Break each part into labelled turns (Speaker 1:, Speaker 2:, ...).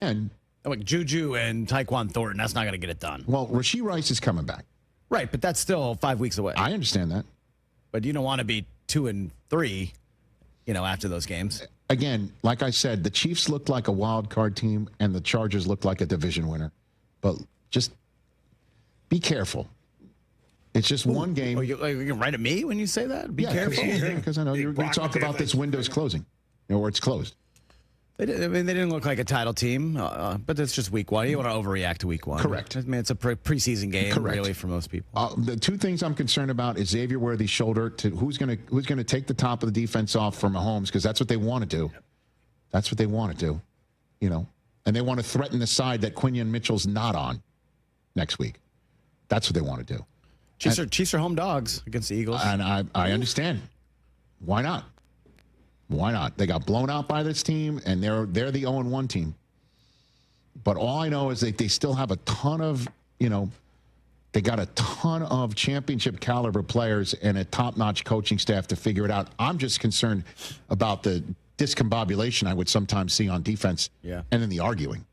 Speaker 1: And
Speaker 2: like Juju and Tyquan Thornton, that's not going to get it done.
Speaker 1: well, Rashee Rice is coming back.
Speaker 2: Right, but that's still 5 weeks away.
Speaker 1: I understand that.
Speaker 2: But you don't want to be 2-3, after those games.
Speaker 1: Again, like I said, the Chiefs looked like a wild card team, and the Chargers looked like a division winner. But just be careful. It's just one game.
Speaker 2: Oh, you're right at me when you say that? Be careful.
Speaker 1: Because I know you talk about this window's closing, or it's closed.
Speaker 2: They didn't look like a title team, but it's just week one. You don't want to overreact to week one.
Speaker 1: Correct.
Speaker 2: I mean, it's a preseason game, really, for most people.
Speaker 1: The two things I'm concerned about is Xavier Worthy's shoulder. To who's going to take the top of the defense off from Mahomes, because that's what they want to do. That's what they want to do, and they want to threaten the side that Quinion Mitchell's not on next week. That's what they want to do.
Speaker 2: Chiefs are home dogs against the Eagles.
Speaker 1: And I understand. Why not? Why not? They got blown out by this team, and they're the 0-1 team. But all I know is that they still have a ton of, they got a ton of championship caliber players and a top-notch coaching staff to figure it out. I'm just concerned about the discombobulation I would sometimes see on defense, and then the arguing.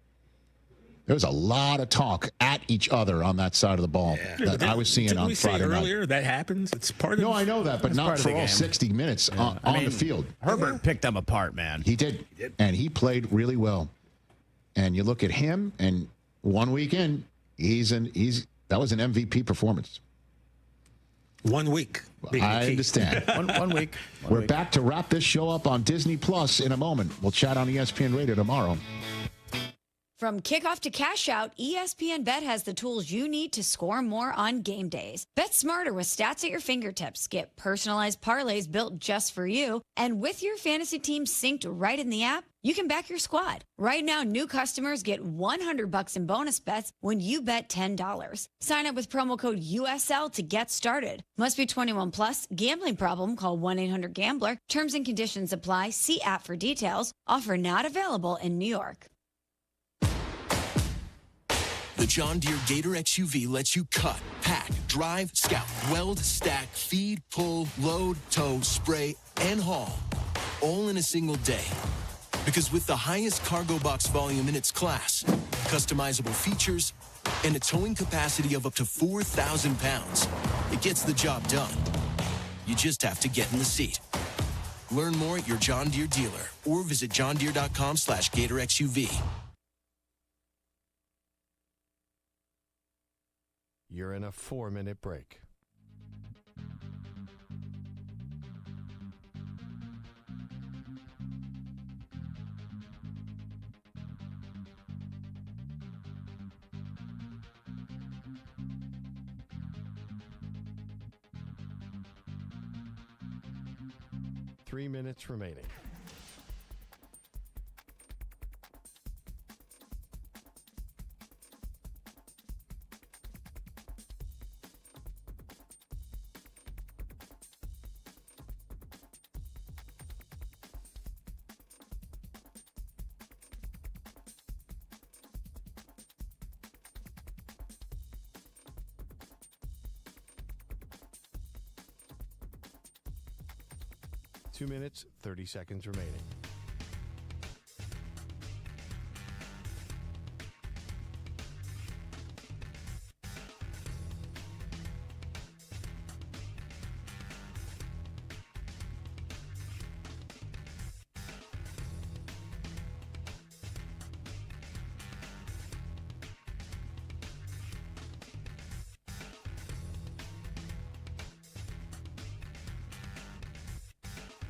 Speaker 1: There was a lot of talk at each other on that side of the ball that I was seeing on Friday night.
Speaker 3: Earlier that happens. It's part of.
Speaker 1: No, I know that, but not for all 60 minutes on the field.
Speaker 2: Herbert picked them apart, man.
Speaker 1: He did, and he played really well. And you look at him, and 1 week in, that was an MVP performance.
Speaker 3: 1 week.
Speaker 1: I understand.
Speaker 2: one week.
Speaker 1: We're back to wrap this show up on Disney Plus in a moment. We'll chat on ESPN Radio tomorrow.
Speaker 4: From kickoff to cash out, ESPN Bet has the tools you need to score more on game days. Bet smarter with stats at your fingertips. Get personalized parlays built just for you. And with your fantasy team synced right in the app, you can back your squad. Right now, new customers get $100 in bonus bets when you bet $10. Sign up with promo code USL to get started. Must be 21 plus. Gambling problem? Call 1-800-GAMBLER. Terms and conditions apply. See app for details. Offer not available in New York.
Speaker 5: The John Deere Gator XUV lets you cut, pack, drive, scout, weld, stack, feed, pull, load, tow, spray, and haul, all in a single day. Because with the highest cargo box volume in its class, customizable features, and a towing capacity of up to 4,000 pounds, it gets the job done. You just have to get in the seat. Learn more at your John Deere dealer or visit johndeere.com/Gator XUV.
Speaker 6: You're in a 4-minute break. Three minutes remaining. Two minutes, 30 seconds remaining.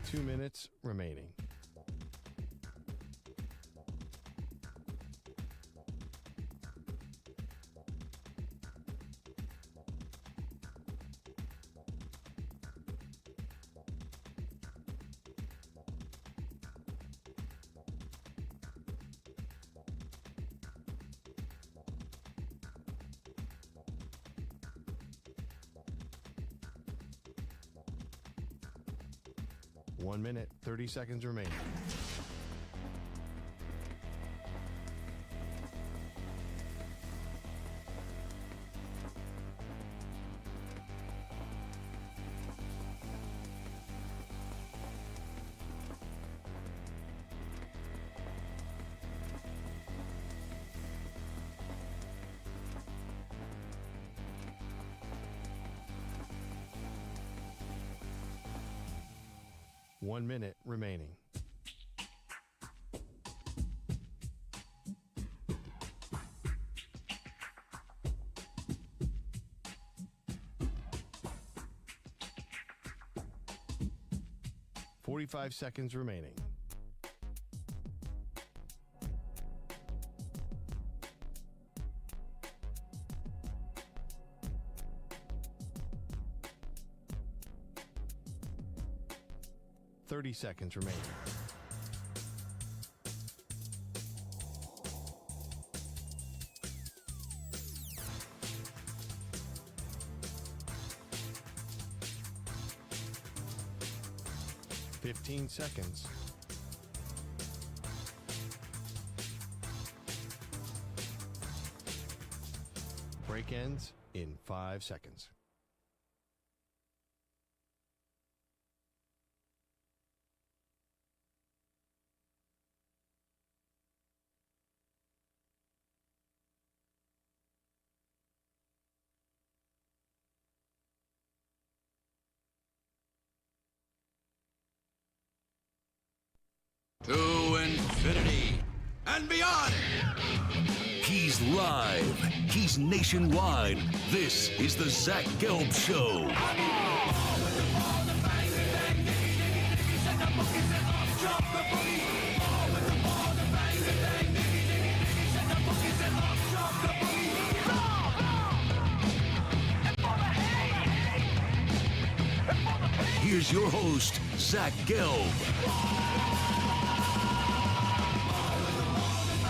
Speaker 6: Two minutes remaining. One minute, 30 seconds remaining. 1 minute remaining. "45 seconds remaining. "30 seconds remaining. "15 seconds. Break ends in 5 seconds.
Speaker 7: To infinity and beyond.
Speaker 8: He's live. He's nationwide. This is the Zach Gelb Show. Here's your host, Zach Gelb.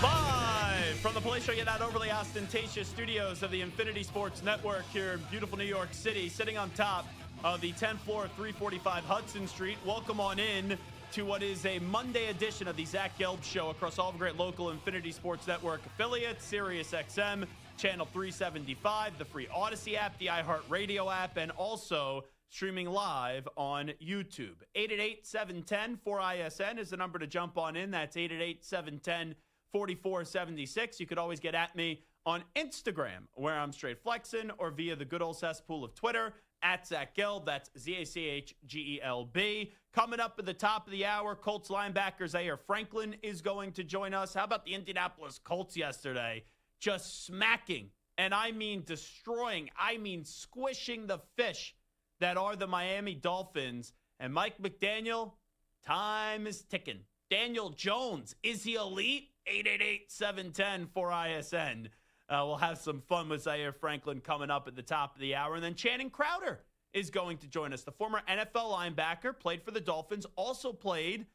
Speaker 9: Live from the place where you get out overly ostentatious studios of the Infinity Sports Network here in beautiful New York City, sitting on top of the 10th floor of 345 Hudson Street. Welcome on in to what is a Monday edition of the Zach Gelb Show across all the great local Infinity Sports Network affiliates, Sirius XM, Channel 375, the free Odyssey app, the iHeartRadio app, and also streaming live on YouTube. 888-710-4ISN is the number to jump on in. That's 888-710-4476. You could always get at me on Instagram, where I'm straight flexing, or via the good old cesspool of Twitter, at Zach Gelb. That's ZACHGELB. Coming up at the top of the hour, Colts linebacker Zaire Franklin is going to join us. How about the Indianapolis Colts yesterday? Just smacking, and I mean destroying, I mean squishing the fish that are the Miami Dolphins. And Mike McDaniel, time is ticking. Daniel Jones, is he elite? 888-710-4ISN. We'll have some fun with Zaire Franklin coming up at the top of the hour. And then Channing Crowder is going to join us. The former NFL linebacker, played for the Dolphins, also played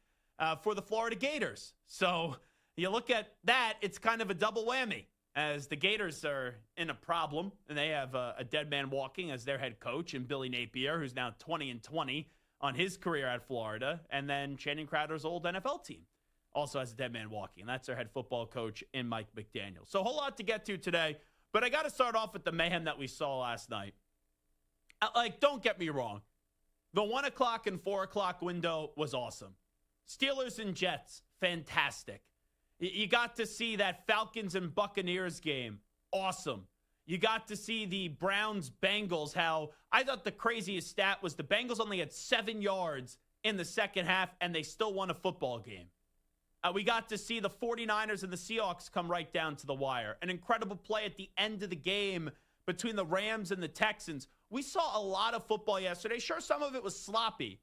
Speaker 9: for the Florida Gators. So you look at that, it's kind of a double whammy, as the Gators are in a problem, and they have a dead man walking as their head coach, and Billy Napier, who's now 20-20 on his career at Florida, and then Channing Crowder's old NFL team also has a dead man walking, and that's their head football coach in Mike McDaniel. So a whole lot to get to today, but I got to start off with the mayhem that we saw last night. Don't get me wrong. The 1 o'clock and 4 o'clock window was awesome. Steelers and Jets, fantastic. You got to see that Falcons and Buccaneers game. Awesome. You got to see the Browns-Bengals, how I thought the craziest stat was the Bengals only had 7 yards in the second half, and they still won a football game. We got to see the 49ers and the Seahawks come right down to the wire. An incredible play at the end of the game between the Rams and the Texans. We saw a lot of football yesterday. Sure, some of it was sloppy,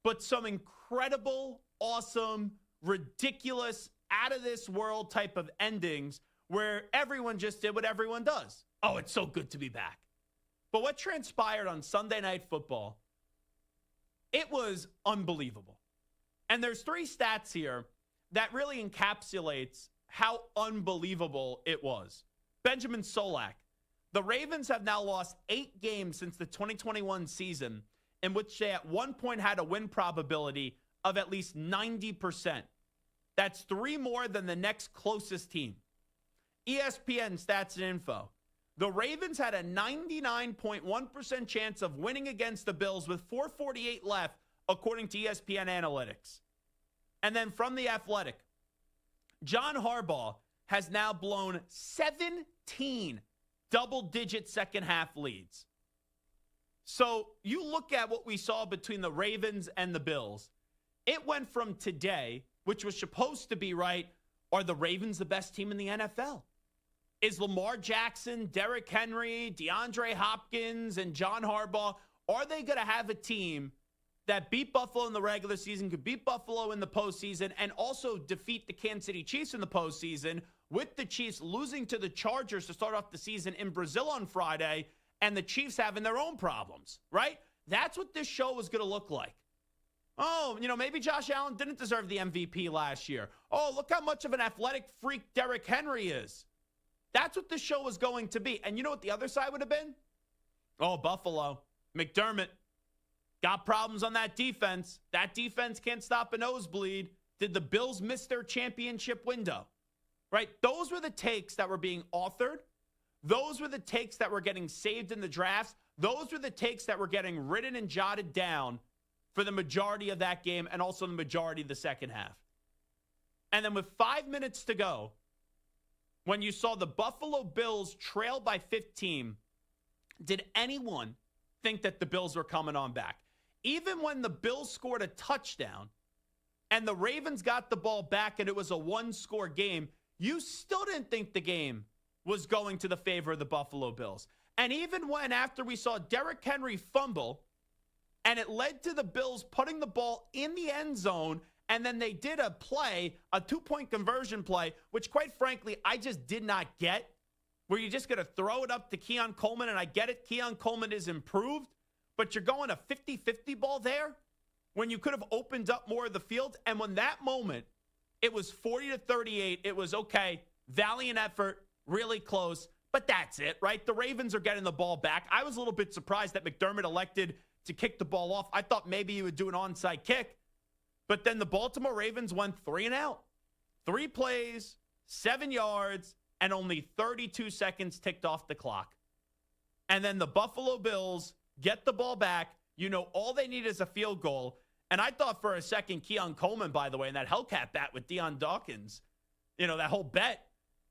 Speaker 9: but some incredible, awesome, ridiculous, out-of-this-world type of endings where everyone just did what everyone does. Oh, it's so good to be back. But what transpired on Sunday Night Football, it was unbelievable. And there's 3 stats here that really encapsulates how unbelievable it was. Benjamin Solak. The Ravens have now lost 8 games since the 2021 season in which they at one point had a win probability of at least 90%. That's 3 more than the next closest team. ESPN Stats and Info. The Ravens had a 99.1% chance of winning against the Bills with 4:48 left, according to ESPN Analytics. And then from The Athletic, John Harbaugh has now blown 17 double-digit second-half leads. So you look at what we saw between the Ravens and the Bills, It went from today, which was supposed to be, right, are the Ravens the best team in the NFL? Is Lamar Jackson, Derrick Henry, DeAndre Hopkins, and John Harbaugh, are they going to have a team that beat Buffalo in the regular season, could beat Buffalo in the postseason, and also defeat the Kansas City Chiefs in the postseason, with the Chiefs losing to the Chargers to start off the season in Brazil on Friday, and the Chiefs having their own problems, right? That's what this show was going to look like. Oh, maybe Josh Allen didn't deserve the MVP last year. Oh, look how much of an athletic freak Derrick Henry is. That's what this show was going to be. And you know what the other side would have been? Oh, Buffalo. McDermott got problems on that defense. That defense can't stop a nosebleed. Did the Bills miss their championship window? Right? Those were the takes that were being authored. Those were the takes that were getting saved in the drafts. Those were the takes that were getting written and jotted down for the majority of that game and also the majority of the second half. And then with 5 minutes to go, when you saw the Buffalo Bills trail by 15, did anyone think that the Bills were coming on back? Even when the Bills scored a touchdown and the Ravens got the ball back and it was a one-score game, you still didn't think the game was going to the favor of the Buffalo Bills. And even when, after we saw Derrick Henry fumble, and it led to the Bills putting the ball in the end zone, and then they did a play, a two-point conversion play, which, quite frankly, I just did not get, where you're just going to throw it up to Keon Coleman, and I get it, Keon Coleman is improved, but you're going a 50-50 ball there when you could have opened up more of the field. And when that moment, it was 40-38, it was, okay, valiant effort, really close, but that's it, right? The Ravens are getting the ball back. I was a little bit surprised that McDermott elected to kick the ball off. I thought maybe he would do an onside kick. But then the Baltimore Ravens went 3 and out. 3 plays, 7 yards, and only 32 seconds ticked off the clock. And then the Buffalo Bills get the ball back. All they need is a field goal. And I thought for a second, Keon Coleman, by the way, and that Hellcat bat with Deion Dawkins, that whole bet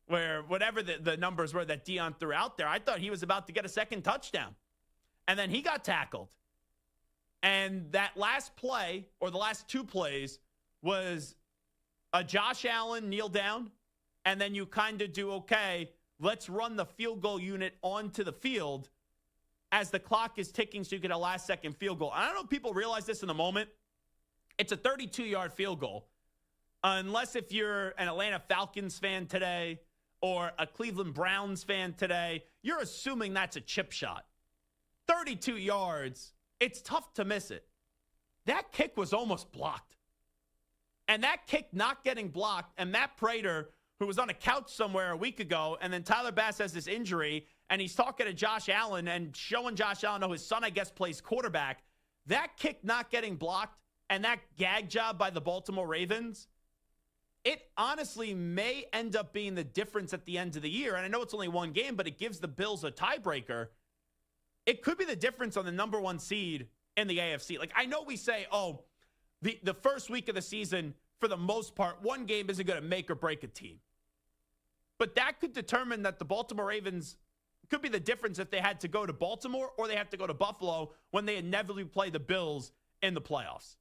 Speaker 9: where whatever the numbers were that Deion threw out there, I thought he was about to get a second touchdown. And then he got tackled. And that last play, or the last 2 plays, was a Josh Allen kneel down, and then you kind of do, okay, let's run the field goal unit onto the field as the clock is ticking so you get a last-second field goal. I don't know if people realize this in the moment. It's a 32-yard field goal, unless if you're an Atlanta Falcons fan today or a Cleveland Browns fan today, you're assuming that's a chip shot. 32 yards. It's tough to miss it. That kick was almost blocked. And that kick not getting blocked, and Matt Prater, who was on a couch somewhere a week ago, and then Tyler Bass has this injury, and he's talking to Josh Allen and showing Josh Allen, his son, I guess, plays quarterback. That kick not getting blocked and that gag job by the Baltimore Ravens, it honestly may end up being the difference at the end of the year. And I know it's only 1 game, but it gives the Bills a tiebreaker. It could be the difference on the number 1 seed in the AFC. Like, I know we say, the first week of the season, for the most part, 1 game isn't going to make or break a team. But that could determine that the Baltimore Ravens could be the difference if they had to go to Baltimore or they have to go to Buffalo when they inevitably play the Bills in the playoffs.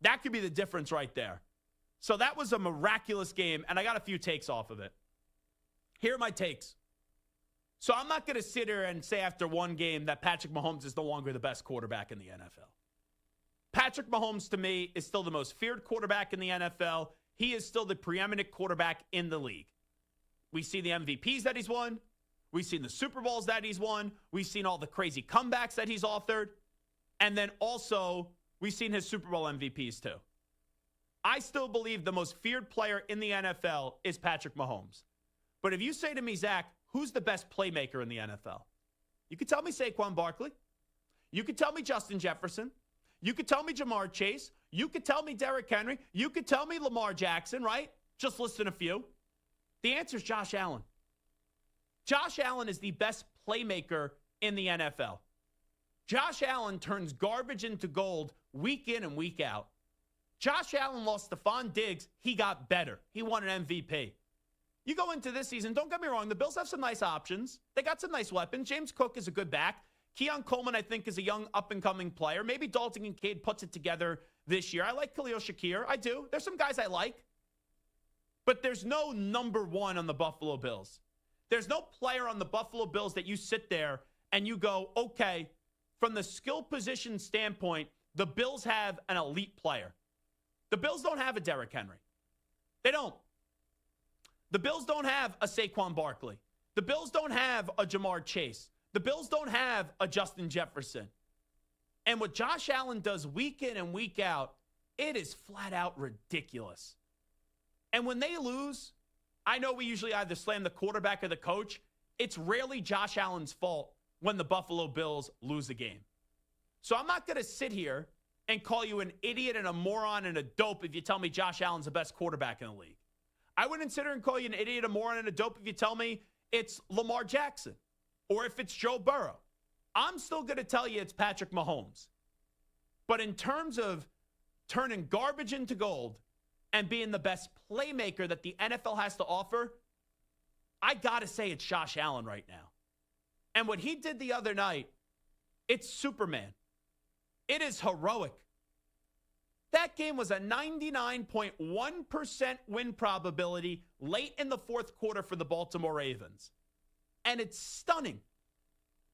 Speaker 9: That could be the difference right there. So that was a miraculous game, and I got a few takes off of it. Here are my takes. So I'm not going to sit here and say after 1 game that Patrick Mahomes is no longer the best quarterback in the NFL. Patrick Mahomes, to me, is still the most feared quarterback in the NFL. He is still the preeminent quarterback in the league. We see the MVPs that he's won. We've seen the Super Bowls that he's won. We've seen all the crazy comebacks that he's authored. And then also, we've seen his Super Bowl MVPs too. I still believe the most feared player in the NFL is Patrick Mahomes. But if you say to me, Zach, who's the best playmaker in the NFL? You could tell me Saquon Barkley. You could tell me Justin Jefferson. You could tell me Jamar Chase. You could tell me Derrick Henry. You could tell me Lamar Jackson, right? Just listing a few. The answer is Josh Allen. Josh Allen is the best playmaker in the NFL. Josh Allen turns garbage into gold week in and week out. Josh Allen lost Stephon Diggs. He got better. He won an MVP. You go into this season, don't get me wrong, the Bills have some nice options. They got some nice weapons. James Cook is a good back. Keon Coleman, I think, is a young up-and-coming player. Maybe Dalton Kincaid puts it together this year. I like Khalil Shakir. I do. There's some guys I like. But there's no number one on the Buffalo Bills. There's no player on the Buffalo Bills that you sit there and you go, okay, from the skill position standpoint, the Bills have an elite player. The Bills don't have a Derrick Henry. They don't. The Bills don't have a Saquon Barkley. The Bills don't have a Jamar Chase. The Bills don't have a Justin Jefferson. And what Josh Allen does week in and week out, it is flat out ridiculous. And when they lose, I know we usually either slam the quarterback or the coach. It's rarely Josh Allen's fault when the Buffalo Bills lose a game. So I'm not going to sit here and call you an idiot and a moron and a dope if you tell me Josh Allen's the best quarterback in the league. I wouldn't sit here and call you an idiot, a moron, and a dope if you tell me it's Lamar Jackson or if it's Joe Burrow. I'm still going to tell you it's Patrick Mahomes. But in terms of turning garbage into gold and being the best playmaker that the NFL has to offer, I got to say it's Josh Allen right now. And what he did the other night, it's Superman. It is heroic. That game was a 99.1% win probability late in the fourth quarter for the Baltimore Ravens. And it's stunning.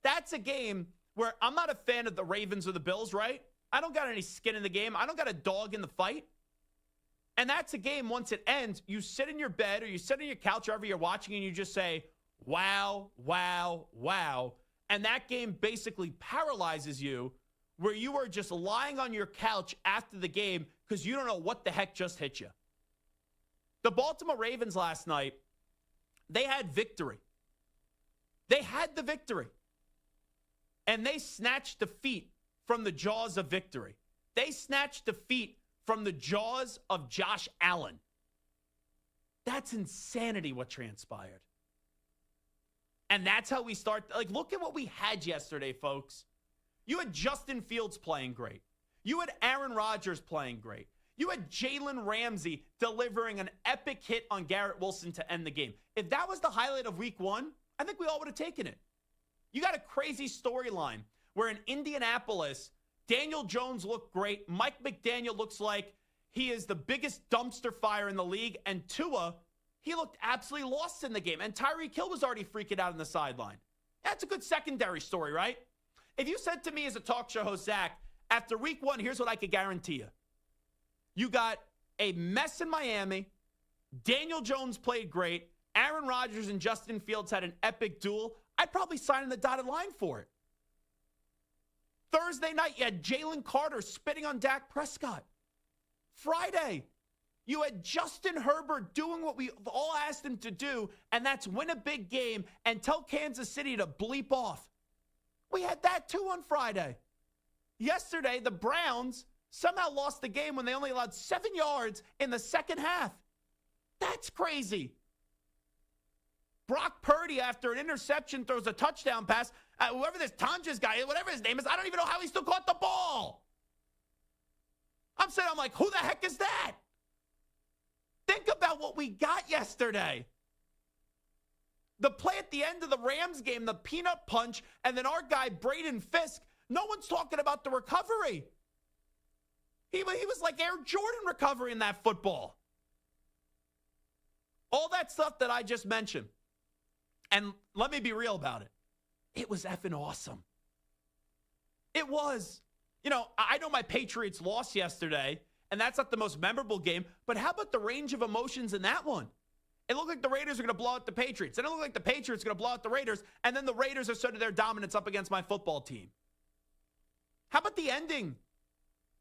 Speaker 9: That's a game where I'm not a fan of the Ravens or the Bills, right? I don't got any skin in the game. I don't got a dog in the fight. And that's a game, once it ends, you sit in your bed or you sit on your couch, wherever you're watching, and you just say, wow, wow, wow. And that game basically paralyzes you, where you are just lying on your couch after the game because you don't know what the heck just hit you. The Baltimore Ravens last night, they had victory. They had the victory. And they snatched defeat from the jaws of victory. They snatched defeat from the jaws of Josh Allen. That's insanity what transpired. And that's how we start. Like, look at what we had yesterday, folks. You had Justin Fields playing great. You had Aaron Rodgers playing great. You had Jalen Ramsey delivering an epic hit on Garrett Wilson to end the game. If that was the highlight of week one, I think we all would have taken it. You got a crazy storyline where in Indianapolis, Daniel Jones looked great. Mike McDaniel looks like he is the biggest dumpster fire in the league. And Tua, he looked absolutely lost in the game. And Tyreek Hill was already freaking out on the sideline. That's a good secondary story, right? If you said to me as a talk show host, Zach, after week one, here's what I could guarantee you. You got a mess in Miami. Daniel Jones played great. Aaron Rodgers and Justin Fields had an epic duel. I'd probably sign in the dotted line for it. Thursday night, you had Jalen Carter spitting on Dak Prescott. Friday, you had Justin Herbert doing what we all asked him to do, and that's win a big game and tell Kansas City to bleep off. We had that too on Friday. Yesterday, the Browns somehow lost the game when they only allowed 7 yards in the second half. That's crazy. Brock Purdy, after an interception, throws a touchdown pass. Whoever this Tanja's guy is, whatever his name is, I don't even know how he still caught the ball. I'm like, who the heck is that? Think about what we got yesterday. The play at the end of the Rams game, the peanut punch, and then our guy, Braden Fisk, no one's talking about the recovery. He was like Air Jordan recovery in that football. All that stuff that I just mentioned. And let me be real about it. It was effing awesome. It was. You know, I know my Patriots lost yesterday, and that's not the most memorable game, but how about the range of emotions in that one? It looked like the Raiders are going to blow out the Patriots. And it looked like the Patriots are going to blow out the Raiders, and then the Raiders asserted their dominance up against my football team. How about the ending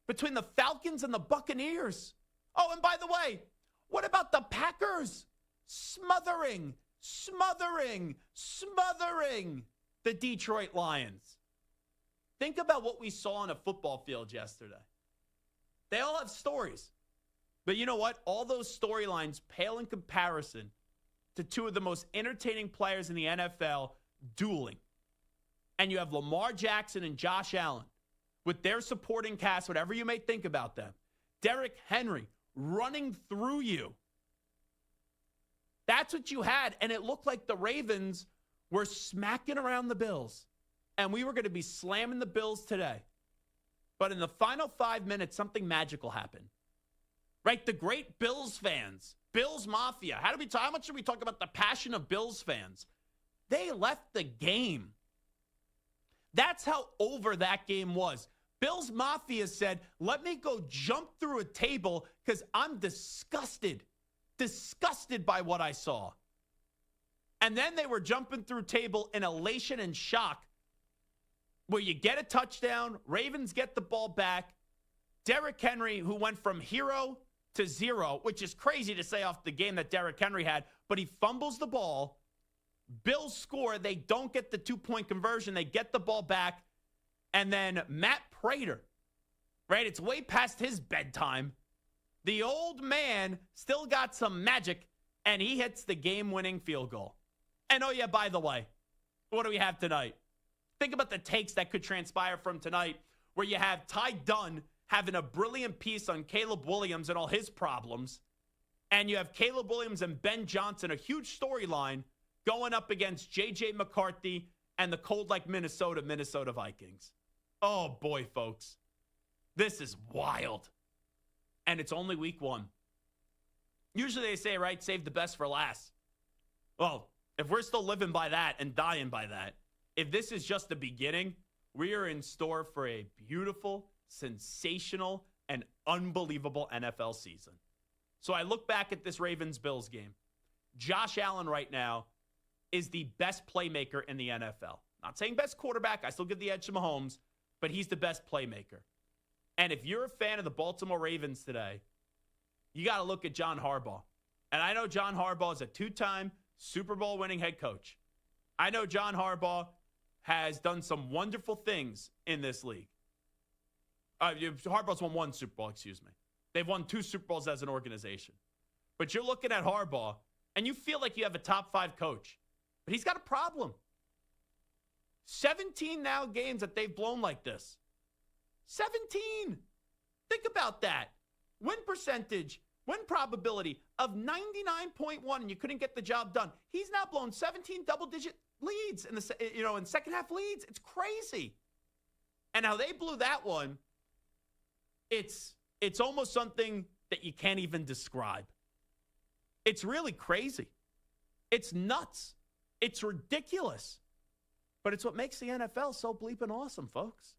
Speaker 9: between the Falcons and the Buccaneers? Oh, and by the way, what about the Packers smothering the Detroit Lions? Think about what we saw on a football field yesterday. They all have stories. But you know what? All those storylines pale in comparison to two of the most entertaining players in the NFL dueling. And you have Lamar Jackson and Josh Allen with their supporting cast, whatever you may think about them. Derrick Henry running through you. That's what you had. And it looked like the Ravens were smacking around the Bills. And we were going to be slamming the Bills today. But in the final 5 minutes, something magical happened. Right? The great Bills fans, Bills Mafia. How much should we talk about the passion of Bills fans? They left the game. That's how over that game was. Bills Mafia said, let me go jump through a table because I'm disgusted by what I saw. And then they were jumping through table in elation and shock where you get a touchdown, Ravens get the ball back. Derrick Henry, who went from hero to zero, which is crazy to say off the game that Derrick Henry had, but he fumbles the ball. Bills score. They don't get the 2-point conversion. They get the ball back. And then Matt Prater, right? It's way past his bedtime. The old man still got some magic, and he hits the game-winning field goal. And oh, yeah, by the way, what do we have tonight? Think about the takes that could transpire from tonight where you have Ty Dunn having a brilliant piece on Caleb Williams and all his problems. And you have Caleb Williams and Ben Johnson, a huge storyline, going up against J.J. McCarthy and the cold like Minnesota Vikings. Oh, boy, folks. This is wild. And it's only week 1. Usually they say, right, save the best for last. Well, if we're still living by that and dying by that, if this is just the beginning, we are in store for a beautiful, sensational, and unbelievable NFL season. So I look back at this Ravens-Bills game. Josh Allen right now is the best playmaker in the NFL. Not saying best quarterback. I still give the edge to Mahomes, but he's the best playmaker. And if you're a fan of the Baltimore Ravens today, you got to look at John Harbaugh. And I know John Harbaugh is a 2-time Super Bowl winning head coach. I know John Harbaugh has done some wonderful things in this league. Harbaugh's won 1 Super Bowl, excuse me. They've won 2 Super Bowls as an organization. But you're looking at Harbaugh, and you feel like you have a top 5 coach. But he's got a problem. 17 now games that they've blown like this. 17. Think about that. Win percentage, win probability of 99.1, and you couldn't get the job done. He's now blown 17 double-digit leads in in second half leads. It's crazy. And how they blew that one, it's almost something that you can't even describe. It's really crazy. It's nuts. It's ridiculous. But it's what makes the NFL so bleeping awesome, folks.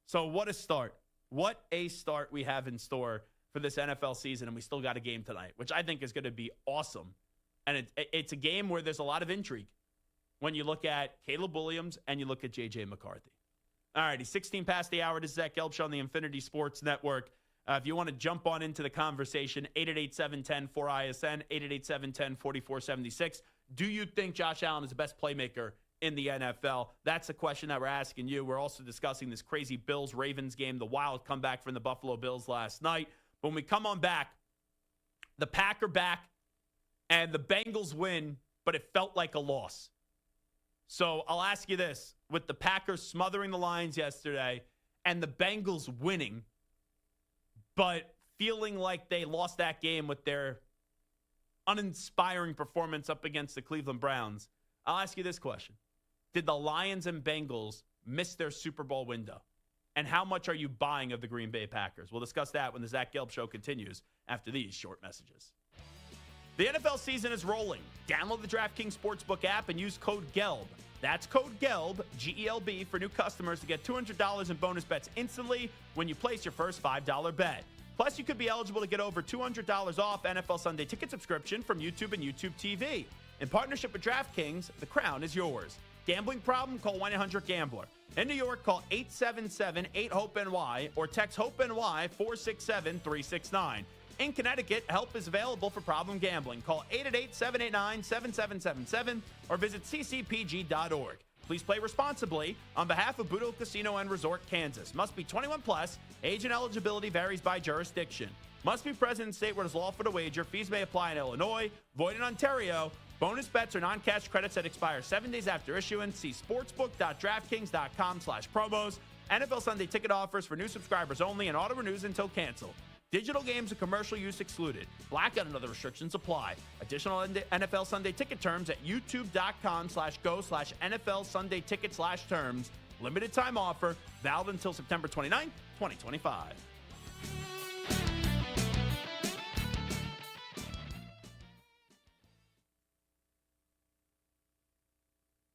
Speaker 9: So what a start. What a start we have in store for this NFL season, and we still got a game tonight, which I think is going to be awesome. And it's a game where there's a lot of intrigue when you look at Caleb Williams and you look at J.J. McCarthy. All righty, 16 past the hour. This is Zach Gelb Show on the Infinity Sports Network. If you want to jump on into the conversation, 888-710-4ISN, 888-710-4476. Do you think Josh Allen is the best playmaker in the NFL? That's the question that we're asking you. We're also discussing this crazy Bills-Ravens game, the wild comeback from the Buffalo Bills last night. When we come on back, the Pack are back, and the Bengals win, but it felt like a loss. So I'll ask you this. With the Packers smothering the Lions yesterday and the Bengals winning, but feeling like they lost that game with their uninspiring performance up against the Cleveland Browns, I'll ask you this question. Did the Lions and Bengals miss their Super Bowl window? And how much are you buying of the Green Bay Packers? We'll discuss that when the Zach Gelb Show continues after these short messages. The NFL season is rolling. Download the DraftKings Sportsbook app and use code GELB. That's code GELB, G-E-L-B, for new customers to get $200 in bonus bets instantly when you place your first $5 bet. Plus, you could be eligible to get over $200 off NFL Sunday Ticket subscription from YouTube and YouTube TV. In partnership with DraftKings, the crown is yours. Gambling problem? Call 1-800-GAMBLER. In New York, call 877-8-HOPE-NY or text HOPE-NY 467-369. In Connecticut, help is available for problem gambling. Call 888-789-7777 or visit ccpg.org. Please play responsibly on behalf of Boodle Casino and Resort, Kansas. Must be 21 plus. Age and eligibility varies by jurisdiction. Must be present in state where it is lawful to wager. Fees may apply in Illinois. Void in Ontario. Bonus bets are non-cash credits that expire 7 days after issuance. See sportsbook.draftkings.com/promos. NFL Sunday Ticket offers for new subscribers only and auto renews until canceled. Digital games and commercial use excluded. Blackout and other restrictions apply. Additional NFL Sunday Ticket terms at youtube.com/go/NFL Sunday Ticket/terms. Limited time offer, valid until September 29th, 2025.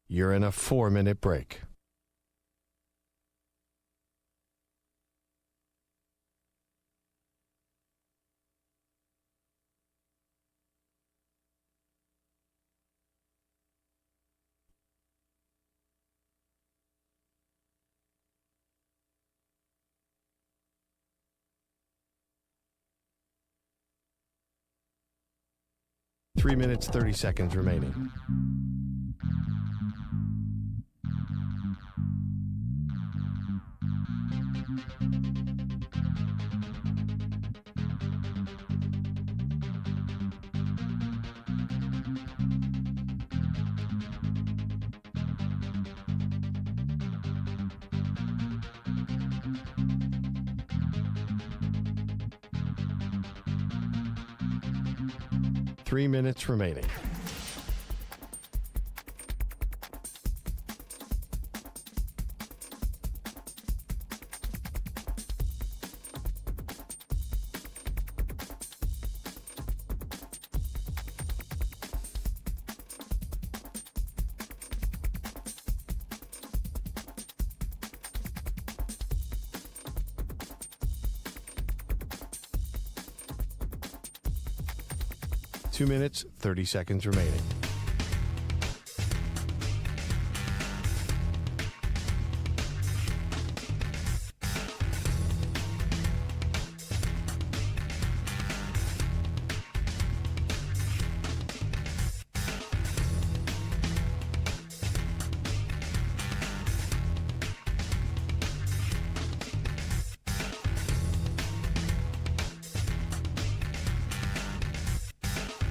Speaker 6: You're in a 4-minute break. Three minutes, 30 seconds remaining. Three minutes remaining. Two minutes, 30 seconds remaining.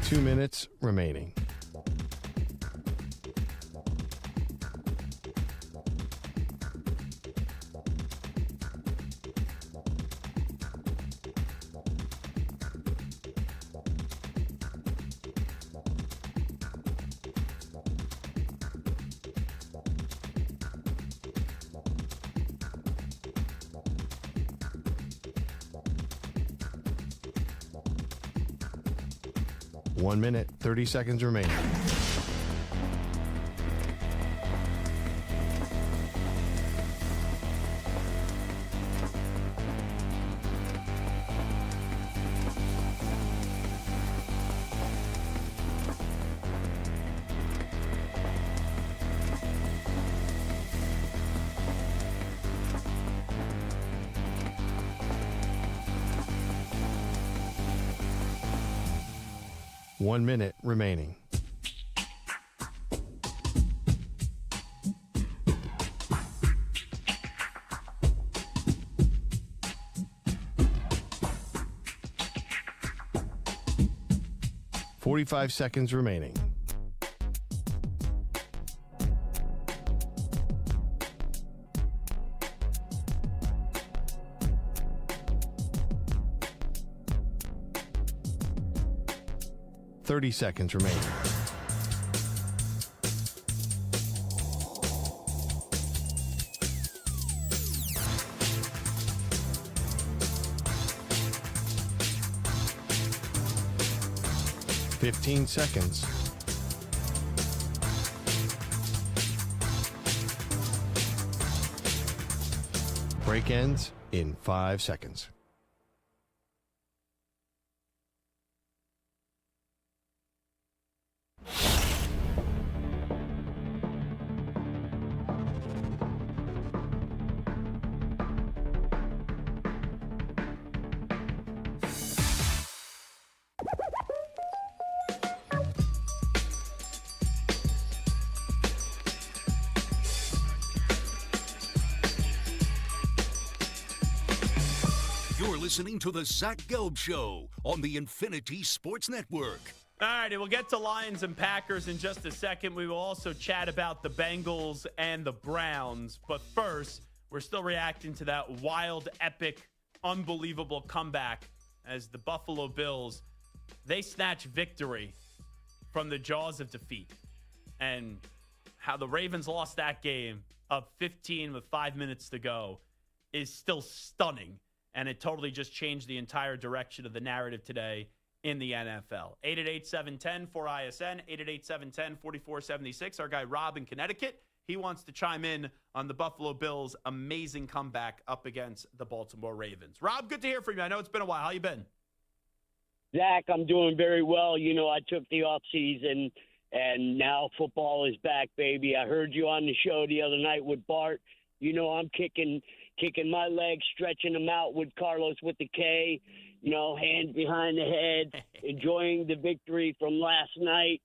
Speaker 6: Two minutes remaining. One minute, 30 seconds remaining. One minute remaining. Forty-five seconds remaining. Thirty seconds remaining. Fifteen seconds. Break ends in 5 seconds.
Speaker 8: Listening to the Zach Gelb Show on the Infinity Sports Network.
Speaker 9: All right, we'll get to Lions and Packers in just a second. We will also chat about the Bengals and the Browns. But first, we're still reacting to that wild, epic, unbelievable comeback as the Buffalo Bills, they snatch victory from the jaws of defeat. And how the Ravens lost that game up 15 with 5 minutes to go is still stunning. And it totally just changed the entire direction of the narrative today in the NFL. 888-710-4ISN, 888-710-4476. Our guy Rob in Connecticut, he wants to chime in on the Buffalo Bills' amazing comeback up against the Baltimore Ravens. Rob, good to hear from you. I know it's been a while. How you been?
Speaker 10: Zach, I'm doing very well. You know, I took the off season, and now football is back, baby. I heard you on the show the other night with Bart. You know, I'm kicking my legs, stretching them out with Carlos with the K, you know, hands behind the head, enjoying the victory from last night.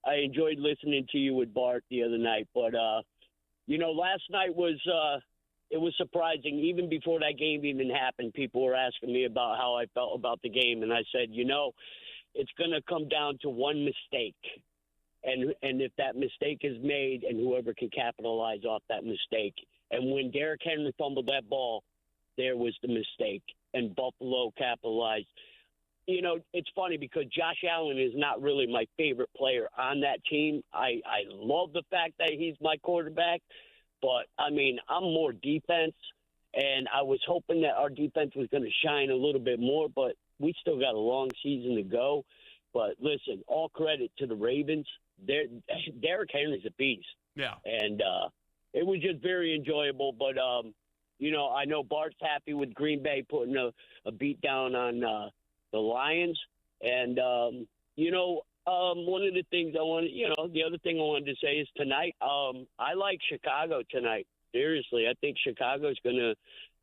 Speaker 10: I enjoyed listening to you with Bart the other night. But, you know, last night was it was surprising. Even before that game even happened, people were asking me about how I felt about the game. And I said, you know, it's going to come down to one mistake. And if that mistake is made and whoever can capitalize off that mistake. And when Derrick Henry fumbled that ball, there was the mistake. And Buffalo capitalized. You know, it's funny because Josh Allen is not really my favorite player on that team. I love the fact that he's my quarterback. But, I mean, I'm more defense. And I was hoping that our defense was going to shine a little bit more. But we still got a long season to go. But, listen, all credit to the Ravens. Derrick Henry's a beast.
Speaker 9: Yeah.
Speaker 10: And it was just very enjoyable. But, you know, I know Bart's happy with Green Bay putting a beat down on the Lions. And, you know, one of the things the other thing I wanted to say is tonight, I like Chicago tonight. Seriously, I think Chicago's going to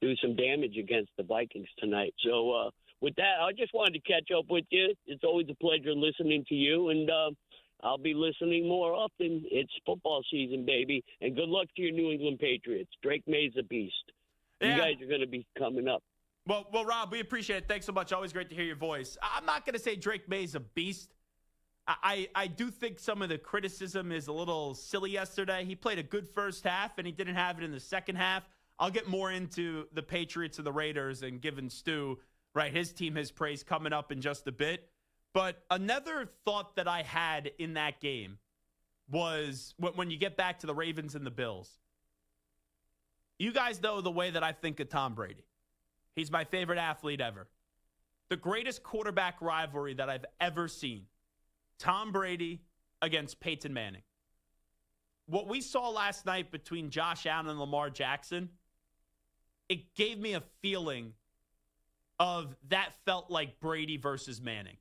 Speaker 10: do some damage against the Vikings tonight. So with that, I just wanted to catch up with you. It's always a pleasure listening to you, and I'll be listening more often. It's football season, baby, and good luck to your New England Patriots. Drake May's a beast.
Speaker 9: Yeah.
Speaker 10: You guys are going to be coming up.
Speaker 9: Well, Rob, we appreciate it. Thanks so much. Always great to hear your voice. I'm not going to say Drake May's a beast. I do think some of the criticism is a little silly yesterday. He played a good first half, and he didn't have it in the second half. I'll get more into the Patriots and the Raiders and giving Stu, right, his team his praise coming up in just a bit. But another thought that I had in that game was when you get back to the Ravens and the Bills. You guys know the way that I think of Tom Brady. He's my favorite athlete ever. The greatest quarterback rivalry that I've ever seen. Tom Brady against Peyton Manning. What we saw last night between Josh Allen and Lamar Jackson, it gave me a feeling of that felt like Brady versus Manning.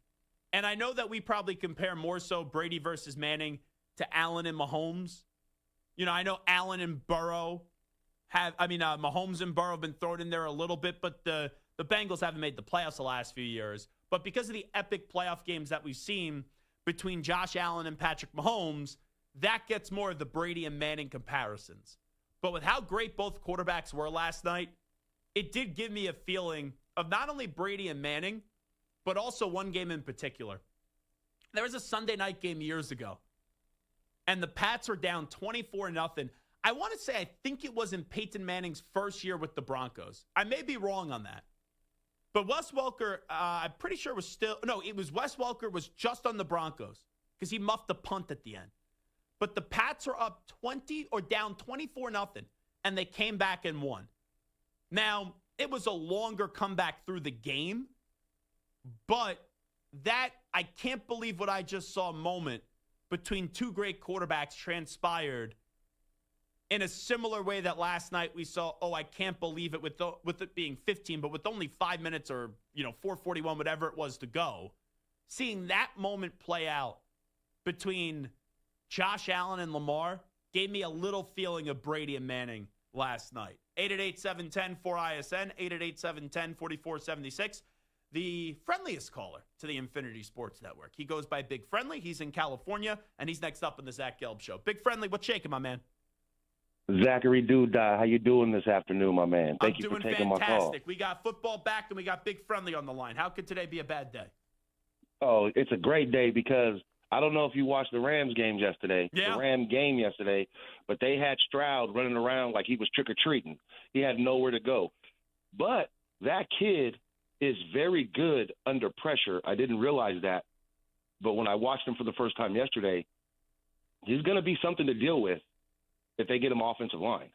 Speaker 9: And I know that we probably compare more so Brady versus Manning to Allen and Mahomes. You know, I know Allen and Burrow Mahomes and Burrow have been thrown in there a little bit, but the Bengals haven't made the playoffs the last few years. But because of the epic playoff games that we've seen between Josh Allen and Patrick Mahomes, that gets more of the Brady and Manning comparisons. But with how great both quarterbacks were last night, it did give me a feeling of not only Brady and Manning, but also one game in particular. There was a Sunday night game years ago, and the Pats are down 24-0. I want to say I think it was in Peyton Manning's first year with the Broncos. I may be wrong on that. But Wes Welker, I'm pretty sure Wes Welker was just on the Broncos because he muffed the punt at the end. But the Pats are up 20 or down 24-0, and they came back and won. Now, it was a longer comeback through the game, but that, I can't believe what I just saw moment between two great quarterbacks transpired in a similar way that last night we saw, I can't believe it with it being 15, but with only 5 minutes or, 4:41, whatever it was to go. Seeing that moment play out between Josh Allen and Lamar gave me a little feeling of Brady and Manning last night. 888-710-4ISN, 888-710-4476. The friendliest caller to the Infinity Sports Network. He goes by Big Friendly. He's in California, and he's next up on the Zach Gelb Show. Big Friendly, what's shaking, my man?
Speaker 11: Zachary Doodah, how you doing this afternoon, my man? Thank you for taking my call.
Speaker 9: Fantastic. We got football back, and we got Big Friendly on the line. How could today be a bad day?
Speaker 11: Oh, it's a great day because I don't know if you watched the Rams game yesterday.
Speaker 9: Yeah.
Speaker 11: The Ram game yesterday, but they had Stroud running around like he was trick-or-treating. He had nowhere to go. But that kid is very good under pressure. I didn't realize that. But when I watched him for the first time yesterday, he's going to be something to deal with if they get him offensive line.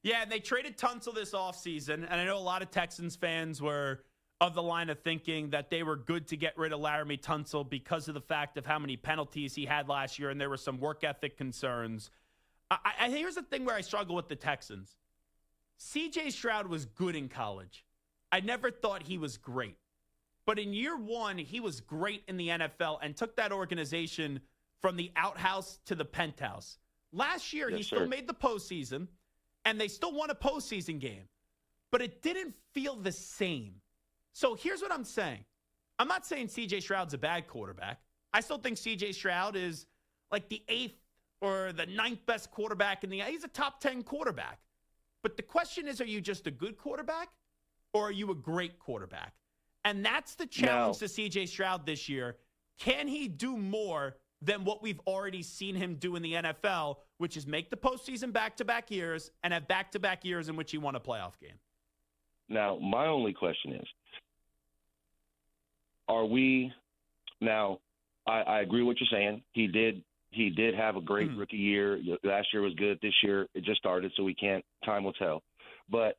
Speaker 9: Yeah, and they traded Tunsil this offseason, and I know a lot of Texans fans were of the line of thinking that they were good to get rid of Laramie Tunsil because of the fact of how many penalties he had last year, and there were some work ethic concerns. Here's the thing where I struggle with the Texans. C.J. Stroud was good in college. I never thought he was great. But in year one, he was great in the NFL and took that organization from the outhouse to the penthouse. Last year, he still made the postseason, and they still won a postseason game. But it didn't feel the same. So here's what I'm saying. I'm not saying C.J. Stroud's a bad quarterback. I still think C.J. Stroud is like the 8th or the 9th best quarterback in the – he's a top 10 quarterback. But the question is, are you just a good quarterback or are you a great quarterback? And that's the challenge to C.J. Stroud this year. Can he do more than what we've already seen him do in the NFL, which is make the postseason back-to-back years and have back-to-back years in which he won a playoff game?
Speaker 11: Now, my only question is, are we now? I agree with what you're saying. He did have a great rookie year. Last year was good. This year it just started, so we can't. Time will tell. But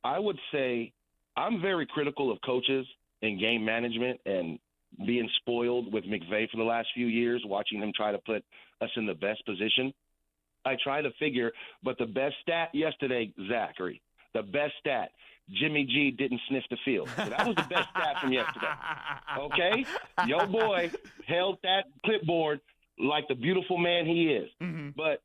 Speaker 11: I would say I'm very critical of coaches and game management and being spoiled with McVay for the last few years, watching him try to put us in the best position. I try to figure, but the best stat yesterday, Zachary, the best stat, Jimmy G didn't sniff the field. So that was the best stat from yesterday. Okay? Yo boy held that clipboard like the beautiful man he is. Mm-hmm. But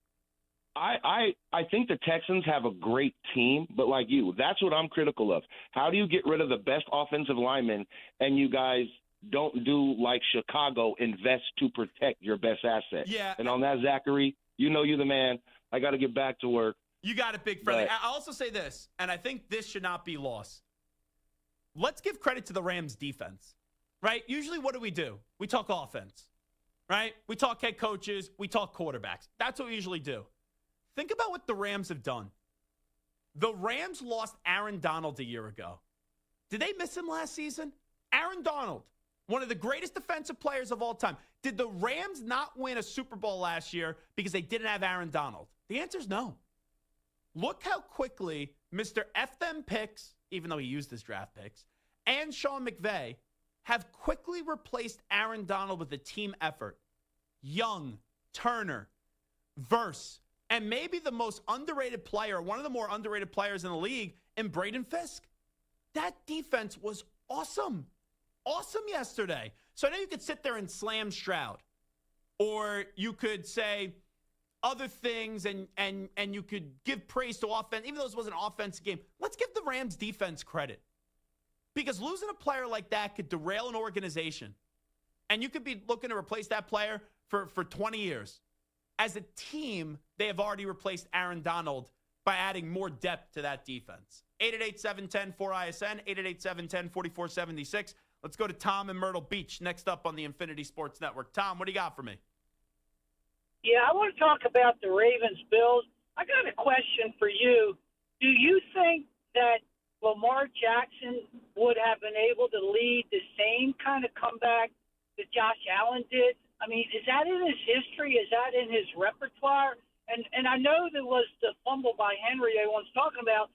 Speaker 11: I think the Texans have a great team, but like you, that's what I'm critical of. How do you get rid of the best offensive linemen and you guys don't do like Chicago, invest to protect your best asset?
Speaker 9: Yeah.
Speaker 11: And on that, Zachary, you know you're the man. I got to get back to work.
Speaker 9: You got it, Big Friendly. I'll also say this, and I think this should not be lost. Let's give credit to the Rams' defense, right? Usually what do? We talk offense, right? We talk head coaches. We talk quarterbacks. That's what we usually do. Think about what the Rams have done. The Rams lost Aaron Donald a year ago. Did they miss him last season? Aaron Donald, one of the greatest defensive players of all time. Did the Rams not win a Super Bowl last year because they didn't have Aaron Donald? The answer is no. Look how quickly Mr. F them picks, even though he used his draft picks, and Sean McVay have quickly replaced Aaron Donald with a team effort. Young, Turner, Verse, and maybe the most underrated player, one of the more underrated players in the league, in Braden Fisk. That defense was awesome. Awesome yesterday. So I know you could sit there and slam Stroud. Or you could say other things and you could give praise to offense, even though this was an offensive game. Let's give the Rams defense credit. Because losing a player like that could derail an organization. And you could be looking to replace that player for 20 years. As a team, they have already replaced Aaron Donald by adding more depth to that defense. 888-710-4ISN, 888-710-4476. Let's go to Tom in Myrtle Beach next up on the Infinity Sports Network. Tom, what do you got for me?
Speaker 12: Yeah, I want to talk about the Ravens-Bills. I got a question for you. Do you think that Lamar Jackson would have been able to lead the same kind of comeback that Josh Allen did? I mean, is that in his history? Is that in his repertoire? And I know there was the fumble by Henry everyone's talking about,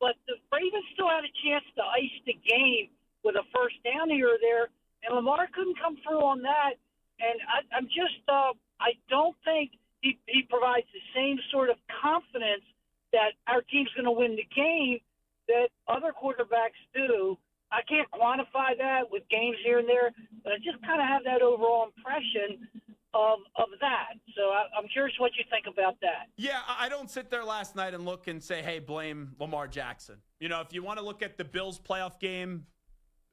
Speaker 12: but the Ravens still had a chance to ice the game with a first down here or there, and Lamar couldn't come through on that. And I'm just I don't think he provides the same sort of confidence that our team's going to win the game that other quarterbacks do. I can't quantify that with games here and there, but I just kind of have that overall impression of that. So I'm curious what you think about that.
Speaker 9: Yeah, I don't sit there last night and look and say, hey, blame Lamar Jackson. You know, if you want to look at the Bills playoff game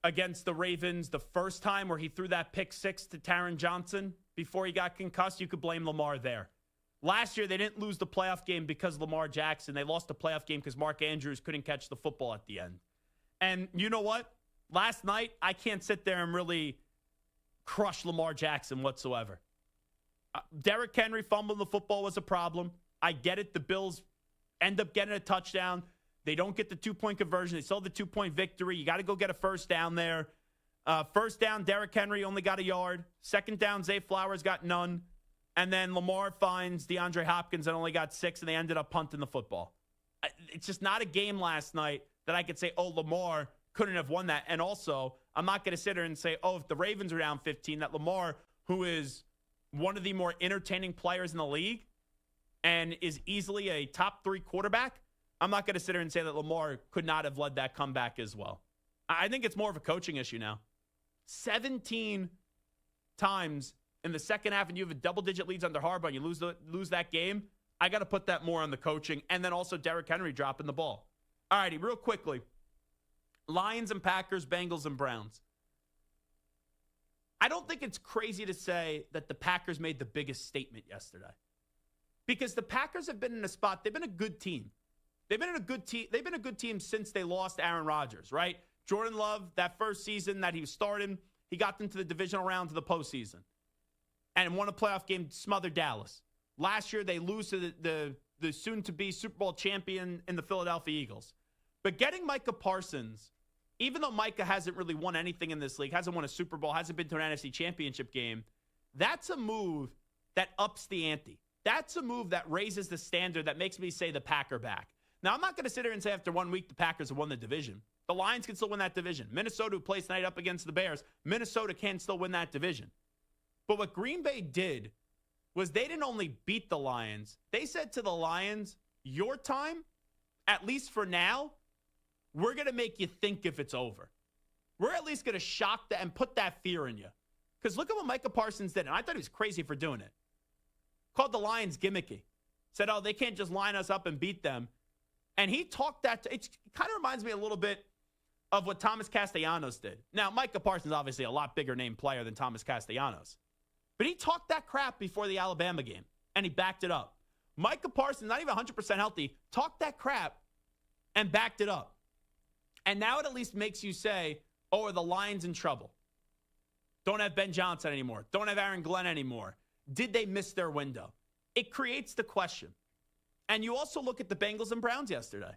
Speaker 9: against the Ravens the first time where he threw that pick six to Taron Johnson before he got concussed, you could blame Lamar there. Last year, they didn't lose the playoff game because of Lamar Jackson. They lost the playoff game because Mark Andrews couldn't catch the football at the end. And you know what? Last night, I can't sit there and really crush Lamar Jackson whatsoever. Derrick Henry fumbling the football was a problem. I get it. The Bills end up getting a touchdown. They don't get the 2-point conversion. They still have the 2-point victory. You got to go get a first down there. First down, Derrick Henry only got a yard. Second down, Zay Flowers got none. And then Lamar finds DeAndre Hopkins and only got 6, and they ended up punting the football. It's just not a game last night that I could say, oh, Lamar couldn't have won that. And also, I'm not going to sit here and say, oh, if the Ravens are down 15, that Lamar, who is one of the more entertaining players in the league and is easily a top 3 quarterback, I'm not going to sit here and say that Lamar could not have led that comeback as well. I think it's more of a coaching issue now. 17 times in the second half, and you have a double-digit leads under Harbaugh, and you lose that game, I got to put that more on the coaching, and then also Derrick Henry dropping the ball. All righty, real quickly. Lions and Packers, Bengals and Browns. I don't think it's crazy to say that the Packers made the biggest statement yesterday. Because the Packers have been in a spot, they've been a good team. They've been a good team since they lost Aaron Rodgers, right? Jordan Love, that first season that he was starting, he got them to the divisional round to the postseason and won a playoff game, smothered Dallas. Last year, they lose to the soon-to-be Super Bowl champion in the Philadelphia Eagles. But getting Micah Parsons, even though Micah hasn't really won anything in this league, hasn't won a Super Bowl, hasn't been to an NFC championship game, that's a move that ups the ante. That's a move that raises the standard that makes me say the Packer back. Now, I'm not going to sit here and say after 1 week the Packers have won the division. The Lions can still win that division. Minnesota, who plays tonight up against the Bears, Minnesota can still win that division. But what Green Bay did was they didn't only beat the Lions. They said to the Lions, your time, at least for now, we're going to make you think if it's over. We're at least going to shock that and put that fear in you. Because look at what Micah Parsons did. And I thought he was crazy for doing it. Called the Lions gimmicky. Said, oh, they can't just line us up and beat them. And he talked that. It kind of reminds me a little bit of what Thomas Castellanos did. Now, Micah Parsons obviously a lot bigger name player than Thomas Castellanos. But he talked that crap before the Alabama game, and he backed it up. Micah Parsons, not even 100% healthy, talked that crap and backed it up. And now it at least makes you say, oh, are the Lions in trouble? Don't have Ben Johnson anymore. Don't have Aaron Glenn anymore. Did they miss their window? It creates the question. And you also look at the Bengals and Browns yesterday.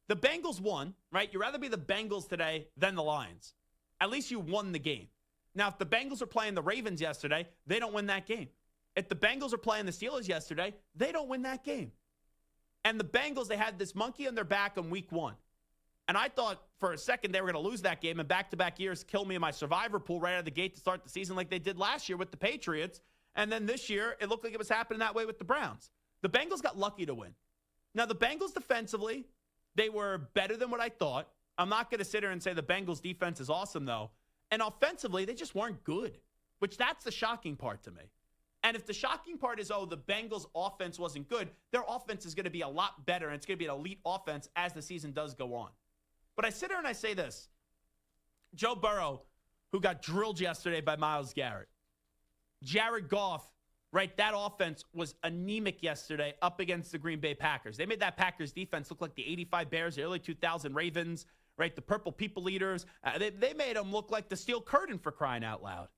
Speaker 9: The Bengals won, right? You'd rather be the Bengals today than the Lions. At least you won the game. Now, if the Bengals are playing the Ravens yesterday, they don't win that game. If the Bengals are playing the Steelers yesterday, they don't win that game. And the Bengals, they had this monkey on their back on week 1. And I thought for a second they were going to lose that game and back-to-back years kill me in my survivor pool right out of the gate to start the season like they did last year with the Patriots. And then this year, it looked like it was happening that way with the Browns. The Bengals got lucky to win. Now, the Bengals defensively, they were better than what I thought. I'm not going to sit here and say the Bengals defense is awesome, though. And offensively, they just weren't good, which that's the shocking part to me. And if the shocking part is, oh, the Bengals offense wasn't good, their offense is going to be a lot better, and it's going to be an elite offense as the season does go on. But I sit here and I say this. Joe Burrow, who got drilled yesterday by Myles Garrett. Jared Goff, right, that offense was anemic yesterday up against the Green Bay Packers. They made that Packers defense look like the 85 Bears, the early 2000 Ravens, right, the Purple People Eaters. They made them look like the Steel Curtain, for crying out loud.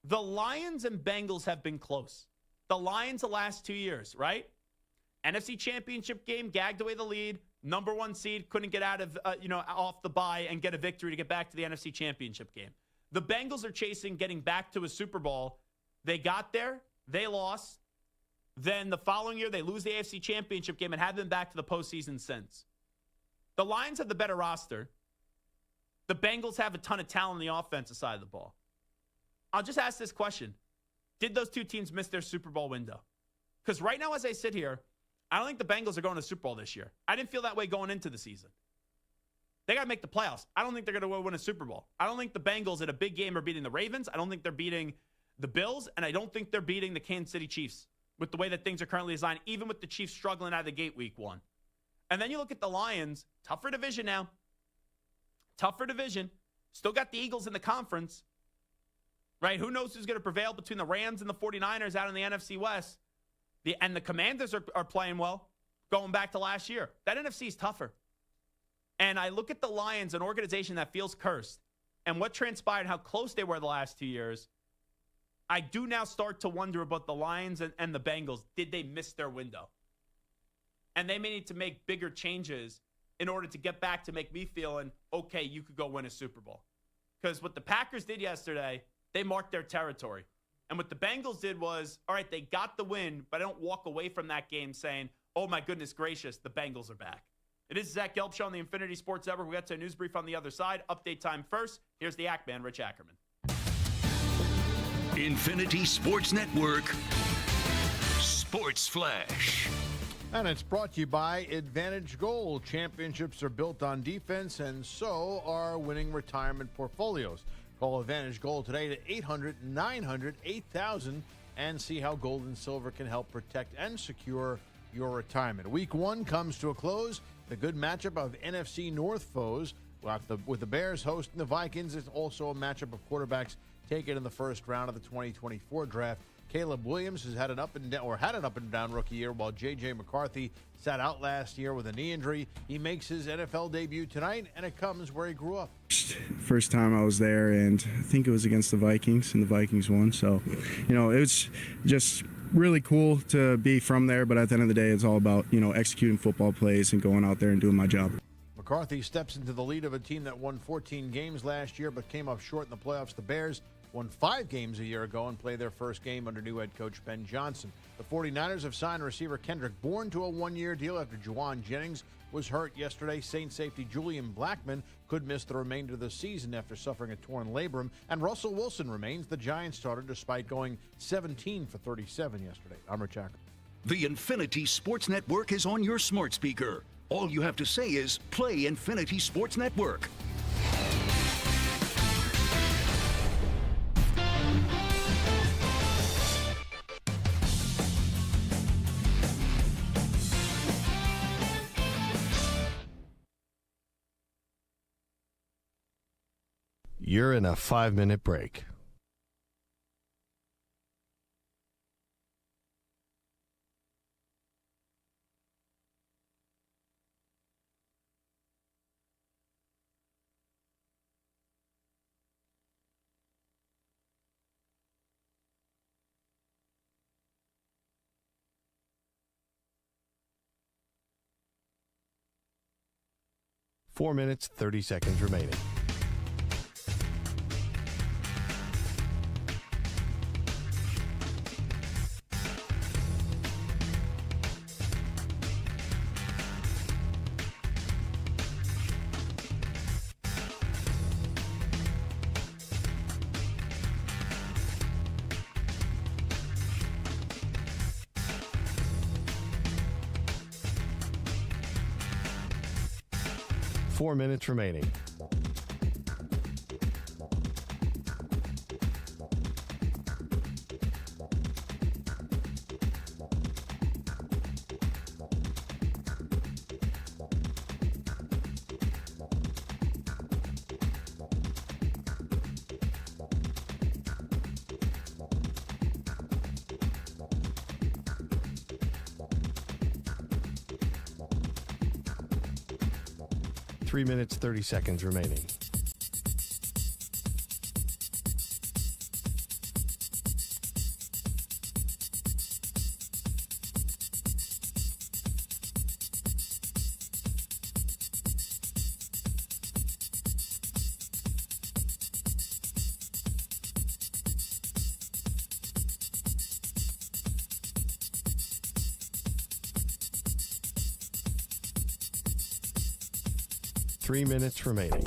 Speaker 9: The Lions and Bengals have been close. The Lions the last 2 years, right? NFC Championship game, gagged away the lead. Number 1 seed, couldn't get out of, off the bye and get a victory to get back to the NFC Championship game. The Bengals are chasing getting back to a Super Bowl. They got there. They lost. Then the following year, they lose the AFC Championship game and have been back to the postseason since. The Lions have the better roster. The Bengals have a ton of talent on the offensive side of the ball. I'll just ask this question. Did those two teams miss their Super Bowl window? Because right now, as I sit here, I don't think the Bengals are going to the Super Bowl this year. I didn't feel that way going into the season. They got to make the playoffs. I don't think they're going to win a Super Bowl. I don't think the Bengals in a big game are beating the Ravens. I don't think they're beating the Bills, and I don't think they're beating the Kansas City Chiefs with the way that things are currently designed, even with the Chiefs struggling out of the gate week 1. And then you look at the Lions, tougher division now. Tougher division. Still got the Eagles in the conference. Right? Who knows who's going to prevail between the Rams and the 49ers out in the NFC West. And the Commanders are playing well going back to last year. That NFC is tougher. And I look at the Lions, an organization that feels cursed, and what transpired, how close they were the last 2 years. I do now start to wonder about the Lions and the Bengals. Did they miss their window? And they may need to make bigger changes in order to get back to make me feeling, okay, you could go win a Super Bowl. Because what the Packers did yesterday, they marked their territory. And what the Bengals did was, all right, they got the win, but I don't walk away from that game saying, oh, my goodness gracious, the Bengals are back. It is Zach Gelb Show on the Infinity Sports Network. We got to a news brief on the other side. Update time first. Here's the Act Man, Rich Ackerman.
Speaker 8: Infinity Sports Network Sports Flash.
Speaker 6: And it's brought to you by Advantage Gold. Championships are built on defense, and so are winning retirement portfolios. Call Advantage Gold today to 800-900-8000 and see how gold and silver can help protect and secure your retirement. Week 1 comes to a close. The good matchup of NFC North foes with the Bears hosting the Vikings. It's also a matchup of quarterbacks taken in the first round of the 2024 draft. Caleb Williams has had an up and down rookie year, while J.J. McCarthy sat out last year with a knee injury. He makes his NFL debut tonight, and it comes where he grew up.
Speaker 13: First time I was there, and I think it was against the Vikings, and the Vikings won. So, it was just really cool to be from there, but at the end of the day, it's all about, executing football plays and going out there and doing my job.
Speaker 6: McCarthy steps into the lead of a team that won 14 games last year but came up short in the playoffs. The Bears won 5 games a year ago and play their first game under new head coach Ben Johnson. The 49ers have signed receiver Kendrick Bourne to a 1-year deal after Juwan Jennings was hurt yesterday. Saints safety Julian Blackmon could miss the remainder of the season after suffering a torn labrum. And Russell Wilson remains the Giants starter despite going 17 for 37 yesterday. I'm Rich Ackerman.
Speaker 8: The Infinity Sports Network is on your smart speaker. All you have to say is play Infinity Sports Network.
Speaker 6: You're in a 5-minute break. Four minutes, 30 seconds remaining. Four minutes remaining. Three minutes, 30 seconds remaining. Three minutes remaining.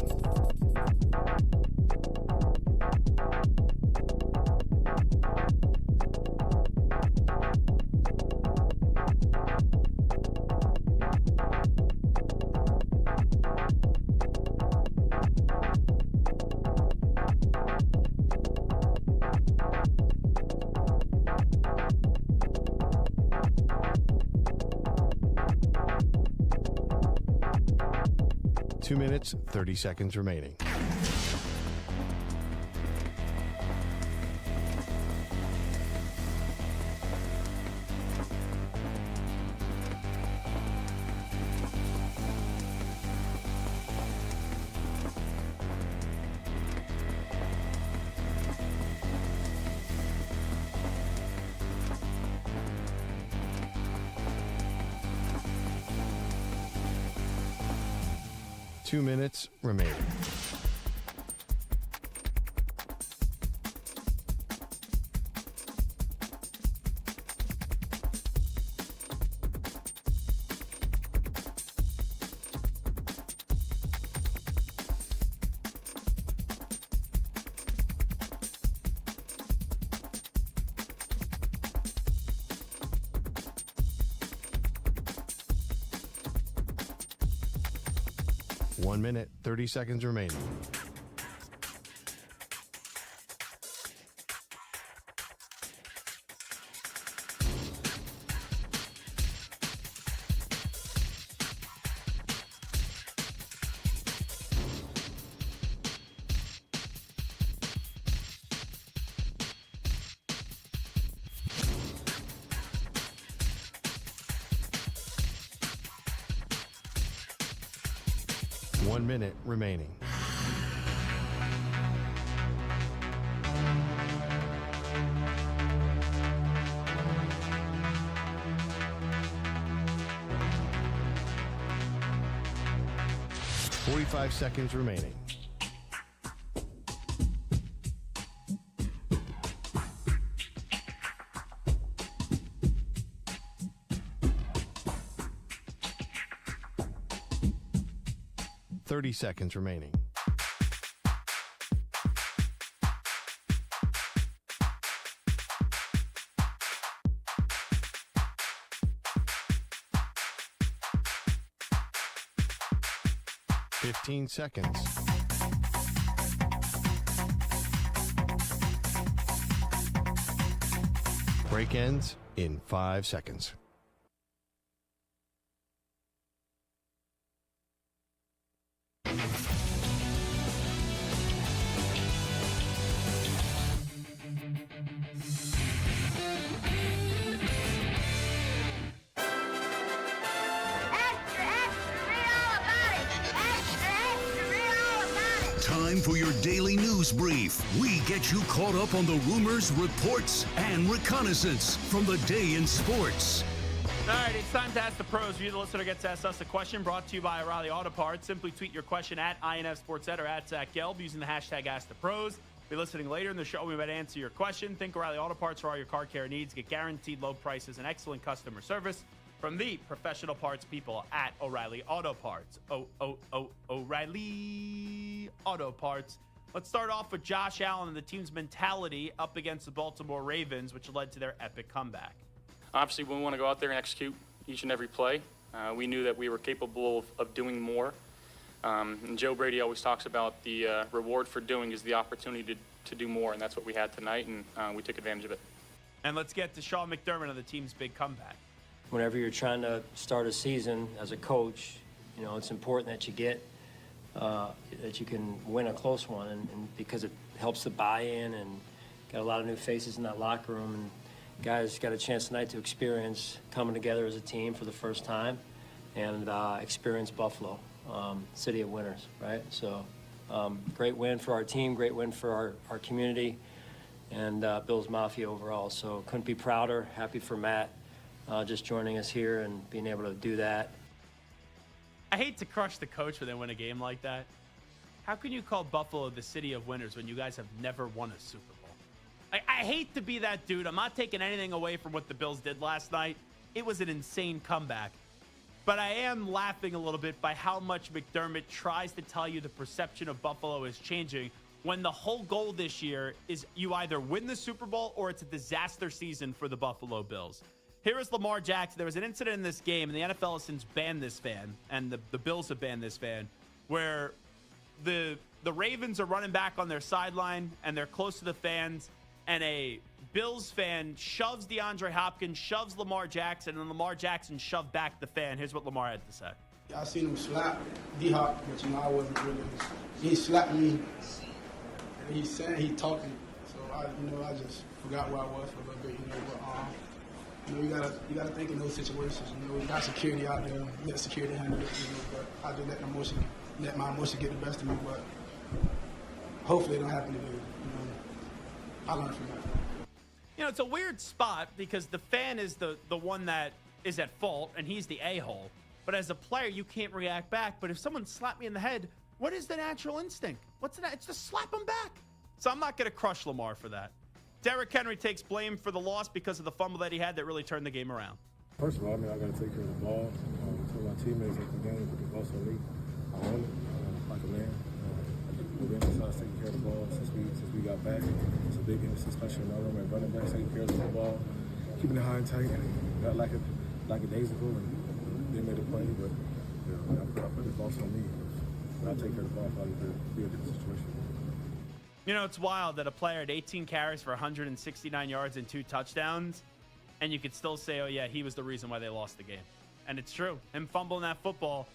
Speaker 6: Two minutes, 30 seconds remaining. Two minutes remaining.
Speaker 14: 1 minute, 30 seconds remaining. One minute remaining. Forty-five seconds remaining. Seconds remaining. Fifteen seconds. Break ends in 5 seconds.
Speaker 8: Time for your daily news brief. We get you caught up on the rumors, reports, and reconnaissance from the day in sports.
Speaker 9: All right, it's time to Ask the Pros. You, the listener, gets to ask us a question brought to you by O'Reilly Auto Parts. Simply tweet your question at INF Sportsnet or at Zach Gelb using the hashtag #AskThePros. Be listening later in the show. We might answer your question. Think O'Reilly Auto Parts for all your car care needs. Get guaranteed low prices and excellent customer service from the professional parts people at O'Reilly Auto Parts. O'Reilly Auto Parts. Let's start off with Josh Allen and the team's mentality up against the Baltimore Ravens, which led to their epic comeback.
Speaker 15: Obviously, we want to go out there and execute each and every play. We knew that we were capable of doing more. And Joe Brady always talks about the reward for doing is the opportunity to do more, and that's what we had tonight, and we took advantage of it.
Speaker 9: And let's get to Sean McDermott on the team's big comeback.
Speaker 16: Whenever you're trying to start a season as a coach, you know, it's important that you get that you can win a close one, and because it helps the buy-in, and got a lot of new faces in that locker room, and guys got a chance tonight to experience coming together as a team for the first time and experience Buffalo, city of winners, right? So great win for our team, great win for our community, and Bills Mafia overall. So couldn't be prouder, happy for Matt just joining us here and being able to do that.
Speaker 9: I hate to crush the coach when they win a game like that. How can you call Buffalo the city of winners when you guys have never won a Super Bowl? I hate to be that dude. I'm not taking anything away from what the Bills did last night. It was an insane comeback. But I am laughing a little bit by how much McDermott tries to tell you the perception of Buffalo is changing when the whole goal this year is you either win the Super Bowl or it's a disaster season for the Buffalo Bills. Here is Lamar Jackson. There was an incident in this game, and the NFL has since banned this fan, and the Bills have banned this fan, where the Ravens are running back on their sideline, and they're close to the fans, and a Bills fan shoves DeAndre Hopkins, shoves Lamar Jackson, and Lamar Jackson shoved back the fan. Here's what Lamar had to say.
Speaker 17: I seen him slap D-Hop, but I wasn't really. He slapped me, and he talking, so I just forgot where I was for a little bit, but you gotta think in those situations. We got security out there, let security handle it, but I just let my emotion get the best of me, but hopefully it don't happen again. I learned from that.
Speaker 9: It's a weird spot because the fan is the one that is at fault, and he's the a-hole. But as a player, you can't react back. But if someone slapped me in the head, what is the natural instinct? What's that? It's just slap him back. So I'm not going to crush Lamar for that. Derrick Henry takes blame for the loss because of the fumble that he had that really turned the game around.
Speaker 18: First of all, I got to take care of the ball. Tell my teammates at the game, but the ball's on me. I own it like a man. We've been taking care of the ball since we got back. It's a big emphasis, especially in our room at running back, taking care of the ball, keeping it high and tight. Got like a days ago, and they made a play, but I put the ball on me. But I take care of the ball if I be in a different situation.
Speaker 9: You know, it's wild that a player had 18 carries for 169 yards and 2 touchdowns, and you could still say, oh, yeah, he was the reason why they lost the game. And it's true. Him fumbling that football,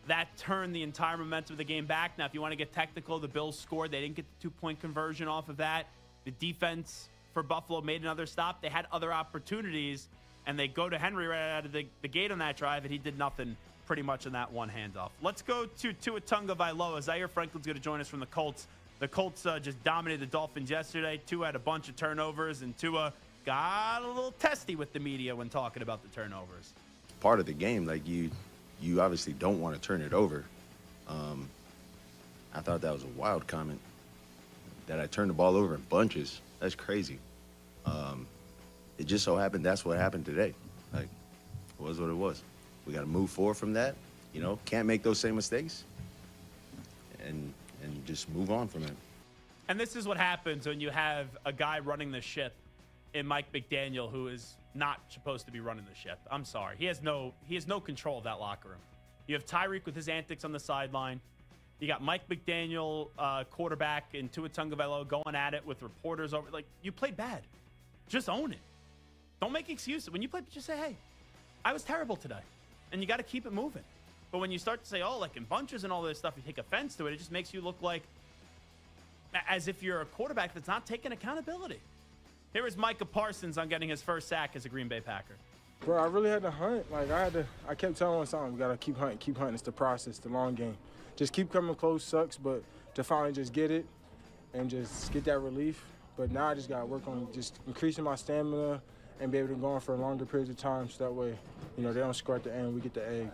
Speaker 9: that turned the entire momentum of the game back. Now, if you want to get technical, the Bills scored. They didn't get the 2-point conversion off of that. The defense for Buffalo made another stop. They had other opportunities, and they go to Henry right out of the gate on that drive, and he did nothing pretty much in that one handoff. Let's go to Tua Tagovailoa. Zaire Franklin's going to join us from the Colts. The Colts just dominated the Dolphins yesterday. Tua had a bunch of turnovers, and Tua got a little testy with the media when talking about the turnovers.
Speaker 19: Part of the game, like you obviously don't want to turn it over. I thought that was a wild comment that I turned the ball over in bunches. That's crazy. It just so happened that's what happened today. Like, it was what it was. We got to move forward from that. You know, can't make those same mistakes, and just move on from it.
Speaker 9: And this is what happens when you have a guy running the ship in Mike McDaniel, who is not supposed to be running the ship. I'm sorry. He has no control of that locker room. You have Tyreek with his antics on the sideline. You got Mike McDaniel, quarterback, and Tua Tagovailoa going at it with reporters over. Like, you played bad. Just own it. Don't make excuses. When you play, just say, hey, I was terrible today. And you got to keep it moving. But when you start to say, oh, like in bunches and all this stuff, you take offense to it, it just makes you look like as if you're a quarterback that's not taking accountability. Here is Micah Parsons on getting his first sack as a Green Bay Packer.
Speaker 20: Bro, I really had to hunt. Like, I kept telling myself, we got to keep hunting. It's the process, the long game. Just keep coming close sucks, but to finally just get it and just get that relief. But now I just got to work on just increasing my stamina and be able to go on for longer periods of time so that way, you know, they don't score at the end, we get the egg.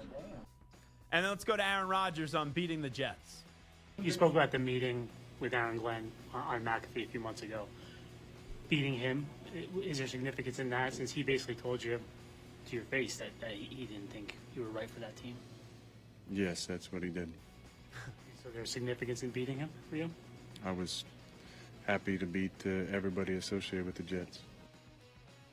Speaker 9: And then let's go to Aaron Rodgers on beating the Jets.
Speaker 21: You spoke about the meeting with Aaron Glenn on McAfee a few months ago. Beating him, is there significance in that since he basically told you to your face that he didn't think you were right for that team?
Speaker 22: Yes, that's what he did.
Speaker 21: So there's significance in beating him for you?
Speaker 22: I was happy to beat everybody associated with the Jets.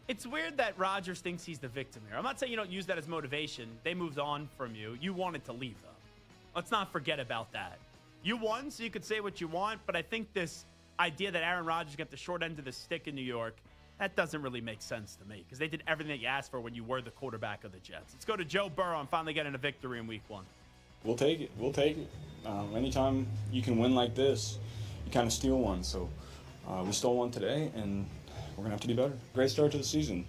Speaker 9: It's weird that Rodgers thinks he's the victim here. I'm not saying you don't use that as motivation. They moved on from you. You wanted to leave, though. Let's not forget about that. You won, so you could say what you want, but I think this idea that Aaron Rodgers got the short end of the stick in New York, that doesn't really make sense to me because they did everything that you asked for when you were the quarterback of the Jets. Let's go to Joe Burrow and finally getting a victory in Week 1.
Speaker 23: We'll take it. We'll take it. Anytime you can win like this, you kind of steal one. So we stole one today, and we're going to have to do better. Great start to the season.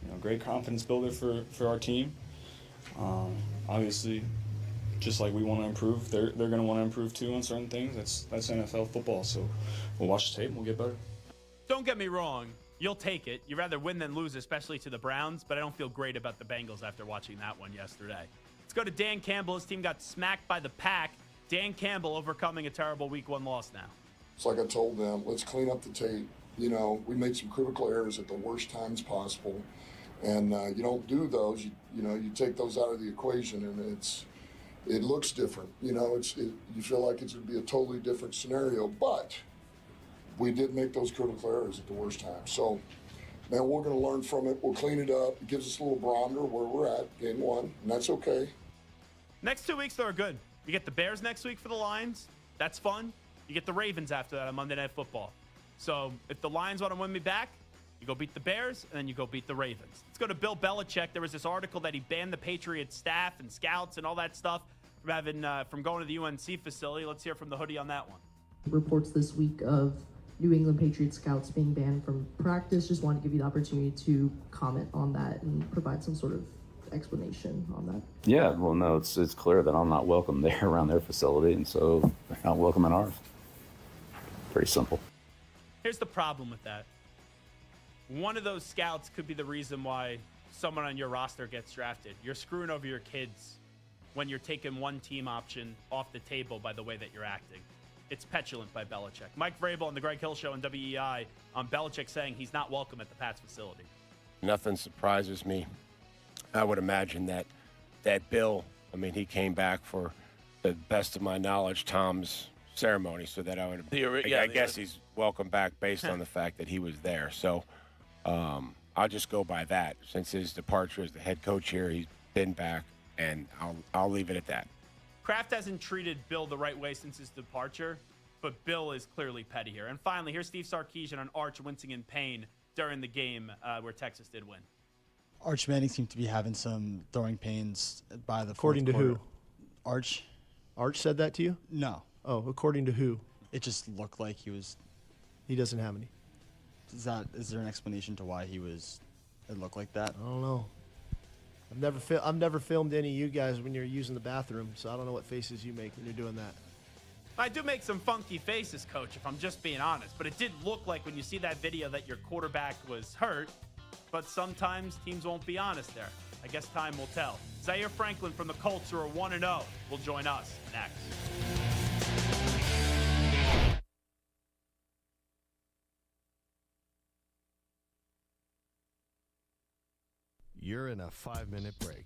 Speaker 23: You know, great confidence builder for our team. Obviously, just like we want to improve, they're going to want to improve too on certain things. That's NFL football. So we'll watch the tape and we'll get better.
Speaker 9: Don't get me wrong. You'll take it. You'd rather win than lose, especially to the Browns, but I don't feel great about the Bengals after watching that one yesterday. Let's go to Dan Campbell. His team got smacked by the Pack. Dan Campbell overcoming a terrible Week 1 loss now.
Speaker 24: It's like I told them, let's clean up the tape. You know, we made some critical errors at the worst times possible, and you don't do those. You take those out of the equation, and it looks different. You know, you feel like it's going to be a totally different scenario, but we did make those critical errors at the worst time. So, man, we're going to learn from it. We'll clean it up. It gives us a little barometer where we're at, game 1, and that's okay.
Speaker 9: Next 2 weeks, though, are good. You get the Bears next week for the Lions. That's fun. You get the Ravens after that on Monday Night Football. So if the Lions want to win me back, you go beat the Bears, and then you go beat the Ravens. Let's go to Bill Belichick. There was this article that he banned the Patriots staff and scouts and all that stuff from going to the UNC facility. Let's hear from the hoodie on that one.
Speaker 25: Reports this week of New England Patriots scouts being banned from practice. Just want to give you the opportunity to comment on that and provide some sort of explanation on that.
Speaker 26: Yeah, well, no, it's clear that I'm not welcome there around their facility, and so they're not welcome in ours. Pretty simple.
Speaker 9: Here's the problem with that. One of those scouts could be the reason why someone on your roster gets drafted. You're screwing over your kids when you're taking one team option off the table by the way that you're acting. It's petulant by Belichick. Mike Vrabel on the Greg Hill Show on WEI on Belichick saying he's not welcome at the Pats facility.
Speaker 27: Nothing surprises me. I would imagine that Bill, he came back for, the best of my knowledge, Tom's ceremony, so that I guess he's welcome back based on the fact that he was there. So I'll just go by that. Since his departure as the head coach here, he's been back, and I'll leave it at that.
Speaker 9: Kraft hasn't treated Bill the right way since his departure, but Bill is clearly petty here. And finally, here's Steve Sarkisian on Arch wincing in pain during the game where Texas did win.
Speaker 1: Arch Manning seemed to be having some throwing pains by the
Speaker 2: According to
Speaker 1: fourth
Speaker 2: who?
Speaker 1: quarter. Arch.
Speaker 2: Arch said that to you?
Speaker 1: No.
Speaker 2: Oh, according to who?
Speaker 1: It just looked like he was.
Speaker 2: He doesn't have any.
Speaker 1: Is there an explanation to why he was? It looked like that.
Speaker 2: I don't know. I've never filmed any of you guys when you're using the bathroom, so I don't know what faces you make when you're doing that.
Speaker 9: I do make some funky faces, Coach, if I'm just being honest. But it did look like when you see that video that your quarterback was hurt. But sometimes teams won't be honest there. I guess time will tell. Zaire Franklin from the Colts, who are 1-0, will join us next.
Speaker 14: You're in a 5-minute break.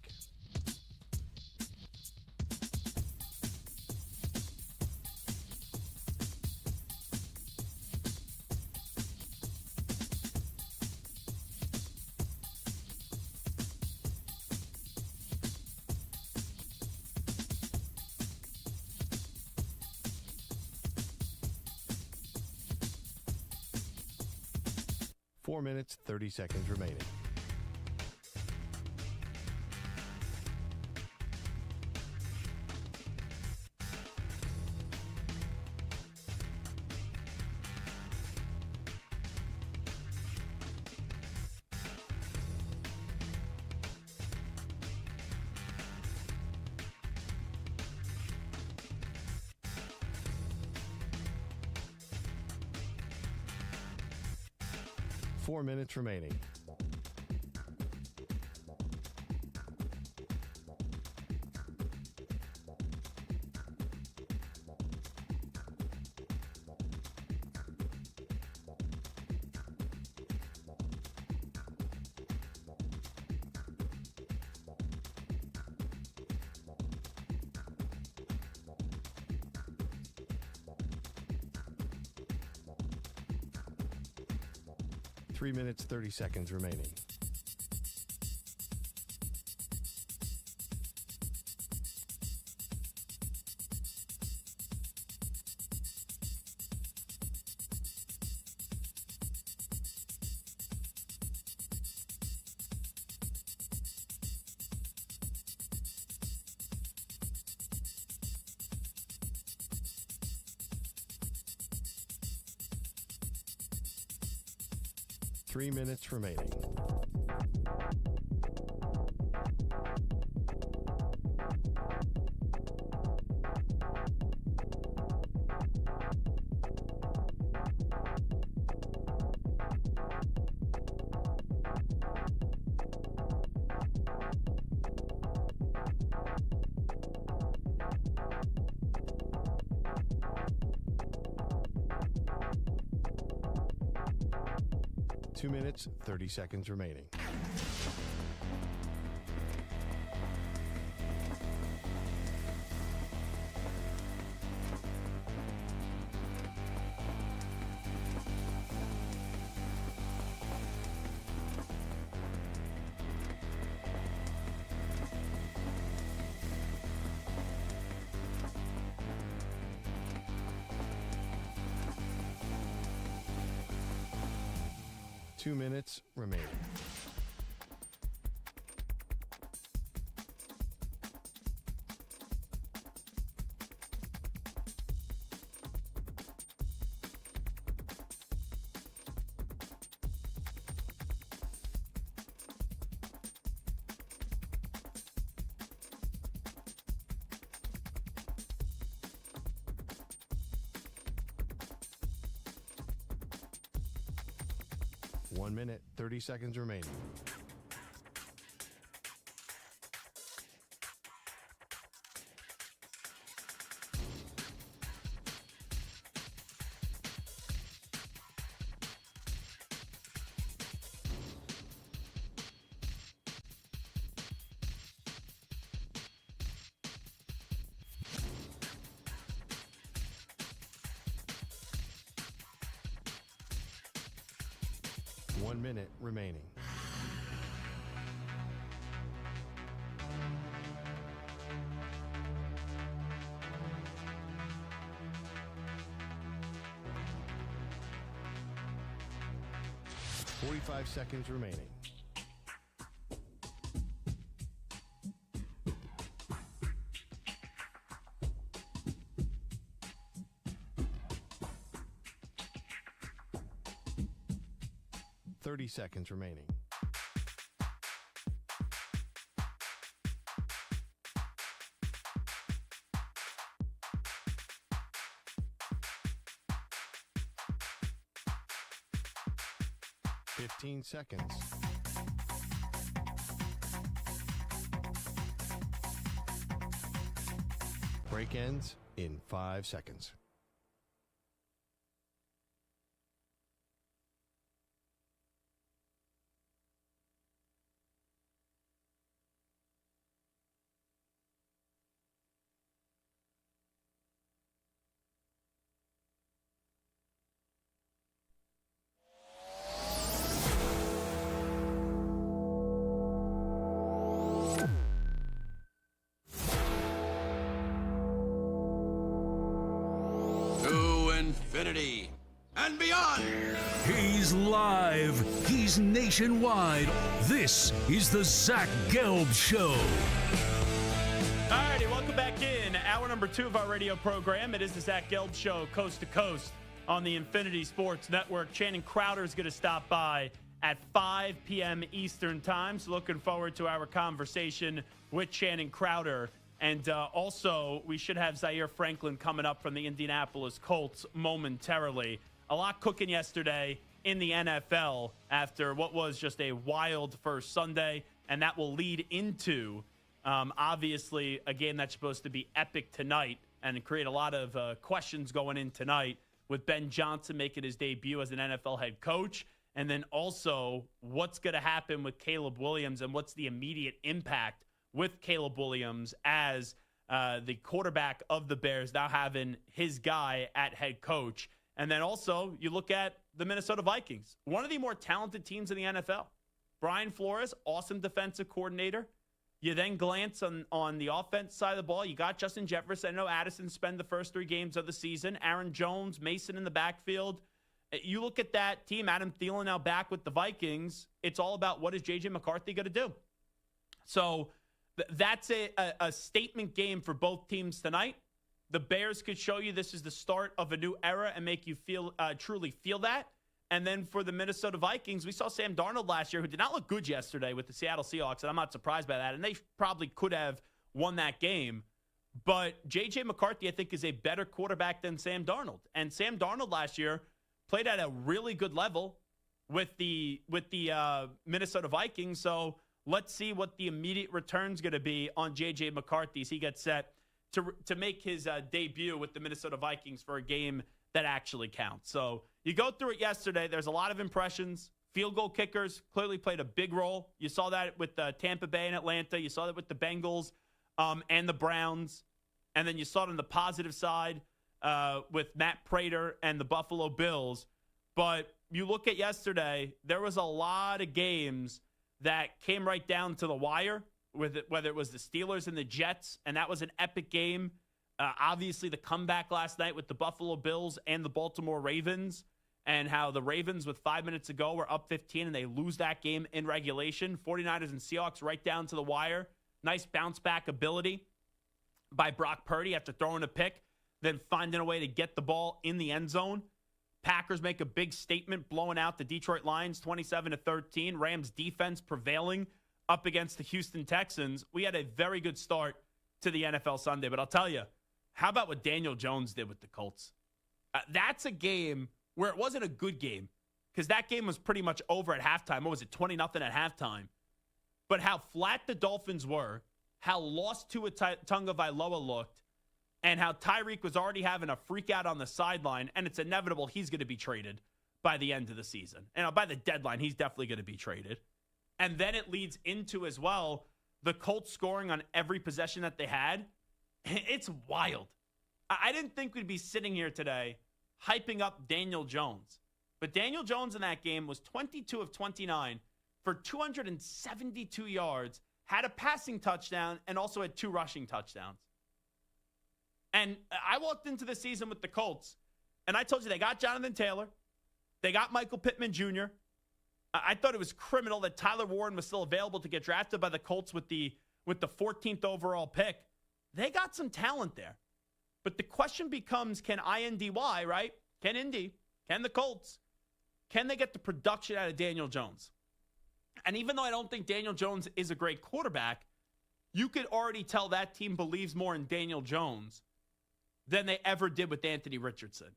Speaker 14: Four minutes, 30 seconds remaining. Four minutes remaining. Three minutes, 30 seconds remaining. Three minutes remaining. Two minutes, 30 seconds remaining. Two minutes remaining. One minute, 30 seconds remaining. One minute remaining. 45 seconds remaining. Seconds remaining. Seconds. Break ends in 5 seconds.
Speaker 8: Infinity and beyond. He's live. He's nationwide. This is the Zach Gelb Show.
Speaker 9: Alrighty, welcome back in. Hour number 2 of our radio program. It is the Zach Gelb Show, coast to coast on the Infinity Sports Network. Channing Crowder is going to stop by at 5 p.m. Eastern Time. So looking forward to our conversation with Channing Crowder. And also, we should have Zaire Franklin coming up from the Indianapolis Colts momentarily. A lot cooking yesterday in the NFL after what was just a wild first Sunday. And that will lead into, obviously, a game that's supposed to be epic tonight and create a lot of questions going in tonight with Ben Johnson making his debut as an NFL head coach. And then also, what's going to happen with Caleb Williams and what's the immediate impact with Caleb Williams as the quarterback of the Bears, now having his guy at head coach. And then also, you look at the Minnesota Vikings, one of the more talented teams in the NFL. Brian Flores, awesome defensive coordinator. You then glance on the offense side of the ball. You got Justin Jefferson. I know Addison spent the first 3 games of the season. Aaron Jones, Mason in the backfield. You look at that team, Adam Thielen now back with the Vikings. It's all about what is J.J. McCarthy going to do. So that's a statement game for both teams tonight. The Bears could show you this is the start of a new era and make you truly feel that. And then for the Minnesota Vikings, we saw Sam Darnold last year, who did not look good yesterday with the Seattle Seahawks, and I'm not surprised by that. And they probably could have won that game. But J.J. McCarthy, I think, is a better quarterback than Sam Darnold. And Sam Darnold last year played at a really good level with the Minnesota Vikings. So let's see what the immediate return's going to be on J.J. McCarthy as he gets set to make his debut with the Minnesota Vikings for a game that actually counts. So you go through it yesterday. There's a lot of impressions. Field goal kickers clearly played a big role. You saw that with Tampa Bay and Atlanta. You saw that with the Bengals and the Browns. And then you saw it on the positive side with Matt Prater and the Buffalo Bills. But you look at yesterday, there was a lot of games that came right down to the wire, whether it was the Steelers and the Jets, and that was an epic game. Obviously, the comeback last night with the Buffalo Bills and the Baltimore Ravens, and how the Ravens, with 5 minutes to go, were up 15, and they lose that game in regulation. 49ers and Seahawks right down to the wire. Nice bounce-back ability by Brock Purdy after throwing a pick, then finding a way to get the ball in the end zone. Packers make a big statement, blowing out the Detroit Lions 27-13. Rams defense prevailing up against the Houston Texans. We had a very good start to the NFL Sunday, but I'll tell you, how about what Daniel Jones did with the Colts? That's a game where it wasn't a good game because that game was pretty much over at halftime. What was it, 20-0 at halftime? But how flat the Dolphins were, how lost Tua Tagovailoa looked, and how Tyreek was already having a freak out on the sideline, and it's inevitable he's going to be traded by the end of the season. And by the deadline, he's definitely going to be traded. And then it leads into, as well, the Colts scoring on every possession that they had. It's wild. I didn't think we'd be sitting here today hyping up Daniel Jones. But Daniel Jones in that game was 22 of 29 for 272 yards, had a passing touchdown, and also had 2 rushing touchdowns. And I walked into the season with the Colts, and I told you they got Jonathan Taylor. They got Michael Pittman Jr. I thought it was criminal that Tyler Warren was still available to get drafted by the Colts with the 14th overall pick. They got some talent there. But the question becomes, can INDY, right? Can Indy, can the Colts, can they get the production out of Daniel Jones? And even though I don't think Daniel Jones is a great quarterback, you could already tell that team believes more in Daniel Jones than they ever did with Anthony Richardson.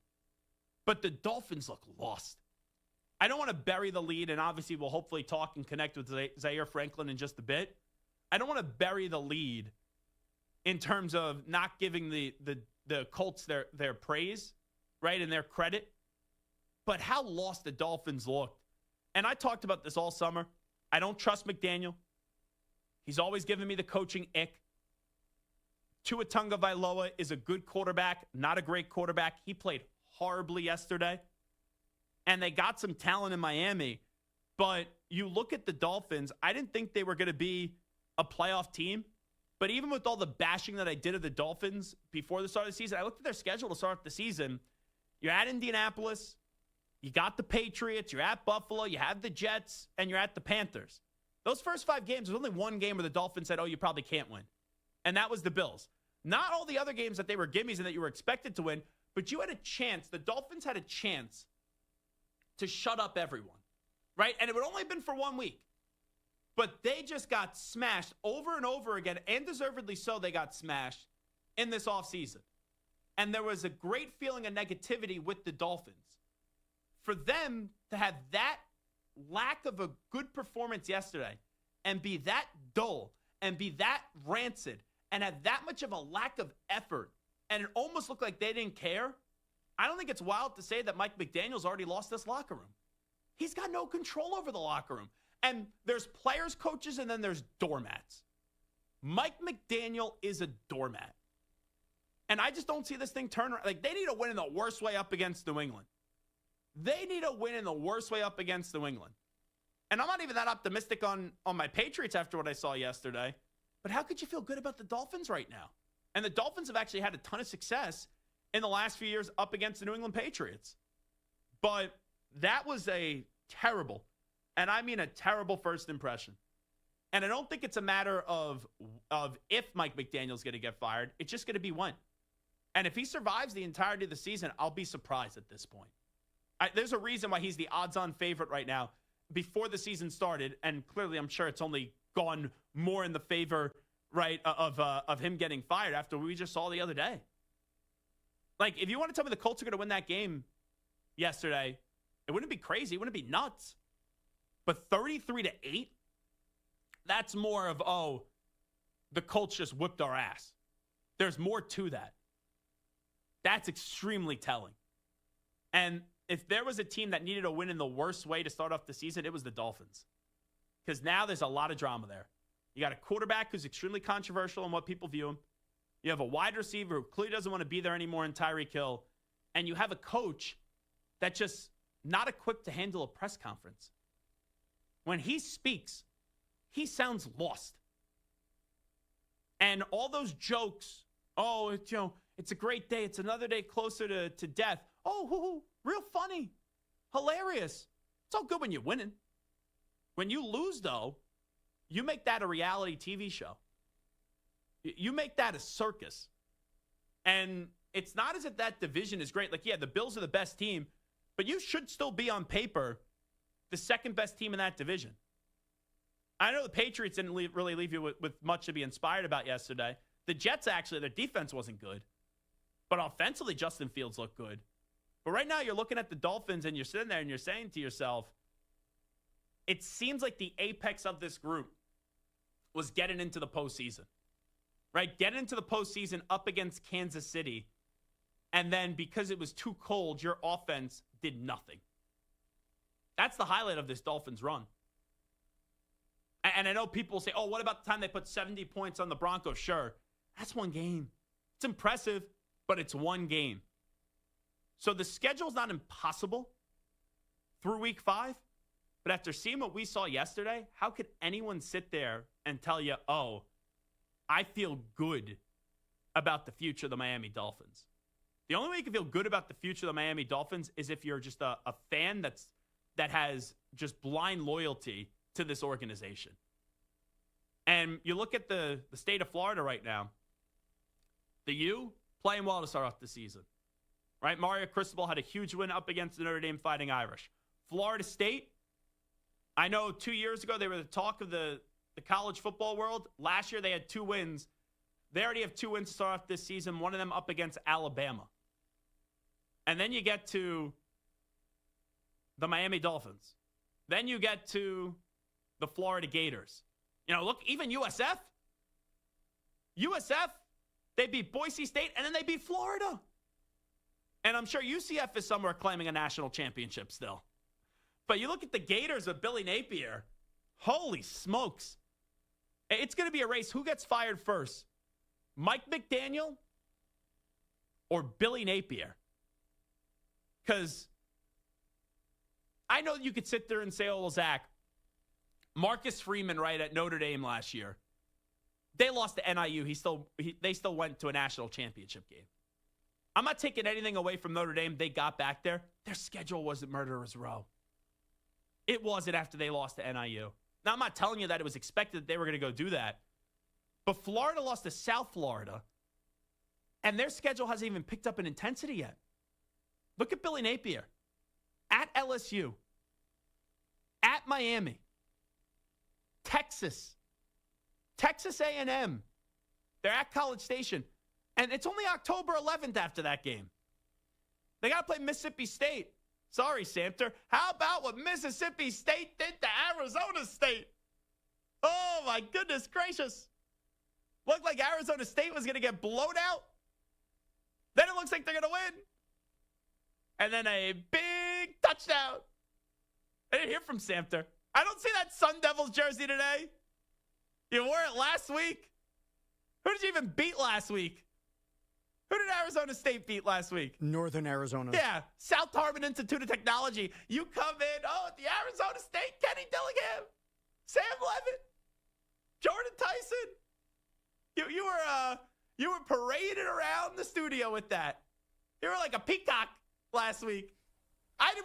Speaker 9: But the Dolphins look lost. I don't want to bury the lead, and obviously we'll hopefully talk and connect with Zaire Franklin in just a bit. I don't want to bury the lead in terms of not giving the Colts their praise, right, and their credit. But how lost the Dolphins looked. And I talked about this all summer. I don't trust McDaniel. He's always given me the coaching ick. Tua Tagovailoa is a good quarterback, not a great quarterback. He played horribly yesterday. And they got some talent in Miami. But you look at the Dolphins, I didn't think they were going to be a playoff team. But even with all the bashing that I did of the Dolphins before the start of the season, I looked at their schedule to start the season. You're at Indianapolis. You got the Patriots. You're at Buffalo. You have the Jets. And you're at the Panthers. Those first 5 games, there's only one game where the Dolphins said, oh, you probably can't win. And that was the Bills. Not all the other games that they were gimmies and that you were expected to win, but you had a chance. The Dolphins had a chance to shut up everyone, right? And it would only have been for 1 week. But they just got smashed over and over again, and deservedly so they got smashed in this offseason. And there was a great feeling of negativity with the Dolphins. For them to have that lack of a good performance yesterday and be that dull and be that rancid and have that much of a lack of effort and it almost looked like they didn't care, I don't think it's wild to say that Mike McDaniel's already lost this locker room. He's got no control over the locker room. And there's players, coaches, and then there's doormats. Mike McDaniel is a doormat. And I just don't see this thing turn around. Like, they need a win in the worst way up against New England. They need a win in the worst way up against New England. And I'm not even that optimistic on my Patriots after what I saw yesterday. But how could you feel good about the Dolphins right now? And the Dolphins have actually had a ton of success in the last few years up against the New England Patriots. But that was a terrible, and I mean a terrible first impression. And I don't think it's a matter of if Mike McDaniel's going to get fired. It's just going to be when. And if he survives the entirety of the season, I'll be surprised at this point. There's a reason why he's the odds-on favorite right now before the season started, and clearly I'm sure it's only gone more in the favor, right, of him getting fired after what we just saw the other day. Like, if you want to tell me the Colts are going to win that game yesterday, it wouldn't be crazy. It wouldn't be nuts. But 33-8, that's more of, oh, the Colts just whipped our ass. There's more to that. That's extremely telling. And if there was a team that needed a win in the worst way to start off the season, it was the Dolphins. Because now there's a lot of drama there. You got a quarterback who's extremely controversial in what people view him. You have a wide receiver who clearly doesn't want to be there anymore in Tyreek Hill. And you have a coach that's just not equipped to handle a press conference. When he speaks, he sounds lost. And all those jokes, oh, it's a great day. It's another day closer to death. Oh, real funny. Hilarious. It's all good when you're winning. When you lose, though, you make that a reality TV show. You make that a circus. And it's not as if that division is great. Like, yeah, the Bills are the best team, but you should still be on paper the second best team in that division. I know the Patriots didn't really leave you with much to be inspired about yesterday. The Jets, actually, their defense wasn't good. But offensively, Justin Fields looked good. But right now, you're looking at the Dolphins, and you're sitting there, and you're saying to yourself, it seems like the apex of this group was getting into the postseason. Right? Getting into the postseason up against Kansas City. And then because it was too cold, your offense did nothing. That's the highlight of this Dolphins run. And I know people say, oh, what about the time they put 70 points on the Broncos? Sure. That's one game. It's impressive, but it's one game. So the schedule's not impossible through week 5. But after seeing what we saw yesterday, how could anyone sit there and tell you, oh, I feel good about the future of the Miami Dolphins? The only way you can feel good about the future of the Miami Dolphins is if you're just a fan that has just blind loyalty to this organization. And you look at the state of Florida right now, the U playing well to start off the season, right? Mario Cristobal had a huge win up against the Notre Dame Fighting Irish. Florida State, I know 2 years ago they were the talk of the college football world. Last year they had 2 wins. They already have 2 wins to start off this season, one of them up against Alabama. And then you get to the Miami Dolphins. Then you get to the Florida Gators. You know, look, even USF, they beat Boise State, and then they beat Florida. And I'm sure UCF is somewhere claiming a national championship still. But you look at the Gators with Billy Napier, holy smokes. It's going to be a race. Who gets fired first? Mike McDaniel or Billy Napier? Because I know you could sit there and say, oh, well, Zach, Marcus Freeman, right, at Notre Dame last year, they lost to NIU. They still went to a national championship game. I'm not taking anything away from Notre Dame. They got back there. Their schedule wasn't murderer's row. It wasn't after they lost to NIU. Now, I'm not telling you that it was expected that they were going to go do that. But Florida lost to South Florida, and their schedule hasn't even picked up in intensity yet. Look at Billy Napier. At LSU. At Miami. Texas A&M. They're at College Station. And it's only October 11th after that game. They got to play Mississippi State. Sorry, Samter. How about what Mississippi State did to Arizona State? Oh, my goodness gracious. Looked like Arizona State was going to get blown out. Then it looks like they're going to win. And then a big touchdown. I didn't hear from Samter. I don't see that Sun Devils jersey today. You wore it last week. Who did you even beat last week? Who did Arizona State beat last week?
Speaker 3: Northern Arizona.
Speaker 9: Yeah, South Harbor Institute of Technology. You come in, the Arizona State, Kenny Dillingham, Sam Levitt, Jordan Tyson. You were paraded around the studio with that. You were like a peacock last week.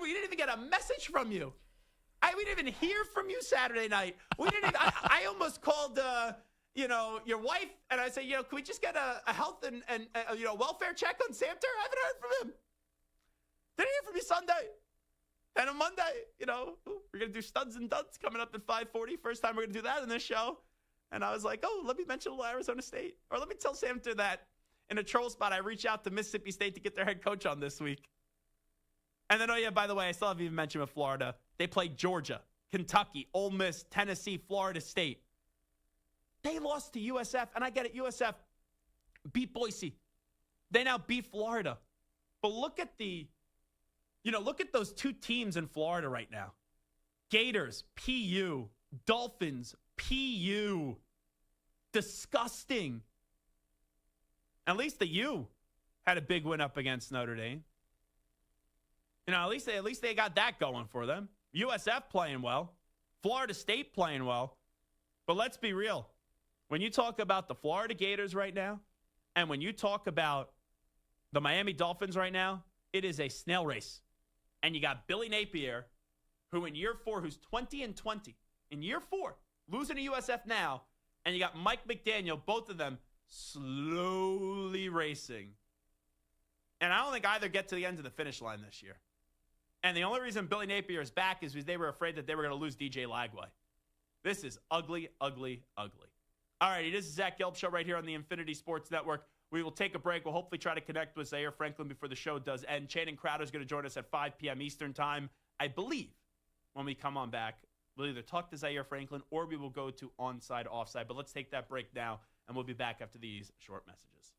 Speaker 9: We didn't even get a message from you. We didn't even hear from you Saturday night. We didn't. I almost called, your wife, and I said, can we just get a health and welfare check on Samter? I haven't heard from him. Didn't hear from you Sunday. And on Monday, we're gonna do studs and duds coming up at 5:40. First time we're gonna do that in this show. And I was like, let me mention a little Arizona State, or let me tell Samter that in a troll spot I reached out to Mississippi State to get their head coach on this week. And then, by the way, I still haven't even mentioned with Florida. They played Georgia, Kentucky, Ole Miss, Tennessee, Florida State. They lost to USF, and I get it, USF beat Boise. They now beat Florida. But look at those 2 teams in Florida right now. Gators, PU, Dolphins, PU. Disgusting. At least the U had a big win up against Notre Dame. At least they got that going for them. USF playing well. Florida State playing well. But let's be real. When you talk about the Florida Gators right now, and when you talk about the Miami Dolphins right now, it is a snail race. And you got Billy Napier, who in year 4, who's 20-20. In year 4, losing to USF now. And you got Mike McDaniel, both of them slowly racing. And I don't think either get to the end of the finish line this year. And the only reason Billy Napier is back is because they were afraid that they were going to lose DJ Lagway. This is ugly, ugly, ugly. All right, this is Zach Gelb Show right here on the Infinity Sports Network. We will take a break. We'll hopefully try to connect with Zaire Franklin before the show does end. Channing Crowder is going to join us at 5 p.m. Eastern Time. I believe when we come on back, we'll either talk to Zaire Franklin or we will go to onside, offside. But let's take that break now, and we'll be back after these short messages.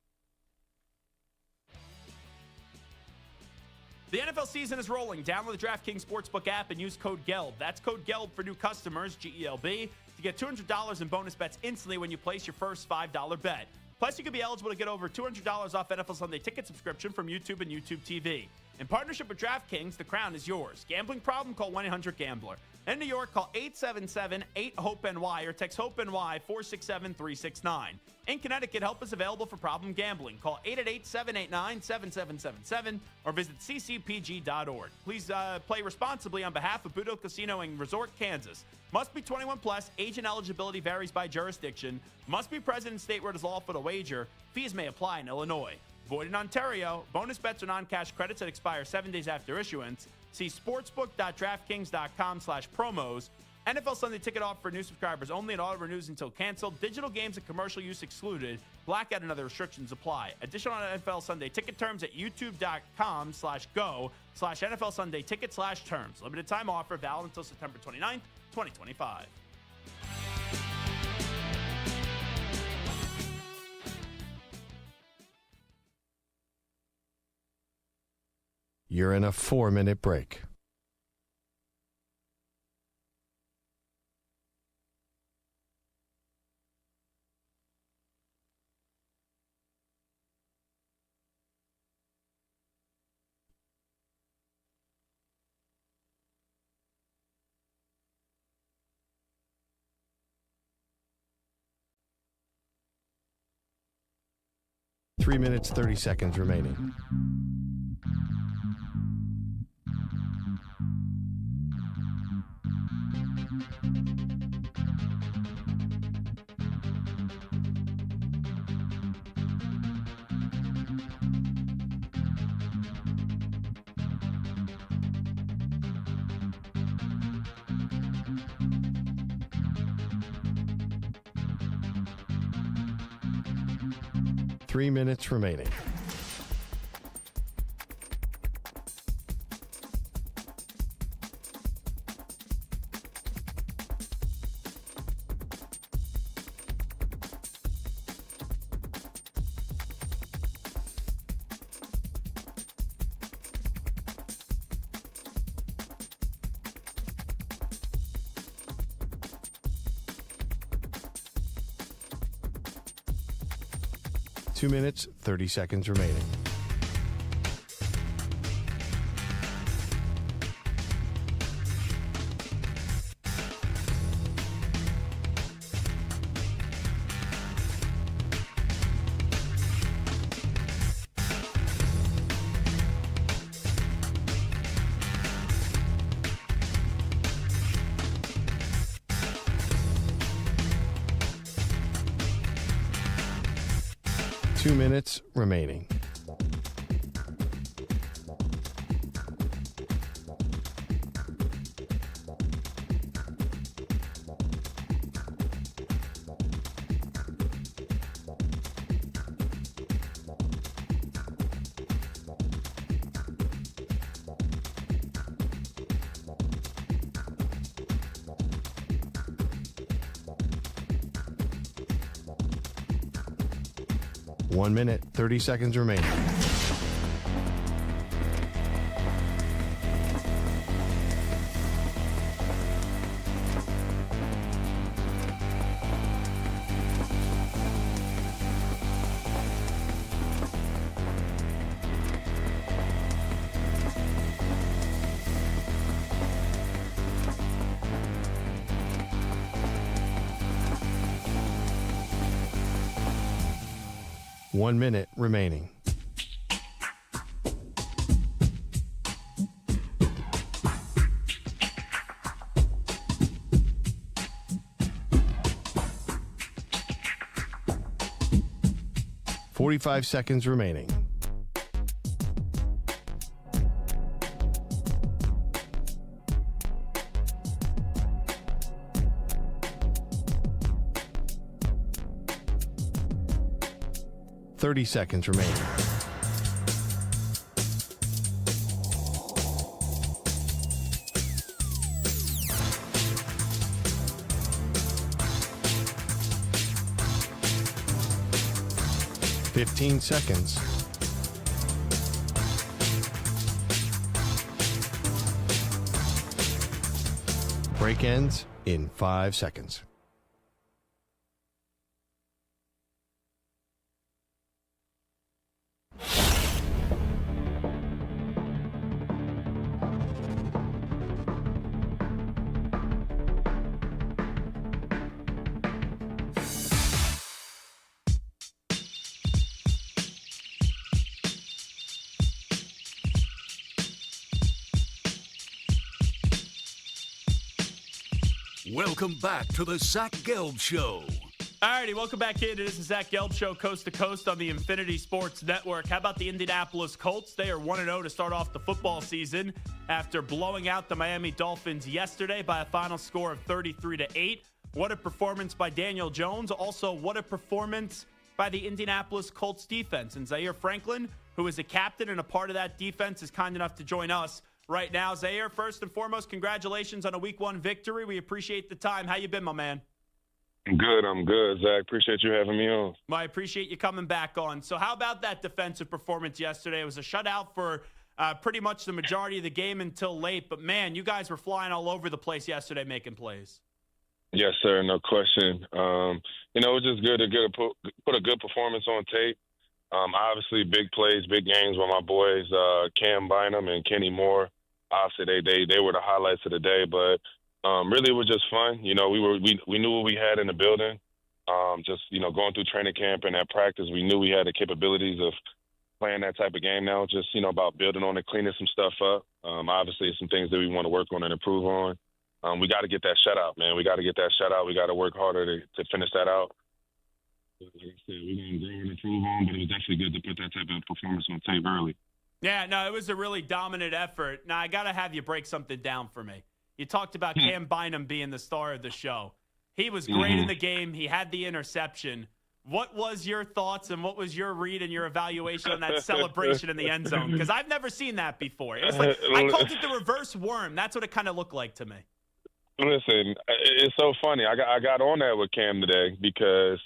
Speaker 9: The NFL season is rolling. Download the DraftKings Sportsbook app and use code GELB. That's code GELB for new customers, G-E-L-B, to get $200 in bonus bets instantly when you place your first $5 bet. Plus, you could be eligible to get over $200 off NFL Sunday Ticket subscription from YouTube and YouTube TV. In partnership with DraftKings, the crown is yours. Gambling problem? Call 1-800-GAMBLER. In New York, call 877-8-HOPE-NY or text HOPE-NY 467-369. In Connecticut, help is available for problem gambling. Call 888-789-7777 or visit ccpg.org. Please play responsibly on behalf of Budo Casino and Resort, Kansas. Must be 21 plus. Age and eligibility varies by jurisdiction. Must be present in state where it is lawful to wager. Fees may apply in Illinois. Void in Ontario. Bonus bets are non-cash credits that expire 7 days after issuance. See sportsbook.draftkings.com/promos. NFL Sunday ticket offer for new subscribers only, and auto renews until canceled. Digital games and commercial use excluded. Blackout and other restrictions apply. Additional NFL Sunday ticket terms at youtube.com/go/NFL Sunday ticket/terms. Limited time offer valid until September 29th, 2025.
Speaker 14: You're in a 4-minute break. Three minutes, 30 seconds remaining. Three minutes remaining. Two minutes, 30 seconds remaining. Two minutes remaining. 1 minute, 30 seconds remaining. One minute remaining. .45 seconds remaining. .30 seconds remaining. .15 seconds. Break ends in 5 seconds.
Speaker 8: Welcome back to the Zach Gelb Show.
Speaker 9: Alrighty, welcome back in. It is the Zach Gelb Show, coast to coast on the Infinity Sports Network. How about the Indianapolis Colts? They are 1-0 to start off the football season after blowing out the Miami Dolphins yesterday by a final score of 33-8. What a performance by Daniel Jones. Also, what a performance by the Indianapolis Colts defense. And Zaire Franklin, who is a captain and a part of that defense, is kind enough to join us right now. Zaire, first and foremost, congratulations on a Week 1 victory. We appreciate the time. How you been, my man?
Speaker 3: I'm good, Zach. Appreciate you having me on.
Speaker 9: Well, I appreciate you coming back on. So how about that defensive performance yesterday? It was a shutout for pretty much the majority of the game until late. But, man, you guys were flying all over the place yesterday making plays.
Speaker 3: Yes, sir. No question. It was just good to put a good performance on tape. Obviously, big plays, big games with my boys, Cam Bynum and Kenny Moore. Obviously, they were the highlights of the day, but really, it was just fun. We knew what we had in the building. Going through training camp and at practice, we knew we had the capabilities of playing that type of game now. Just, about building on it, cleaning some stuff up. Obviously, some things that we want to work on and improve on. We got to get that shutout, man. We got to get that shutout. We got to work harder to finish that out. Like I said, we're going to grow and improve on, but it was definitely good to put that type of performance on tape early.
Speaker 9: Yeah, no, it was a really dominant effort. Now, I got to have you break something down for me. You talked about Cam Bynum being the star of the show. He was great in the game. He had the interception. What was your thoughts and what was your read and your evaluation on that celebration in the end zone? Because I've never seen that before. It was like, I called it the reverse worm. That's what it kind of looked like to me.
Speaker 3: Listen, it's so funny. I got on that with Cam today because,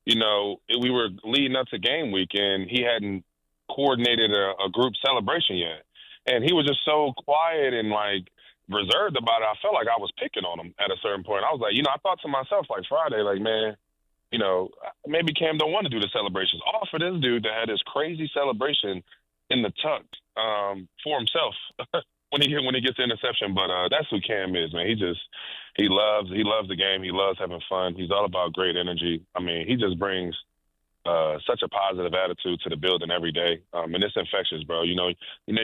Speaker 3: we were leading up to game week and he hadn't coordinated a group celebration yet. And he was just so quiet and reserved about it. I felt like I was picking on him at a certain point. I was like, I thought to myself Friday, man, maybe Cam don't want to do the celebrations. All for this dude that had this crazy celebration in the tuck for himself when he gets the interception. But that's who Cam is, man. He loves the game. He loves having fun. He's all about great energy. I mean, he just brings such a positive attitude to the building every day. And it's infectious, bro. You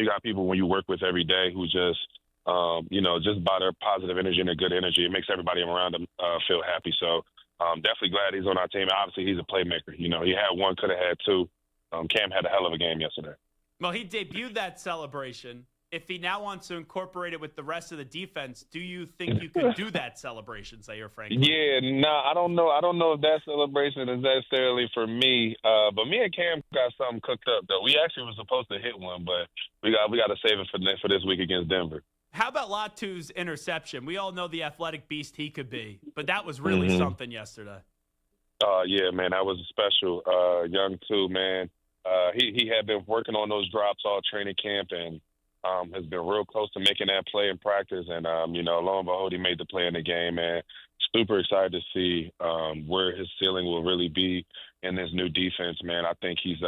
Speaker 3: got people when you work with every day who just by their positive energy and their good energy, it makes everybody around him feel happy. So definitely glad he's on our team. Obviously, he's a playmaker. He had one, could have had two. Cam had a hell of a game yesterday.
Speaker 9: Well, he debuted that celebration. If he now wants to incorporate it with the rest of the defense, do you think you could do that celebration, Zaire Franklin?
Speaker 3: Yeah, no, I don't know. I don't know if that celebration is necessarily for me. But me and Cam got something cooked up, though. We actually were supposed to hit one, but we got to save it for this week against Denver.
Speaker 9: How about Latu's interception? We all know the athletic beast he could be, but that was really something yesterday.
Speaker 3: Yeah, man, that was special. Young, too, man. He had been working on those drops all training camp and has been real close to making that play in practice. And, lo and behold, he made the play in the game, man. Super excited to see where his ceiling will really be in this new defense, man. I think he's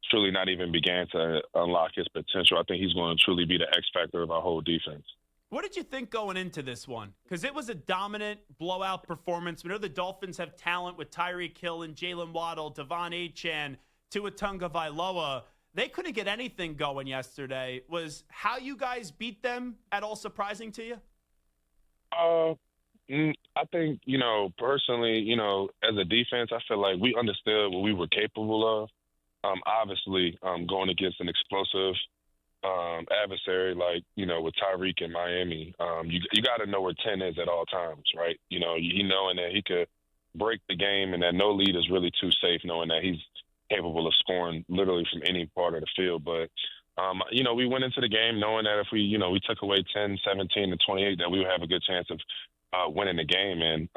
Speaker 3: truly not even began to unlock his potential. I think he's going to truly be the X factor of our whole defense.
Speaker 9: What did you think going into this one? Because it was a dominant blowout performance. We know the Dolphins have talent with Tyreek Hill and Jalen Waddle, Devon Achane, Tua Tagovailoa. They couldn't get anything going yesterday. Was how you guys beat them at all surprising to you?
Speaker 3: I think, personally, as a defense, I feel like we understood what we were capable of. Obviously, going against an explosive adversary like, with Tyreek in Miami, you got to know where 10 is at all times, right? He knowing that he could break the game and that no lead is really too safe, knowing that he's capable of scoring literally from any part of the field. But, we went into the game knowing that if we took away 10, 17, and 28, that we would have a good chance of winning the game. And,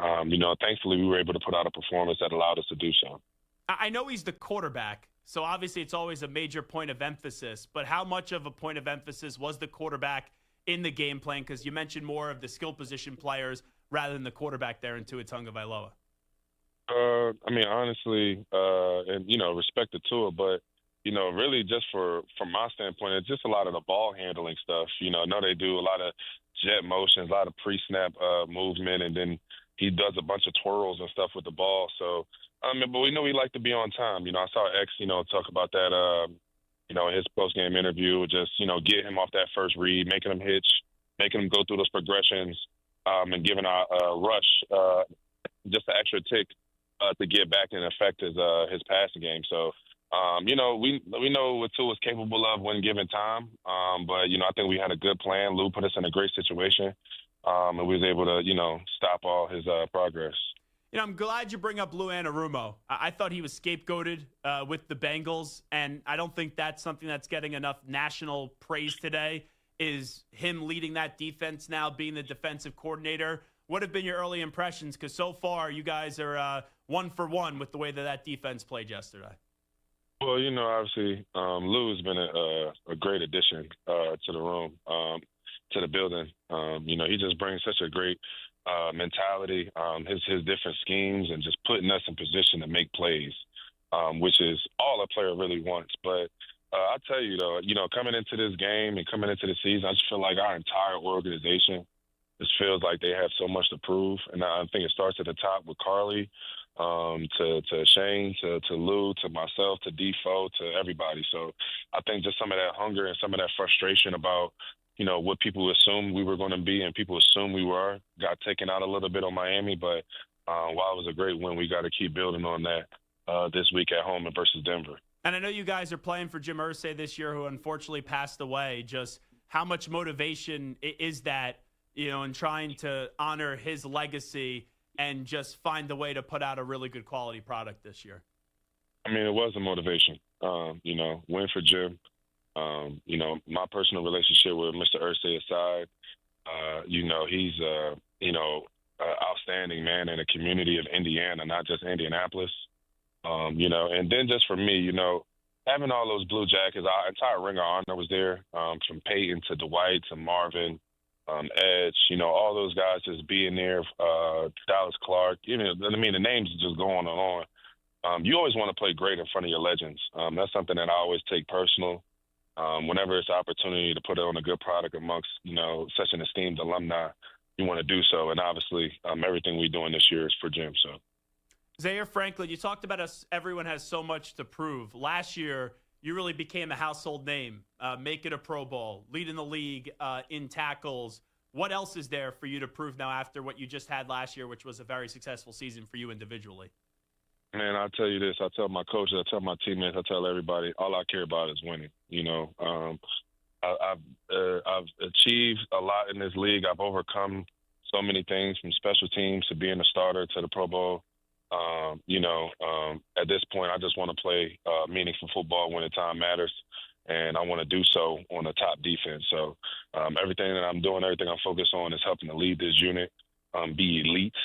Speaker 3: thankfully we were able to put out a performance that allowed us to do so.
Speaker 9: I know he's the quarterback, so obviously it's always a major point of emphasis, but how much of a point of emphasis was the quarterback in the game plan? Because you mentioned more of the skill position players rather than the quarterback there in Tua Tagovailoa.
Speaker 3: Honestly, and, respect to Tua, but, really just from my standpoint, it's just a lot of the ball handling stuff. I know they do a lot of jet motions, a lot of pre-snap movement, and then he does a bunch of twirls and stuff with the ball. So, but we know he liked to be on time. I saw X, talk about that, in his post-game interview, just, get him off that first read, making him hitch, making him go through those progressions. and giving our rush just an extra tick to get back and affect his passing game. So, we know what Tua is capable of when given time. But, I think we had a good plan. Lou put us in a great situation, and we was able to, stop all his progress.
Speaker 9: I'm glad you bring up Lou Anarumo. I thought he was scapegoated with the Bengals, and I don't think that's something that's getting enough national praise today, is him leading that defense now, being the defensive coordinator. What have been your early impressions? Because so far you guys are 1 for 1 with the way that defense played yesterday.
Speaker 3: Well, obviously, Lou's been a great addition to the room, to the building. He just brings such a great mentality, his different schemes, and just putting us in position to make plays, which is all a player really wants. But I tell you, though, coming into this game and coming into the season, I just feel like our entire organization just feels like they have so much to prove. And I think it starts at the top with Carly, to Shane, to Lou, to myself, to Defoe, to everybody. So I think just some of that hunger and some of that frustration about, what people assumed we were going to be and people assumed we were got taken out a little bit on Miami. But while it was a great win, we got to keep building on that this week at home versus Denver.
Speaker 9: And I know you guys are playing for Jim Irsay this year, who unfortunately passed away. Just how much motivation is that, in trying to honor his legacy and just find a way to put out a really good quality product this year?
Speaker 3: I mean, it was a motivation. Win for Jim. My personal relationship with Mr. Irsay aside, he's outstanding man in the community of Indiana, not just Indianapolis. And then just for me, having all those Blue Jackets, our entire Ring of Honor was there, from Peyton to Dwight to Marvin, Edge, all those guys just being there, Dallas Clark, the names just go on and on. You always want to play great in front of your legends. That's something that I always take personal. Whenever it's an opportunity to put on a good product amongst, such an esteemed alumni, you want to do so. And obviously, everything we're doing this year is for Jim. So,
Speaker 9: Zaire Franklin, you talked about everyone has so much to prove. Last year, you really became a household name, making a Pro Bowl, leading the league in tackles. What else is there for you to prove now after what you just had last year, which was a very successful season for you individually?
Speaker 3: Man, I'll tell you this. I tell my coaches, I tell my teammates, I tell everybody, all I care about is winning. I've achieved a lot in this league. I've overcome so many things, from special teams to being a starter to the Pro Bowl. At this point, I just want to play meaningful football when the time matters, and I want to do so on the top defense. So everything that I'm doing, everything I'm focused on is helping to lead this unit, be elite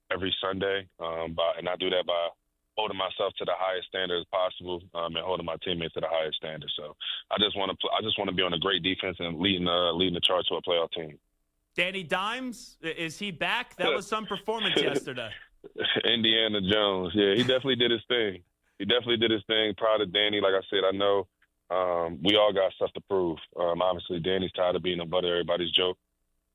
Speaker 3: every Sunday, and I do that by holding myself to the highest standards possible, and holding my teammates to the highest standards. So I just want to be on a great defense and leading the charge to a playoff team.
Speaker 9: Danny Dimes, is he back? That was some performance yesterday.
Speaker 3: Indiana Jones, yeah, he definitely did his thing. Proud of Danny. Like I said, I know we all got stuff to prove. Obviously, Danny's tired of being a butt of everybody's joke.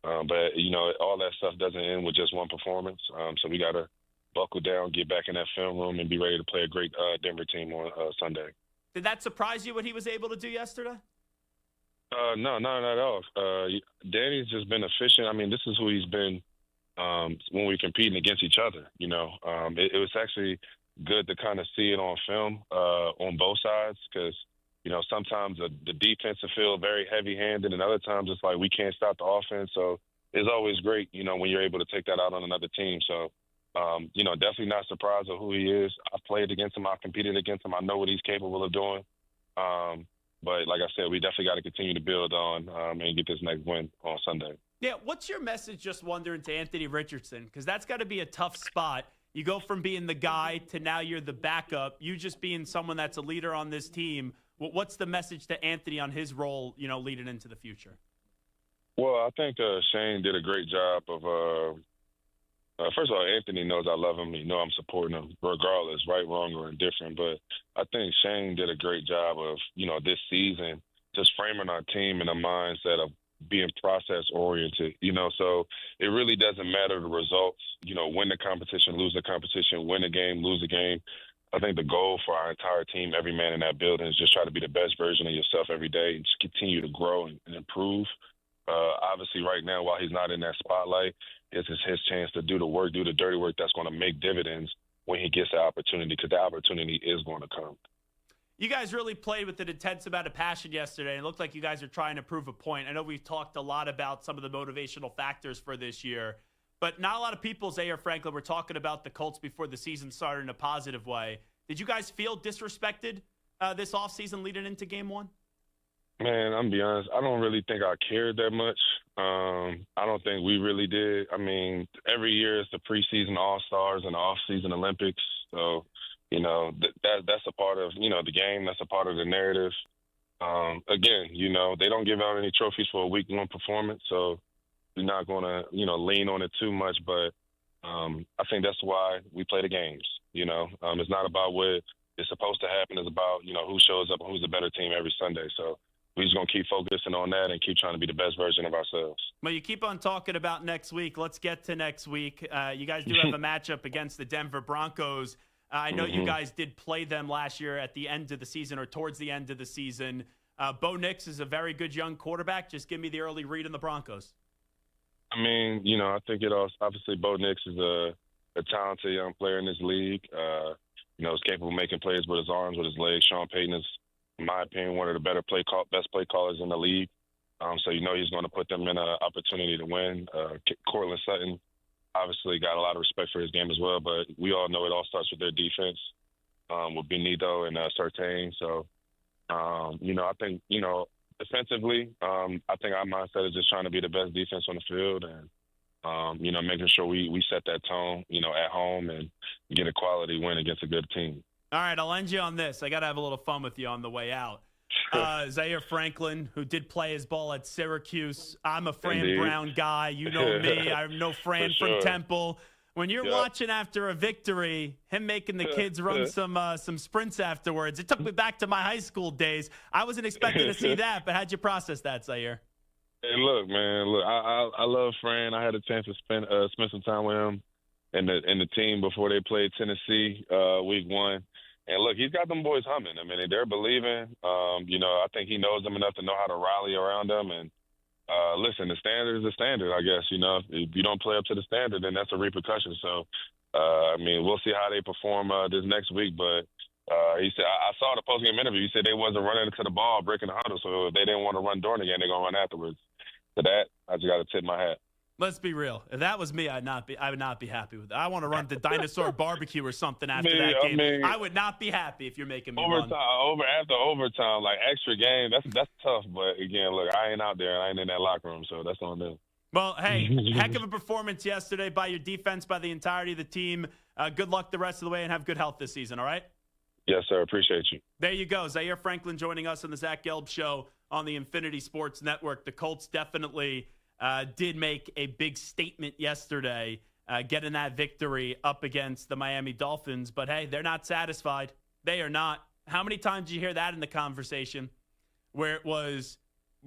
Speaker 3: But all that stuff doesn't end with just one performance. So we got to buckle down, get back in that film room, and be ready to play a great Denver team on Sunday.
Speaker 9: Did that surprise you what he was able to do yesterday?
Speaker 3: No, not at all. Danny's just been efficient. I mean, this is who he's been when we're competing against each other. It was actually good to kind of see it on film on both sides, because sometimes the defense will feel very heavy-handed, and other times it's like we can't stop the offense. So it's always great, when you're able to take that out on another team. So, definitely not surprised at who he is. I've played against him. I've competed against him. I know what he's capable of doing. But like I said, we definitely got to continue to build on and get this next win on Sunday.
Speaker 9: Yeah, what's your message, just wondering, to Anthony Richardson? Because that's got to be a tough spot. You go from being the guy to now you're the backup. You just being someone that's a leader on this team. What's the message to Anthony on his role, leading into the future?
Speaker 3: Well, I think Shane did a great job of first of all, Anthony knows I love him. He knows I'm supporting him regardless, right, wrong, or indifferent. But I think Shane did a great job of, this season, just framing our team in a mindset of being process-oriented, So it really doesn't matter the results, win the competition, lose the competition, win the game, lose the game. I think the goal for our entire team, every man in that building, is just try to be the best version of yourself every day and just continue to grow and improve. Obviously, right now, while he's not in that spotlight, this is his chance to do the work, do the dirty work that's going to make dividends when he gets the opportunity, because the opportunity is going to come.
Speaker 9: You guys really played with an intense amount of passion yesterday. It looked like you guys are trying to prove a point. I know we've talked a lot about some of the motivational factors for this year, but not a lot of people, Zaire Franklin, were talking about the Colts before the season started in a positive way. Did you guys feel disrespected this offseason leading into game one?
Speaker 3: Man, I'm going to be honest. I don't really think I cared that much. I don't think we really did. I mean, every year it's the preseason All-Stars and the off-season Olympics. So, you know, that's a part of, you know, the game. That's a part of the narrative. Again, you know, they don't give out any trophies for a week one performance, so we're not going to, you know, lean on it too much. But I think that's why we play the games, you know. It's not about what is supposed to happen. It's about, you know, who shows up and who's a better team every Sunday. So we're just going to keep focusing on that and keep trying to be the best version of ourselves.
Speaker 9: Well, you keep on talking about next week. Let's get to next week. You guys do have a matchup against the Denver Broncos. I know you guys did play them last year at the end of the season or towards the end of the season. Bo Nix is a very good young quarterback. Just give me the early read on the Broncos.
Speaker 3: I mean, you know, I think obviously Bo Nix is a talented young player in this league. You know, he's capable of making plays with his arms, with his legs. Sean Payton is, in my opinion, one of the best play callers in the league. So you know he's going to put them in an opportunity to win. Cortland Sutton obviously got a lot of respect for his game as well, but we all know it all starts with their defense with Benito and Surtain. So, you know, I think, you know, defensively, I think our mindset is just trying to be the best defense on the field and, you know, making sure we set that tone, you know, at home and get a quality win against a good team.
Speaker 9: All right, I'll end you on this. I got to have a little fun with you on the way out. Zaire Franklin, who did play his ball at Syracuse. I'm a Fran
Speaker 3: Indeed.
Speaker 9: Brown guy. You know me. I know Fran from Temple. When you're watching after a victory, him making the kids run some sprints afterwards, it took me back to my high school days. I wasn't expecting to see that, but how'd you process that, Zaire?
Speaker 3: Hey, look, man, I love Fran. I had a chance to spend some time with him and the team before they played Tennessee week one. And look, he's got them boys humming. I mean, they're believing. You know, I think he knows them enough to know how to rally around them. And listen, the standard is the standard, I guess. You know, if you don't play up to the standard, then that's a repercussion. So, I mean, we'll see how they perform this next week. But he said, I saw the postgame interview. He said they wasn't running to the ball, breaking the huddle. So if they didn't want to run during the game, they're going to run afterwards. To that, I just got to tip my hat.
Speaker 9: Let's be real. If that was me, I would not be happy with it. I want to run the dinosaur barbecue or something after that game. I would not be happy if you're making me run.
Speaker 3: After overtime, like extra game, that's tough. But again, look, I ain't out there. I ain't in that locker room, so that's on them.
Speaker 9: Well, hey, heck of a performance yesterday by your defense, by the entirety of the team. Good luck the rest of the way and have good health this season, all right?
Speaker 3: Yes, sir. Appreciate you.
Speaker 9: There you go. Zaire Franklin joining us on the Zach Gelb Show on the Infinity Sports Network. The Colts definitely did make a big statement yesterday, getting that victory up against the Miami Dolphins. But, hey, they're not satisfied. They are not. How many times did you hear that in the conversation where it was,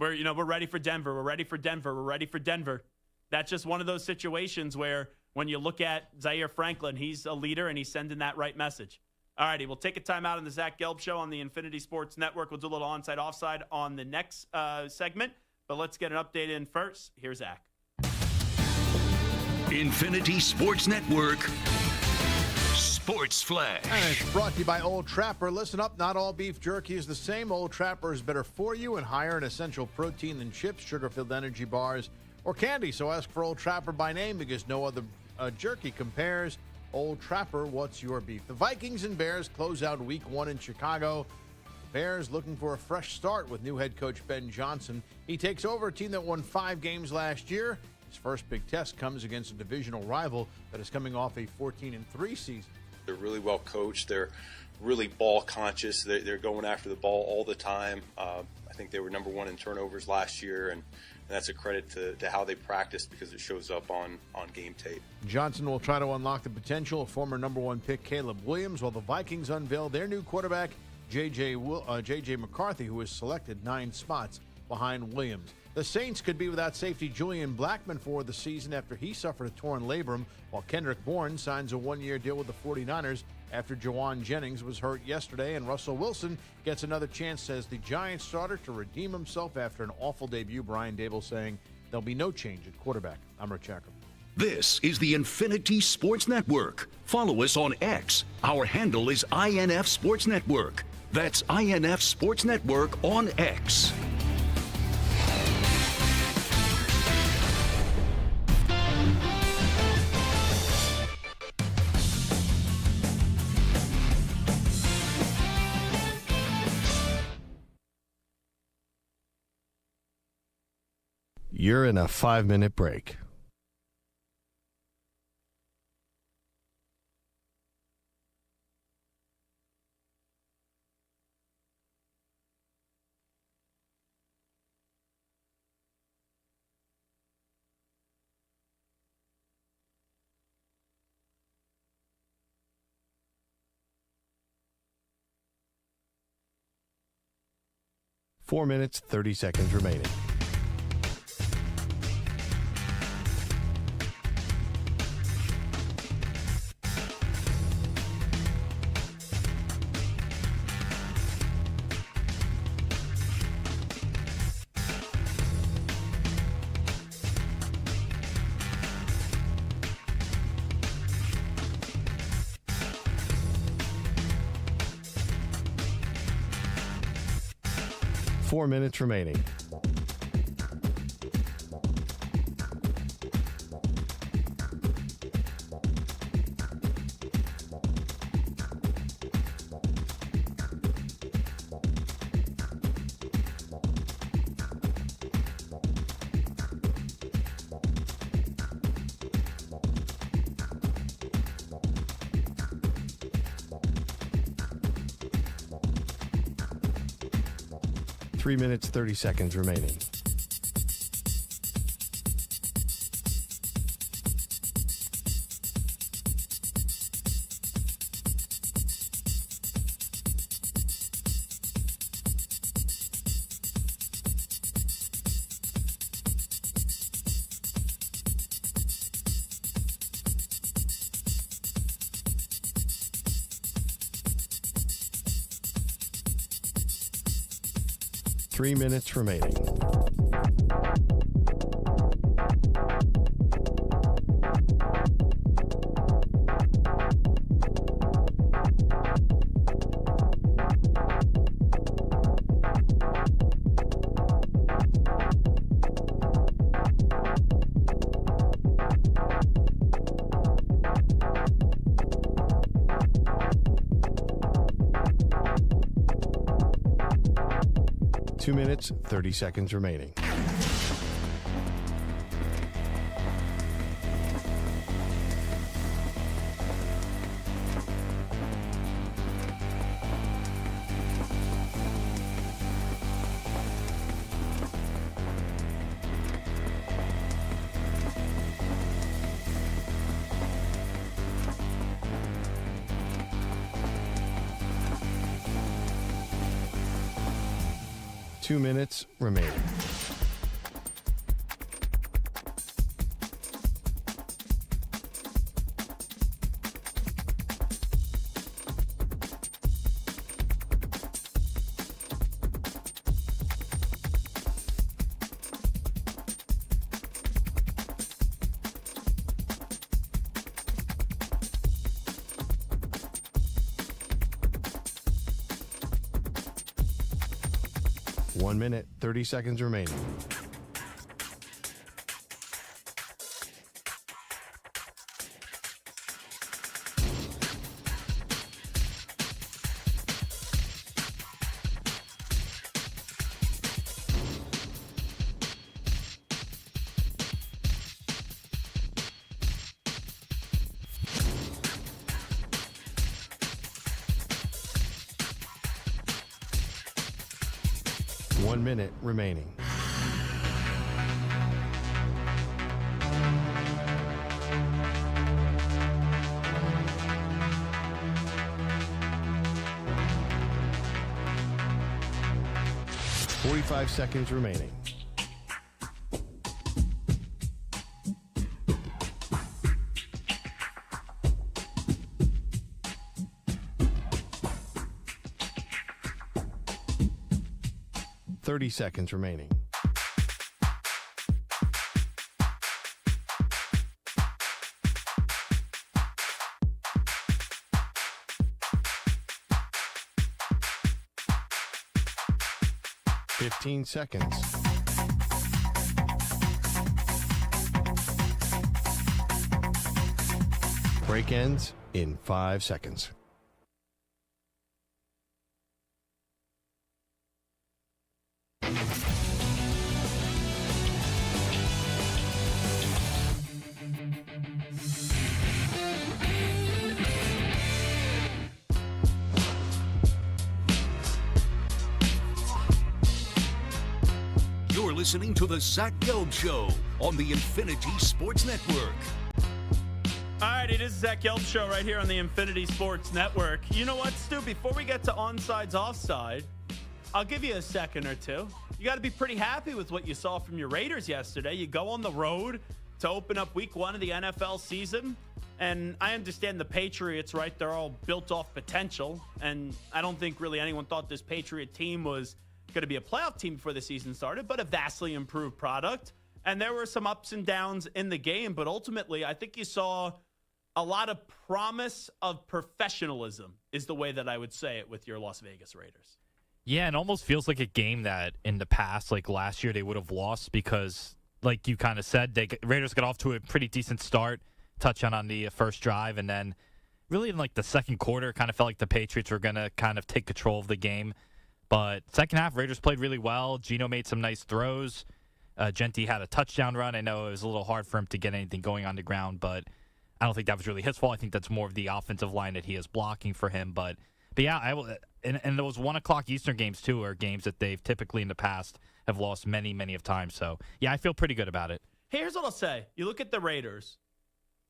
Speaker 9: you know, we're ready for Denver, we're ready for Denver, we're ready for Denver. That's just one of those situations where when you look at Zaire Franklin, he's a leader and he's sending that right message. All righty, we'll take a time out on the Zach Gelb Show on the Infinity Sports Network. We'll do a little onside, offside on the next segment. But let's get an update in first. Here's Zach.
Speaker 8: Infinity Sports Network. Sports Flash.
Speaker 6: And it's brought to you by Old Trapper. Listen up, not all beef jerky is the same. Old Trapper is better for you and higher in essential protein than chips, sugar-filled energy bars, or candy. So ask for Old Trapper by name because no other jerky compares. Old Trapper, what's your beef? The Vikings and Bears close out week one in Chicago. Bears looking for a fresh start with new head coach Ben Johnson. He takes over a team that won 5 games last year. His first big test comes against a divisional rival that is coming off a 14-3 season.
Speaker 4: They're really well coached. They're really ball conscious. They're going after the ball all the time. I think they were number 1 in turnovers last year, and that's a credit to how they practiced because it shows up on game tape.
Speaker 6: Johnson will try to unlock the potential of former number 1 pick Caleb Williams while the Vikings unveil their new quarterback J.J. McCarthy, who was selected 9 spots behind Williams. The Saints could be without safety Julian Blackmon for the season after he suffered a torn labrum, while Kendrick Bourne signs a 1-year deal with the 49ers after Jawan Jennings was hurt yesterday, and Russell Wilson gets another chance as the Giants starter to redeem himself after an awful debut. Brian Dable saying there'll be no change at quarterback. I'm Rich Hacker.
Speaker 8: This is the Infinity Sports Network. Follow us on X. Our handle is INF Sports Network. That's INF Sports Network on X.
Speaker 14: You're in a 5-minute break. Four minutes, 30 seconds remaining. Four minutes remaining. Three minutes, 30 seconds remaining. Three minutes remaining. Two minutes, 30 seconds remaining. Two minutes remaining. One minute, 30 seconds remaining. One minute remaining. Five seconds remaining. Seconds remaining. 15 seconds. Break ends in 5 seconds.
Speaker 8: You're listening to the Zach Gelb Show on the Infinity Sports Network.
Speaker 9: All right, it is Zach Gelb Show right here on the Infinity Sports Network. You know what, Stu? Before we get to onsides, offside, I'll give you a second or two. You got to be pretty happy with what you saw from your Raiders yesterday. You go on the road to open up week 1 of the NFL season. And I understand the Patriots, right? They're all built off potential. And I don't think really anyone thought this Patriot team was going to be a playoff team before the season started, but a vastly improved product. And there were some ups and downs in the game, but ultimately I think you saw a lot of promise of professionalism is the way that I would say it with your Las Vegas Raiders.
Speaker 5: Yeah, it almost feels like a game that in the past, like last year, they would have lost because, like you kind of said, Raiders got off to a pretty decent start, touchdown on the first drive, and then really in like the second quarter, kind of felt like the Patriots were going to kind of take control of the game. But second half, Raiders played really well. Geno made some nice throws. Genti had a touchdown run. I know it was a little hard for him to get anything going on the ground, but I don't think that was really his fault. I think that's more of the offensive line that he is blocking for him. But yeah, and those 1 o'clock Eastern games, too, are games that they've typically in the past have lost many, many of times. So, yeah, I feel pretty good about it.
Speaker 9: Here's what I'll say. You look at the Raiders.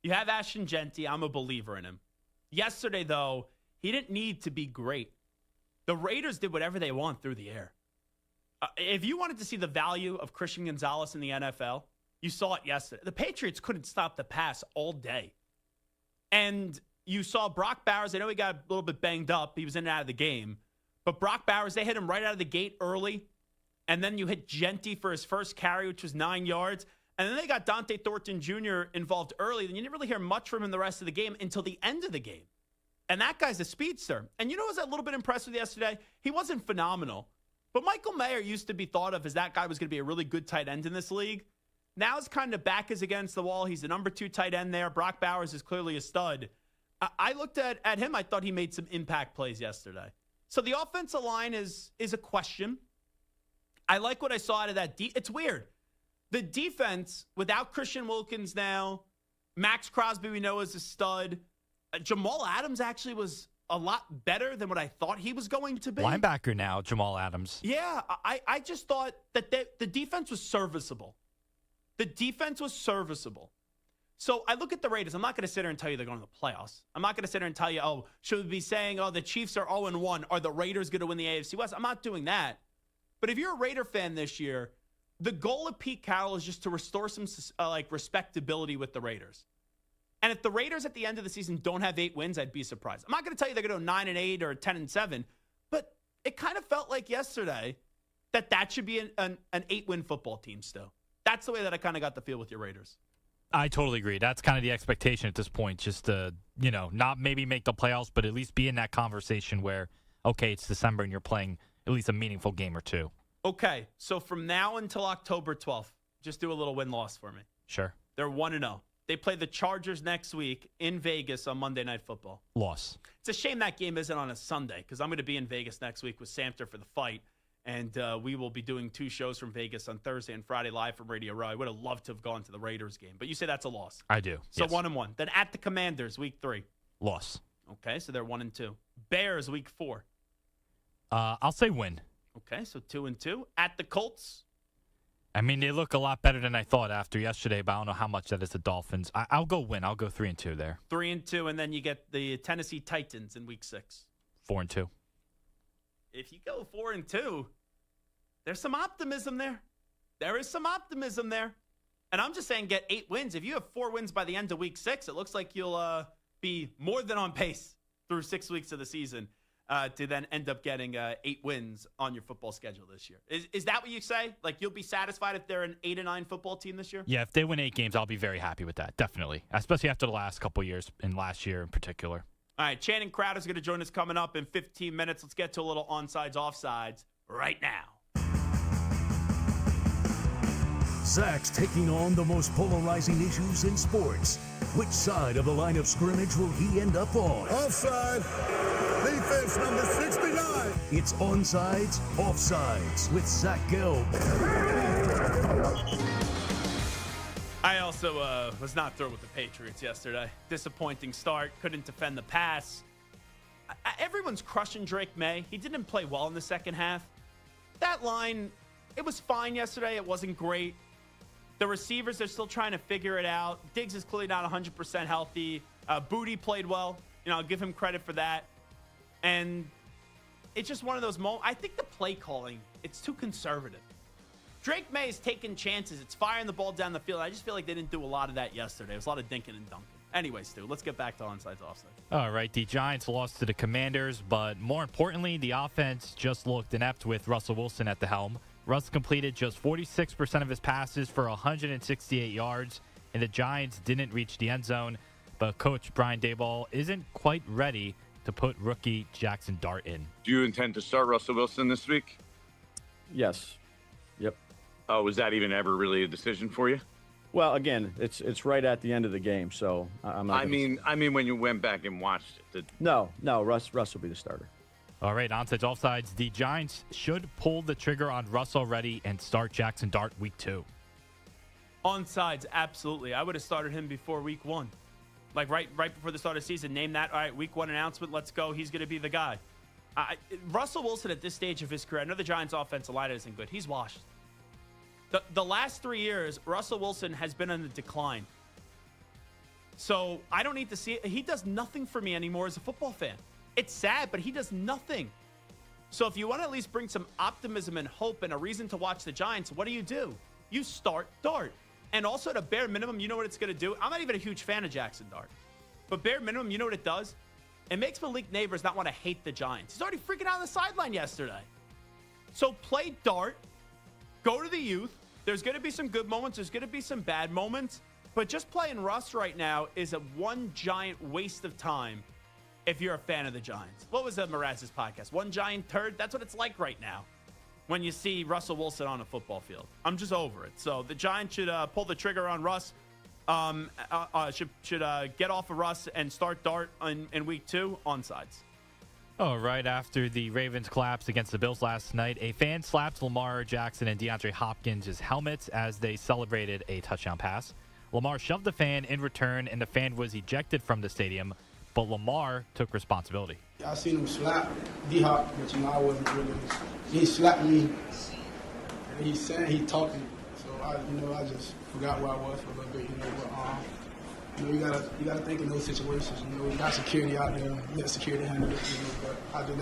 Speaker 9: You have Ashton Genti. I'm a believer in him. Yesterday, though, he didn't need to be great. The Raiders did whatever they want through the air. If you wanted to see the value of Christian Gonzalez in the NFL, you saw it yesterday. The Patriots couldn't stop the pass all day. And you saw Brock Bowers. I know he got a little bit banged up. He was in and out of the game. But Brock Bowers, they hit him right out of the gate early. And then you hit Genti for his first carry, which was 9 yards. And then they got Dante Thornton Jr. involved early. Then you didn't really hear much from him the rest of the game until the end of the game. And that guy's a speedster. And you know what I was a little bit impressed with yesterday? He wasn't phenomenal. But Michael Mayer used to be thought of as that guy was going to be a really good tight end in this league. Now his kind of back is against the wall. He's the number 2 tight end there. Brock Bowers is clearly a stud. I looked at him. I thought he made some impact plays yesterday. So the offensive line is a question. I like what I saw out of that. It's weird. The defense, without Christian Wilkins now, Max Crosby we know is a stud. Jamal Adams actually was a lot better than what I thought he was going to be.
Speaker 5: Linebacker now, Jamal Adams.
Speaker 9: Yeah, I just thought that the defense was serviceable. The defense was serviceable. So I look at the Raiders. I'm not going to sit here and tell you they're going to the playoffs. I'm not going to sit here and tell you, should we be saying, the Chiefs are 0-1. Are the Raiders going to win the AFC West? I'm not doing that. But if you're a Raider fan this year, the goal of Pete Carroll is just to restore some respectability with the Raiders. And if the Raiders at the end of the season don't have 8 wins, I'd be surprised. I'm not going to tell you they're going to go 9-8 or 10-7, but it kind of felt like yesterday that should be an 8-win football team still. That's the way that I kind of got the feel with your Raiders.
Speaker 5: I totally agree. That's kind of the expectation at this point, just to, not maybe make the playoffs, but at least be in that conversation where, okay, it's December and you're playing at least a meaningful game or two.
Speaker 9: Okay, so from now until October 12th, just do a little win-loss for me.
Speaker 5: Sure.
Speaker 9: They're 1-0. They play the Chargers next week in Vegas on Monday Night Football.
Speaker 5: Loss.
Speaker 9: It's a shame that game isn't on a Sunday because I'm going to be in Vegas next week with Samter for the fight. And we will be doing 2 shows from Vegas on Thursday and Friday live from Radio Row. I would have loved to have gone to the Raiders game. But you say that's a loss.
Speaker 5: I do.
Speaker 9: So
Speaker 5: yes.
Speaker 9: 1-1. Then at the Commanders, week 3.
Speaker 5: Loss.
Speaker 9: Okay, so they're 1-2. Bears, week 4.
Speaker 5: I'll say win.
Speaker 9: Okay, so 2-2. At the Colts.
Speaker 5: I mean, they look a lot better than I thought after yesterday, but I don't know how much that is the Dolphins. I'll go win. I'll go 3-2 there.
Speaker 9: 3-2, and then you get the Tennessee Titans in week 6.
Speaker 5: 4-2.
Speaker 9: If you go 4-2, there's some optimism there. There is some optimism there. And I'm just saying get 8 wins. If you have 4 wins by the end of week 6, it looks like you'll be more than on pace through 6 weeks of the season to then end up getting 8 wins on your football schedule this year. Is that what you say? Like you'll be satisfied if they're an 8-9 football team this year?
Speaker 5: Yeah, if they win 8 games, I'll be very happy with that. Definitely. Especially after the last couple of years and last year in particular.
Speaker 9: All right, Channing Crowder is going to join us coming up in 15 minutes. Let's get to a little onsides, offsides right now.
Speaker 8: Zach's taking on the most polarizing issues in sports. Which side of the line of scrimmage will he end up on?
Speaker 7: Offside. Defense number 69.
Speaker 8: It's Onsides, Offsides with Zach Gelb.
Speaker 9: I also was not thrilled with the Patriots yesterday. Disappointing start. Couldn't defend the pass. Everyone's crushing Drake May. He didn't play well in the second half. That line, it was fine yesterday. It wasn't great. The receivers, they're still trying to figure it out. Diggs is clearly not 100% healthy. Booty played well. I'll give him credit for that. And it's just one of those moments. I think the play calling, it's too conservative. Drake May is taking chances. It's firing the ball down the field. I just feel like they didn't do a lot of that yesterday. It was a lot of dinking and dunking. Anyway, Stu, let's get back to onsides, offsides.
Speaker 5: All right, the Giants lost to the Commanders, but more importantly, the offense just looked inept with Russell Wilson at the helm. Russ completed just 46% of his passes for 168 yards, and the Giants didn't reach the end zone. But Coach Brian Daboll isn't quite ready to put rookie Jackson Dart in.
Speaker 10: Do you intend to start Russell Wilson this week?
Speaker 11: Yes. Yep.
Speaker 10: Oh, was that even ever really a decision for you?
Speaker 11: Well, again, it's right at the end of the game, so I'm not.
Speaker 10: I mean, when you went back and watched it.
Speaker 11: No, Russ will be the starter.
Speaker 5: All right, onsides, offsides. The Giants should pull the trigger on Russ already and start Jackson Dart week 2.
Speaker 9: Onsides, absolutely. I would have started him before week 1. Like right before the start of the season, name that. All right, week 1 announcement, let's go. He's going to be the guy. Russell Wilson at this stage of his career, I know the Giants' offensive line isn't good. He's washed. The last 3 years, Russell Wilson has been on the decline. So I don't need to see it. He does nothing for me anymore as a football fan. It's sad, but he does nothing. So if you want to at least bring some optimism and hope and a reason to watch the Giants, what do? You start Dart. And also, at a bare minimum, you know what it's going to do? I'm not even a huge fan of Jackson Dart. But bare minimum, you know what it does? It makes Malik Neighbors not want to hate the Giants. He's already freaking out on the sideline yesterday. So play Dart. Go to the youth. There's going to be some good moments. There's going to be some bad moments. But just playing Russ right now is a one giant waste of time if you're a fan of the Giants. What was Mraz's podcast? One giant turd? That's what it's like right now when you see Russell Wilson on a football field. I'm just over it. So the Giants should pull the trigger on Russ. Should get off of Russ and start Dart in week 2 onsides.
Speaker 5: Oh, right after the Ravens collapsed against the Bills last night, a fan slapped Lamar Jackson and DeAndre Hopkins' helmets as they celebrated a touchdown pass. Lamar shoved the fan in return, and the fan was ejected from the stadium, but Lamar took responsibility.
Speaker 17: I seen him slap D-Hop, but I wasn't really. He slapped me, and he's saying he talking. So I just forgot where I was for a little bit, But you gotta think in those situations. We got security out there. Let security handle it. But I just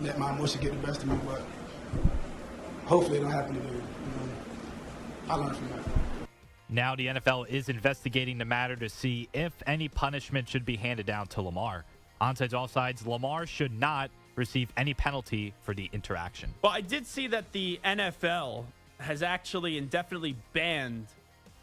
Speaker 17: let my emotion get the best of me. But hopefully it don't happen again. I learned from that.
Speaker 5: Now the NFL is investigating the matter to see if any punishment should be handed down to Lamar. Onsides, offsides, Lamar should not receive any penalty for the interaction.
Speaker 9: Well, I did see that the NFL has actually indefinitely banned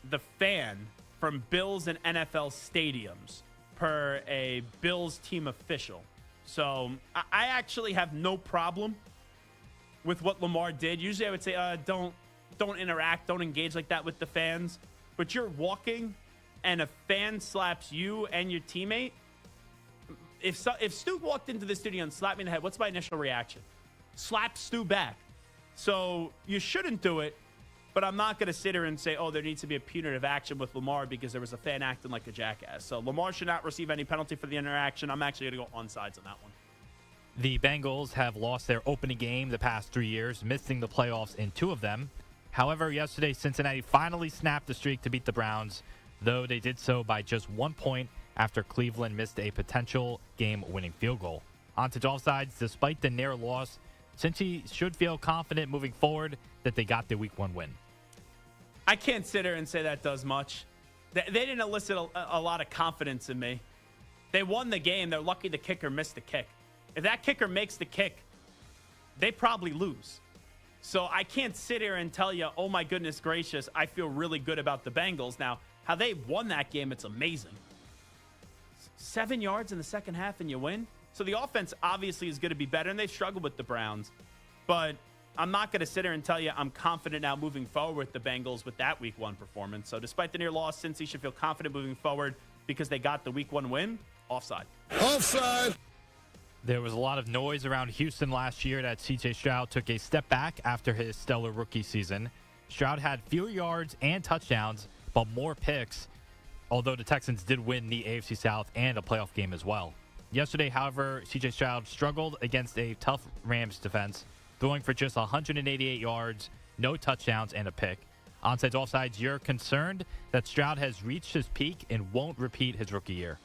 Speaker 9: the fan from Bills and NFL stadiums per a Bills team official. So I actually have no problem with what Lamar did. Usually I would say don't interact, don't engage like that with the fans. But you're walking and a fan slaps you and your teammate. If Stu walked into the studio and slapped me in the head, what's my initial reaction? Slap Stu back. So you shouldn't do it. But I'm not going to sit here and say, there needs to be a punitive action with Lamar because there was a fan acting like a jackass. So Lamar should not receive any penalty for the interaction. I'm actually going to go onsides on that one.
Speaker 5: The Bengals have lost their opening game the past 3 years, missing the playoffs in 2 of them. However, yesterday, Cincinnati finally snapped the streak to beat the Browns, though they did so by just 1 point after Cleveland missed a potential game-winning field goal. On to offsides, despite the near loss, Cincy should feel confident moving forward that they got the Week 1 win.
Speaker 9: I can't sit here and say that does much. They didn't elicit a lot of confidence in me. They won the game. They're lucky the kicker missed the kick. If that kicker makes the kick, they probably lose. So I can't sit here and tell you, oh my goodness gracious, I feel really good about the Bengals. Now, how they won that game, it's amazing. 7 yards in the second half and you win? So the offense obviously is going to be better, and they've struggled with the Browns. But I'm not going to sit here and tell you I'm confident now moving forward with the Bengals with that Week 1 performance. So despite the near loss, Cincy should feel confident moving forward because they got the Week 1 win. Offside.
Speaker 7: Offside.
Speaker 5: There was a lot of noise around Houston last year that C.J. Stroud took a step back after his stellar rookie season. Stroud had fewer yards and touchdowns, but more picks, although the Texans did win the AFC South and a playoff game as well. Yesterday, however, C.J. Stroud struggled against a tough Rams defense, throwing for just 188 yards, no touchdowns, and a pick. Onsides, offsides, you're concerned that Stroud has reached his peak and won't repeat his rookie year.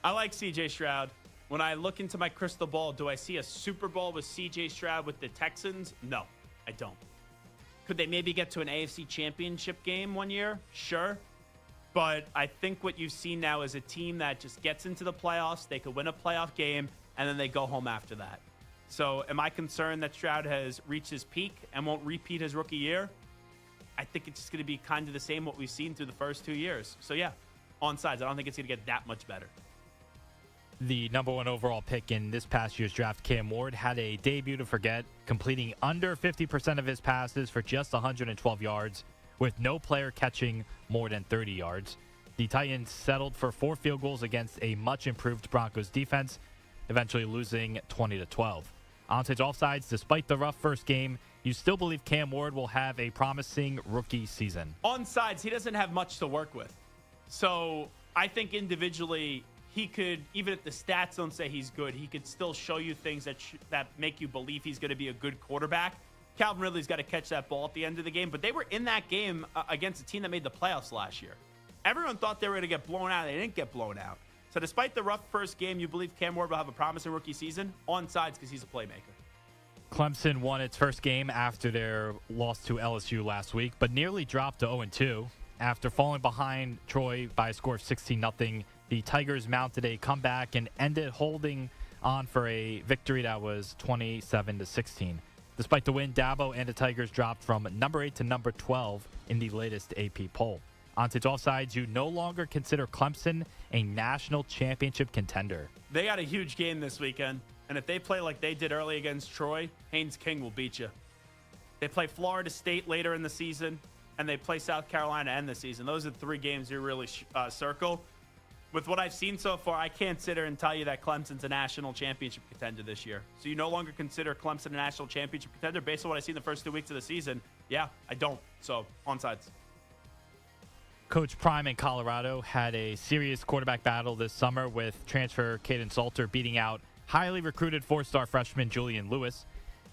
Speaker 9: I like C.J. Stroud. When I look into my crystal ball, do I see a Super Bowl with C.J. Stroud with the Texans? No, I don't. Could they maybe get to an AFC championship game one year? Sure. But I think what you've seen now is a team that just gets into the playoffs. They could win a playoff game, and then they go home after that. So am I concerned that Stroud has reached his peak and won't repeat his rookie year? I think it's just going to be kind of the same what we've seen through the first 2 years. So, yeah, onsides. I don't think it's going to get that much better.
Speaker 5: The number 1 overall pick in this past year's draft, Cam Ward, had a debut to forget, completing under 50% of his passes for just 112 yards, with no player catching more than 30 yards. The Titans settled for 4 field goals against a much-improved Broncos defense, eventually losing 20-12. Onsides, offsides, despite the rough first game, you still believe Cam Ward will have a promising rookie season.
Speaker 9: Onsides, he doesn't have much to work with. So I think individually he could, even if the stats don't say he's good, he could still show you things that make you believe he's going to be a good quarterback. Calvin Ridley's got to catch that ball at the end of the game, but they were in that game against a team that made the playoffs last year. Everyone thought they were going to get blown out. They didn't get blown out. So despite the rough first game, you believe Cam Ward will have a promising rookie season? Onsides because he's a playmaker.
Speaker 5: Clemson won its first game after their loss to LSU last week, but nearly dropped to 0-2. After falling behind Troy by a score of 16-0, the Tigers mounted a comeback and ended holding on for a victory that was 27-16. Despite the win, Dabo and the Tigers dropped from number 8 to number 12 in the latest AP poll. On to offsides, you no longer consider Clemson a national championship contender.
Speaker 9: They got a huge game this weekend, and if they play like they did early against Troy, Haynes King will beat you. They play Florida State later in the season, and they play South Carolina to end the season. Those are the 3 games you really circle. With what I've seen so far, I can't sit here and tell you that Clemson's a national championship contender this year. So you no longer consider Clemson a national championship contender based on what I've seen the first 2 weeks of the season? Yeah, I don't. So, onsides.
Speaker 5: Coach Prime in Colorado had a serious quarterback battle this summer with transfer Caden Salter beating out highly recruited 4-star freshman Julian Lewis.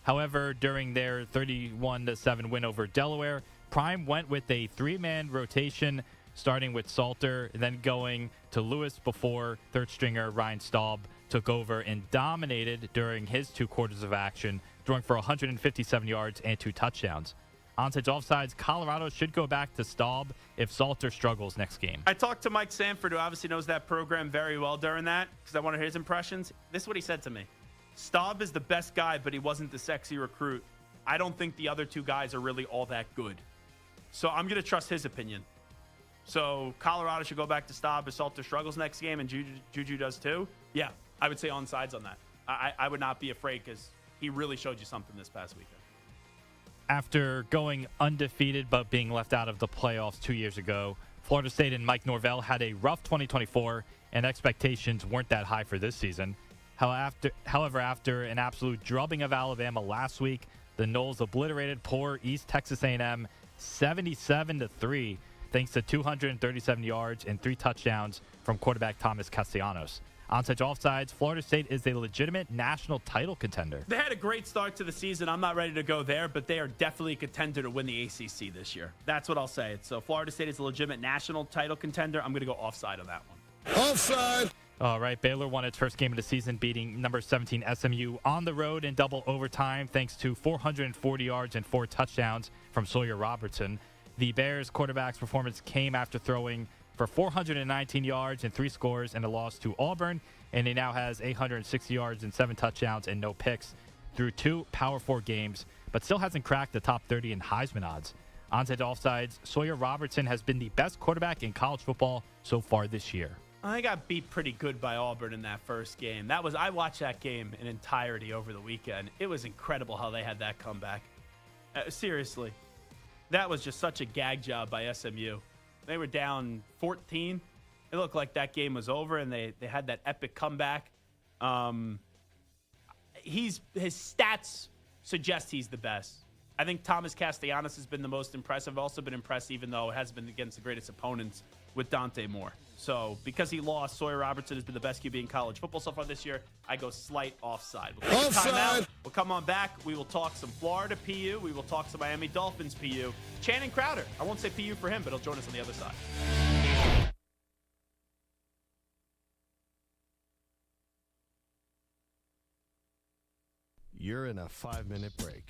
Speaker 5: However, during their 31-7 win over Delaware, Prime went with a 3-man rotation, starting with Salter, then going to Lewis before third-stringer Ryan Staub took over and dominated during his 2 quarters of action, throwing for 157 yards and 2 touchdowns. Onsides, offsides, Colorado should go back to Staub if Salter struggles next game.
Speaker 9: I talked to Mike Sanford, who obviously knows that program very well during that, because I wanted his impressions. This is what he said to me. Staub is the best guy, but he wasn't the sexy recruit. I don't think the other 2 guys are really all that good. So I'm going to trust his opinion. So Colorado should go back to Staub if Salter struggles next game and Juju does too. Yeah, I would say onsides on that. I would not be afraid because he really showed you something this past weekend.
Speaker 5: After going undefeated but being left out of the playoffs 2 years ago, Florida State and Mike Norvell had a rough 2024, and expectations weren't that high for this season. However, after an absolute drubbing of Alabama last week, the Noles obliterated poor East Texas A&M 77-3, thanks to 237 yards and 3 touchdowns from quarterback Thomas Castellanos. Onsides, offsides, Florida State is a legitimate national title contender.
Speaker 9: They had a great start to the season. I'm not ready to go there, but they are definitely a contender to win the ACC this year. That's what I'll say. So Florida State is a legitimate national title contender. I'm going to go offside on that one.
Speaker 7: Offside.
Speaker 5: All right, Baylor won its first game of the season, beating number 17 SMU on the road in double overtime, thanks to 440 yards and 4 touchdowns from Sawyer Robertson. The Bears' quarterback's performance came after throwing for 419 yards and 3 scores in a loss to Auburn, and he now has 860 yards and 7 touchdowns and no picks through 2 Power 4 games, but still hasn't cracked the top 30 in Heisman odds. Onside offsides, Sawyer Robertson has been the best quarterback in college football so far this year.
Speaker 9: I got beat pretty good by Auburn in that first game. I watched that game in entirety over the weekend. It was incredible how they had that comeback. Seriously. That was just such a gag job by SMU. They were down 14. It looked like that game was over, and they had that epic comeback. His stats suggest he's the best. I think Thomas Castellanos has been the most impressive. Also been impressed, even though it has been against the greatest opponents with Dante Moore. So because he lost, Sawyer Robertson has been the best QB in college football so far this year. I go slight offside. We'll take a timeout. We'll come on back. We will talk some Florida PU. We will talk some Miami Dolphins PU. Channing Crowder. I won't say PU for him, but he'll join us on the other side.
Speaker 14: You're in a 5-minute break.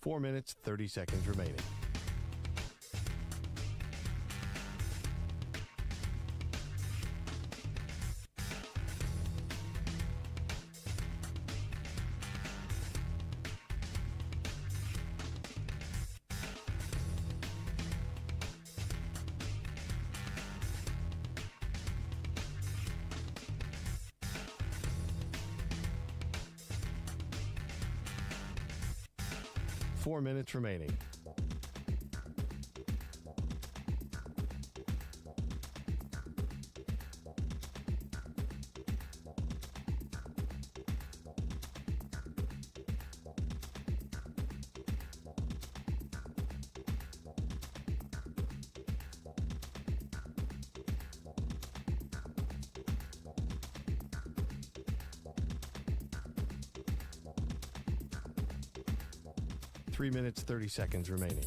Speaker 14: Four minutes, 30 seconds remaining. Four minutes remaining. Three minutes, 30 seconds remaining.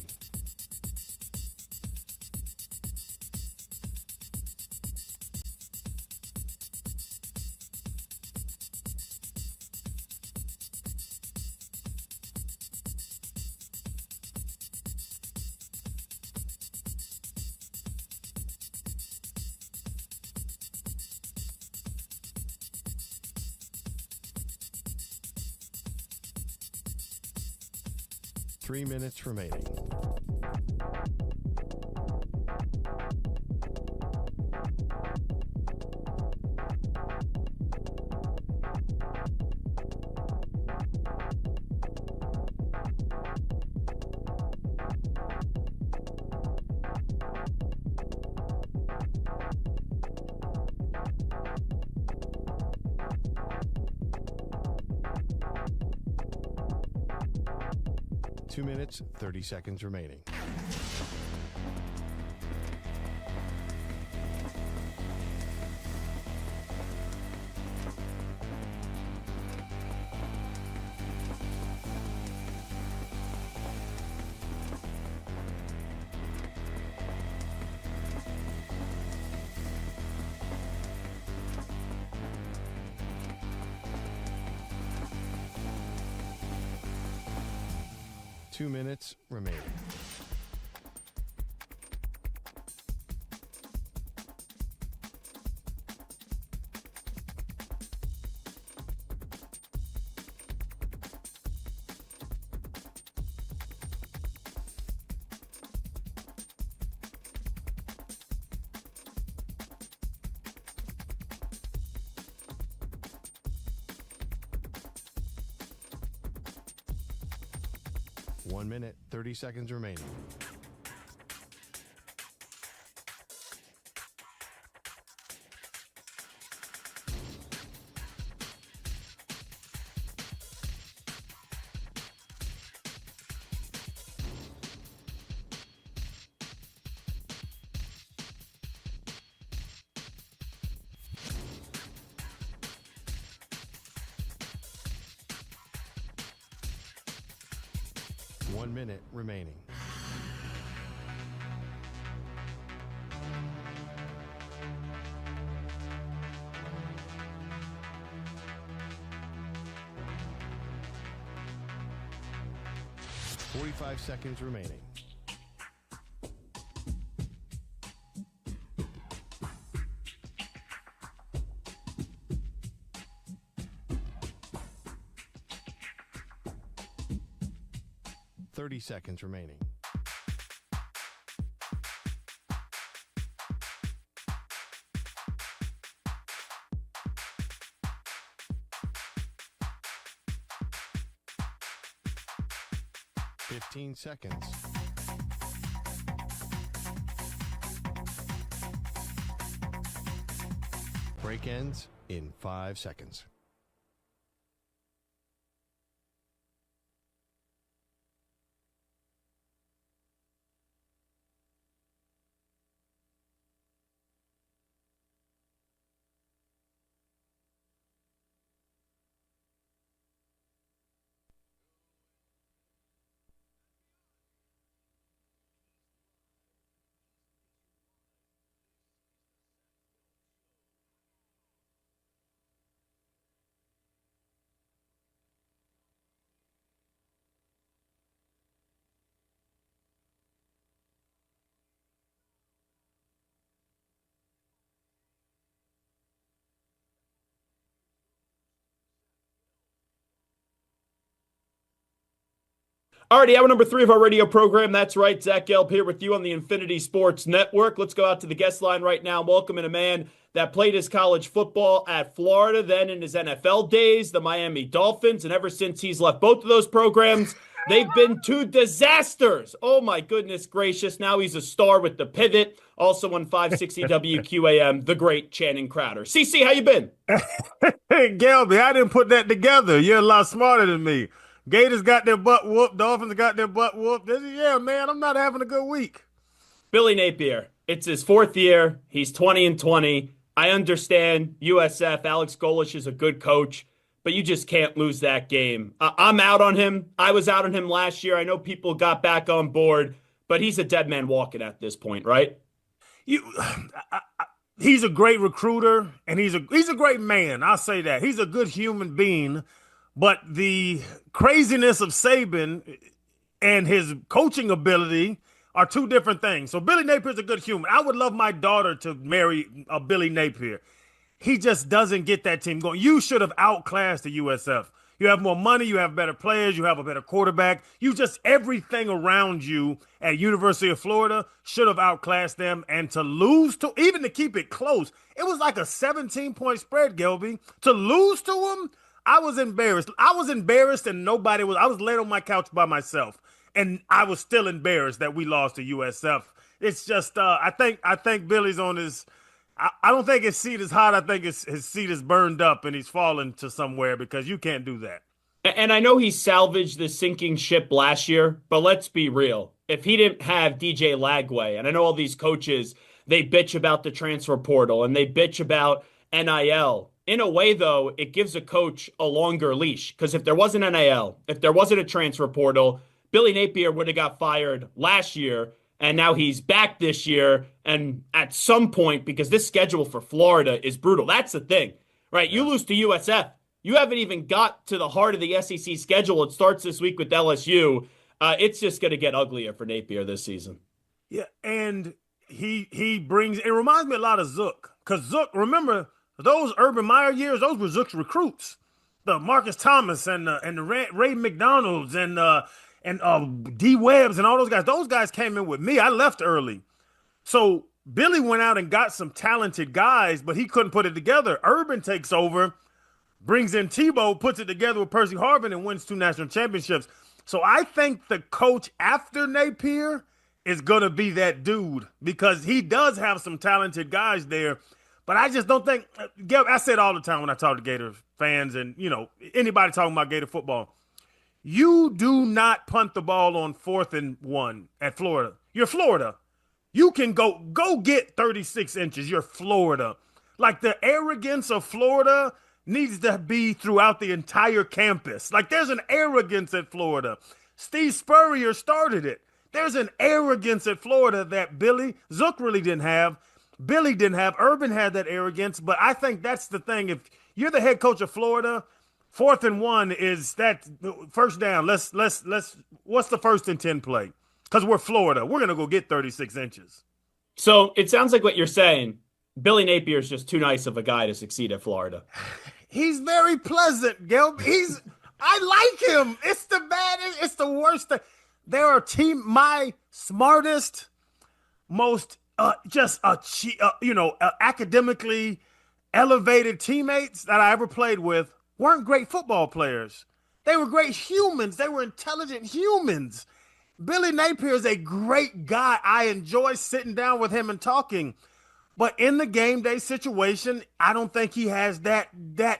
Speaker 14: Three minutes remaining. Two minutes, 30 seconds remaining. Two minutes remaining. One minute, 30 seconds remaining. One minute remaining. Forty-five seconds remaining. 30 seconds remaining. Fifteen seconds. Break ends in 5 seconds.
Speaker 9: Alrighty, hour number 3 of our radio program. That's right, Zach Gelb here with you on the Infinity Sports Network. Let's go out to the guest line right now. Welcome in a man that played his college football at Florida, then in his NFL days, the Miami Dolphins, and ever since he's left both of those programs, they've been 2 disasters. Oh my goodness gracious. Now he's a star with the Pivot, also on 560 WQAM, the great Channing Crowder. CC, how you been?
Speaker 12: Hey, Gelby, I didn't put that together. You're a lot smarter than me. Gators got their butt whooped. Dolphins got their butt whooped. Yeah, man, I'm not having a good week.
Speaker 9: Billy Napier, it's his 4th year. He's 20-20. I understand USF. Alex Golesh is a good coach, but you just can't lose that game. I'm out on him. I was out on him last year. I know people got back on board, but he's a dead man walking at this point, right?
Speaker 12: He's a great recruiter, and he's a great man. I'll say that. He's a good human being. But the craziness of Saban and his coaching ability are 2 different things. So Billy Napier is a good human. I would love my daughter to marry a Billy Napier. He just doesn't get that team going. You should have outclassed the USF. You have more money. You have better players. You have a better quarterback. Everything around you at University of Florida should have outclassed them. And to lose to, even to keep it close, it was like a 17-point spread, Gelby. To lose to them, I was embarrassed. I was laid on my couch by myself, and I was still embarrassed that we lost to USF. It's just, I think Billy's on his, I don't think his seat is hot. I think his seat is burned up, and he's fallen to somewhere because you can't do that.
Speaker 9: And I know he salvaged the sinking ship last year, but let's be real. If he didn't have DJ Lagway, and I know all these coaches, they bitch about the transfer portal, and they bitch about NIL. In a way, though, it gives a coach a longer leash because if there wasn't NIL, if there wasn't a transfer portal, Billy Napier would have got fired last year, and now he's back this year. And at some point, because this schedule for Florida is brutal, that's the thing, right? You lose to USF. You haven't even got to the heart of the SEC schedule. It starts this week with LSU. It's just going to get uglier for Napier this season.
Speaker 12: Yeah, and he brings – it reminds me a lot of Zook because Zook, remember – those Urban Meyer years, those were Zook's recruits. The Marcus Thomas and the Ray McDonald's and D Webbs and all those guys. Those guys came in with me. I left early. So Billy went out and got some talented guys, but he couldn't put it together. Urban takes over, brings in Tebow, puts it together with Percy Harvin, and wins 2 national championships. So I think the coach after Napier is going to be that dude because he does have some talented guys there. But I just don't think – I say it all the time when I talk to Gator fans and, anybody talking about Gator football. You do not punt the ball on 4th and 1 at Florida. You're Florida. You can go get 36 inches. You're Florida. Like the arrogance of Florida needs to be throughout the entire campus. Like there's an arrogance at Florida. Steve Spurrier started it. There's an arrogance at Florida that Zook really didn't have. Billy didn't have. Urban had that arrogance, but I think that's the thing. If you're the head coach of Florida, 4th and 1 is that first down. What's the 1st and 10 play? Because we're Florida. We're going to go get 36 inches.
Speaker 9: So it sounds like what you're saying, Billy Napier is just too nice of a guy to succeed at Florida.
Speaker 12: He's very pleasant, Gelb. I like him. It's the worst thing. There are my smartest, most academically elevated teammates that I ever played with weren't great football players. They were great humans. They were intelligent humans. Billy Napier is a great guy. I enjoy sitting down with him and talking. But in the game day situation, I don't think he has that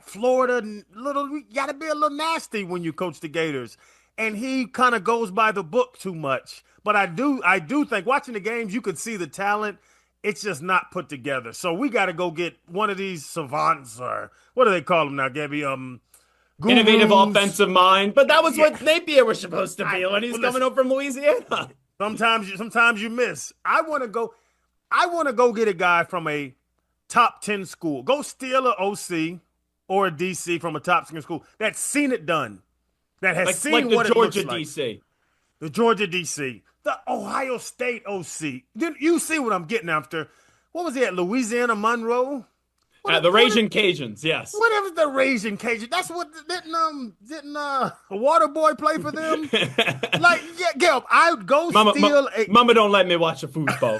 Speaker 12: Florida you got to be a little nasty when you coach the Gators. And he kind of goes by the book too much. But I do think watching the games, you could see the talent. It's just not put together. So we got to go get one of these savants, or what do they call them now, Gabby?
Speaker 9: Innovative offensive mind. But that was what Napier was supposed to be when he's coming over from Louisiana.
Speaker 12: Sometimes you miss. I want to go get a guy from a top 10 school. Go steal an OC or a DC from a top 10 school that's seen it done. That has seen what it looks like.
Speaker 9: Georgia DC.
Speaker 12: The Georgia DC. The Ohio State OC. You see what I'm getting after. What was he at? Louisiana Monroe?
Speaker 9: The Raging Cajuns, yes.
Speaker 12: Whatever's the Raging Cajun. That's what didn't a water boy play for them? Gelb, I would go steal
Speaker 9: Mama don't let me watch a foosball.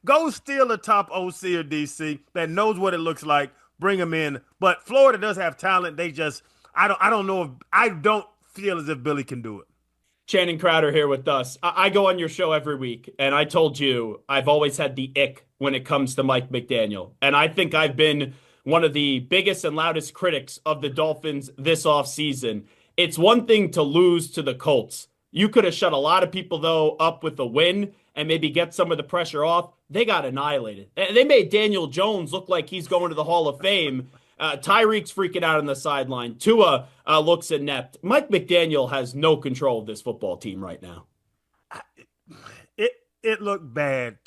Speaker 12: Go steal a top OC or DC that knows what it looks like. Bring them in. But Florida does have talent. They just I don't feel as if Billy can do it.
Speaker 9: Channing Crowder here with us. I go on your show every week, and I told you I've always had the ick when it comes to Mike McDaniel. And I think I've been one of the biggest and loudest critics of the Dolphins this offseason. It's one thing to lose to the Colts. You could have shut a lot of people, though, up with a win and maybe get some of the pressure off. They got annihilated. They made Daniel Jones look like he's going to the Hall of Fame. Tyreek's freaking out on the sideline. Tua looks inept. Mike McDaniel has no control of this football team right now.
Speaker 12: It looked bad.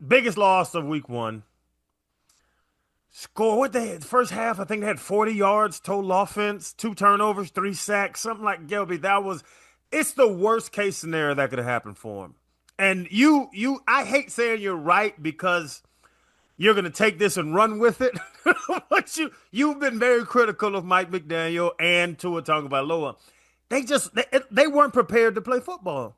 Speaker 12: Biggest loss of week one. Score what they had first half, I think they had 40 yards total offense, 2 turnovers, 3 sacks, something like Gelby. It's the worst case scenario that could have happened for him. And I hate saying you're right because you're going to take this and run with it. But you've been very critical of Mike McDaniel and Tua Tagovailoa. They weren't prepared to play football.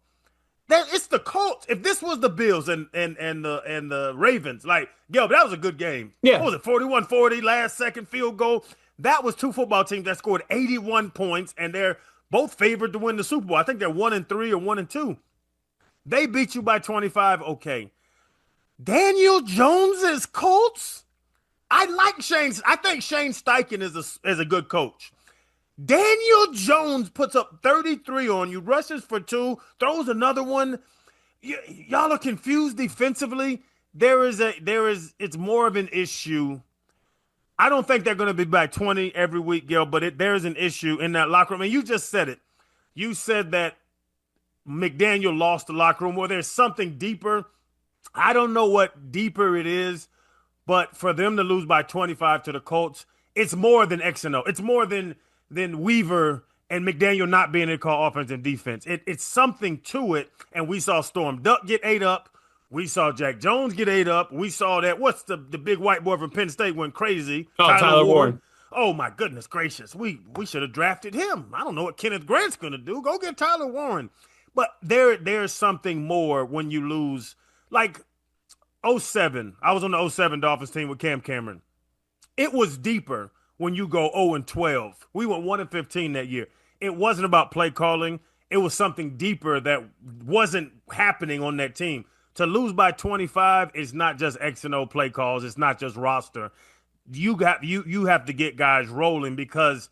Speaker 12: It's the Colts. If this was the Bills and the Ravens, like, that was a good game.
Speaker 9: Yeah.
Speaker 12: What was it, 41-40, last second field goal? That was 2 football teams that scored 81 points, and they're both favored to win the Super Bowl. I think they're 1-3 or 1-2. They beat you by 25, okay. Daniel Jones's Colts? I think Shane Steichen is a good coach. Daniel Jones puts up 33 on you, rushes for 2, throws another one. Y'all are confused defensively. It's more of an issue. I don't think they're going to be back 20 every week, Gil, but there's an issue in that locker room. And you just said it. You said that McDaniel lost the locker room, or there's something deeper. I don't know what deeper it is, but for them to lose by 25 to the Colts, it's more than X and O. It's more than Weaver and McDaniel not being able to call offense and defense. It's something to it, and we saw Storm Duck get 8 up. We saw Jack Jones get 8 up. We saw that, what's the big white boy from Penn State went crazy?
Speaker 9: Tyler Warren.
Speaker 12: Oh, my goodness gracious. We should have drafted him. I don't know what Kenneth Grant's going to do. Go get Tyler Warren. But there's something more when you lose. Like 07, I was on the 07 Dolphins team with Cam Cameron. It was deeper when you go 0-12. We went 1-15 that year. It wasn't about play calling. It was something deeper that wasn't happening on that team. To lose by 25 is not just X and O play calls. It's not just roster. You have to get guys rolling, because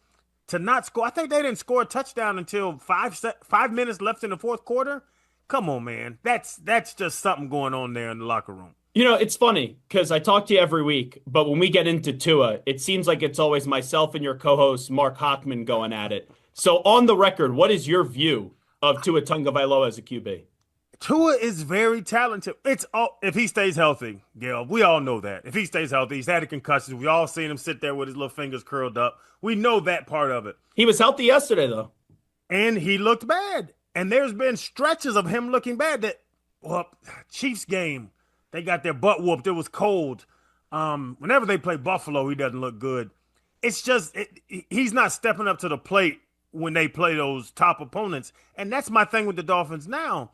Speaker 12: to not score, I think they didn't score a touchdown until 5 minutes left in the fourth quarter. Come on, man. That's just something going on there in the locker room.
Speaker 9: You know, it's funny because I talk to you every week, but when we get into Tua, it seems like it's always myself and your co-host Mark Hochman going at it. So on the record, what is your view of Tua Tagovailoa as a QB?
Speaker 12: Tua is very talented. If he stays healthy, Gail, we all know that. If he stays healthy, he's had a concussion. We all seen him sit there with his little fingers curled up. We know that part of it.
Speaker 9: He was healthy yesterday, though.
Speaker 12: And he looked bad. And there's been stretches of him looking bad. Chiefs game, they got their butt whooped. It was cold. Whenever they play Buffalo, he doesn't look good. It's just he's not stepping up to the plate when they play those top opponents. And that's my thing with the Dolphins now.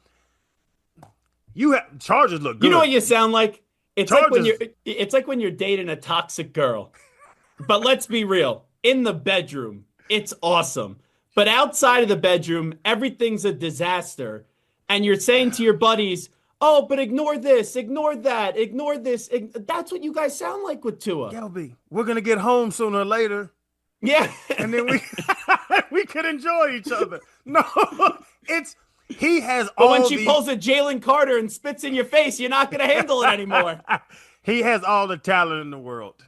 Speaker 12: Chargers look good.
Speaker 9: You know what you sound like? It's
Speaker 12: Chargers.
Speaker 9: like when you're dating a toxic girl. But let's be real. In the bedroom, it's awesome. But outside of the bedroom, everything's a disaster. And you're saying to your buddies, oh, but ignore this, ignore that, ignore this. That's what you guys sound like with Tua.
Speaker 12: Gelby, we're going to get home sooner or later.
Speaker 9: Yeah.
Speaker 12: And then we could enjoy each other. No, he has
Speaker 9: but when she pulls a Jalen Carter and spits in your face, you're not going to handle it anymore.
Speaker 12: He has all the talent in the world.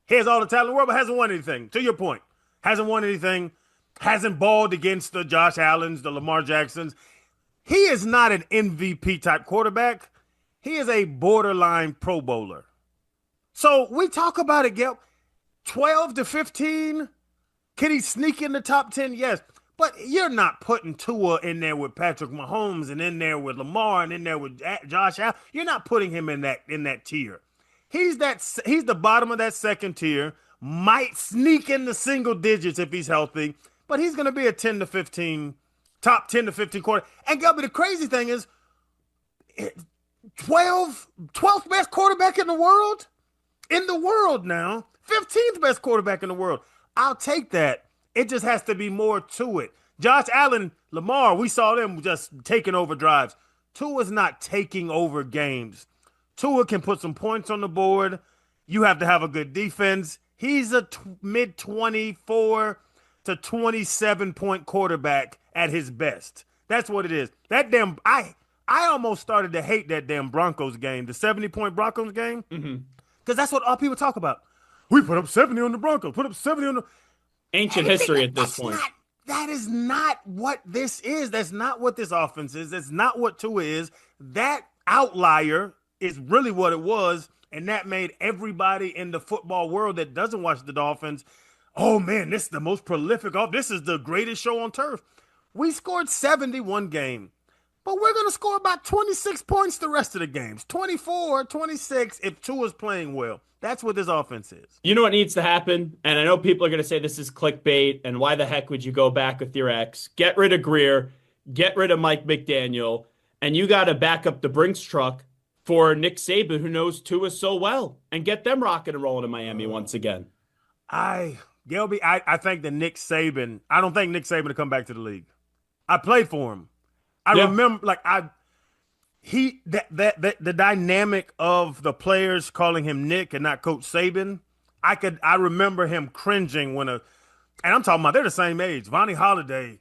Speaker 12: He has all the talent in the world, but hasn't won anything. To your point, hasn't won anything, hasn't balled against the Josh Allens, the Lamar Jacksons. He is not an MVP type quarterback. He is a borderline Pro Bowler. So we talk about it, Gelb. 12 to 15. Can he sneak in the top 10? Yes. But you're not putting Tua in there with Patrick Mahomes and in there with Lamar and in there with Josh Allen. You're not putting him in that tier. He's the bottom of that second tier. Might sneak in the single digits if he's healthy, but he's going to be a 10 to 15, top 10 to 15 quarter. And Gelby, the crazy thing is, 12th best quarterback in the world now, 15th best quarterback in the world. I'll take that. It just has to be more to it. Josh Allen, Lamar, we saw them just taking over drives. Tua's not taking over games. Tua can put some points on the board. You have to have a good defense. He's a mid 24 to 27 point quarterback at his best. That's what it is. I almost started to hate that damn Broncos game, the 70-point Broncos game, because that's what all people talk about. We put up 70 on the Broncos, put up 70 on the...
Speaker 9: Ancient history at this point.
Speaker 12: That is not what this is. That's not what this offense is. That's not what Tua is. That outlier is really what it was, and that made everybody in the football world that doesn't watch the Dolphins, oh, man, this is the most prolific. This is the greatest show on turf. We scored 71 game, but we're going to score about 26 points the rest of the games, 24, 26 if Tua's playing well. That's what this offense is.
Speaker 9: You know what needs to happen? And I know people are going to say this is clickbait, and why the heck would you go back with your ex? Get rid of Greer, get rid of Mike McDaniel, and you got to back up the Brinks truck for Nick Saban, who knows Tua so well, and get them rocking and rolling in Miami once again.
Speaker 12: Gelby, I think that Nick Saban, I don't think Nick Saban will come back to the league. I played for him. I remember, the dynamic of the players calling him Nick and not Coach Saban. I remember him cringing and I'm talking about they're the same age. Vonnie Holliday,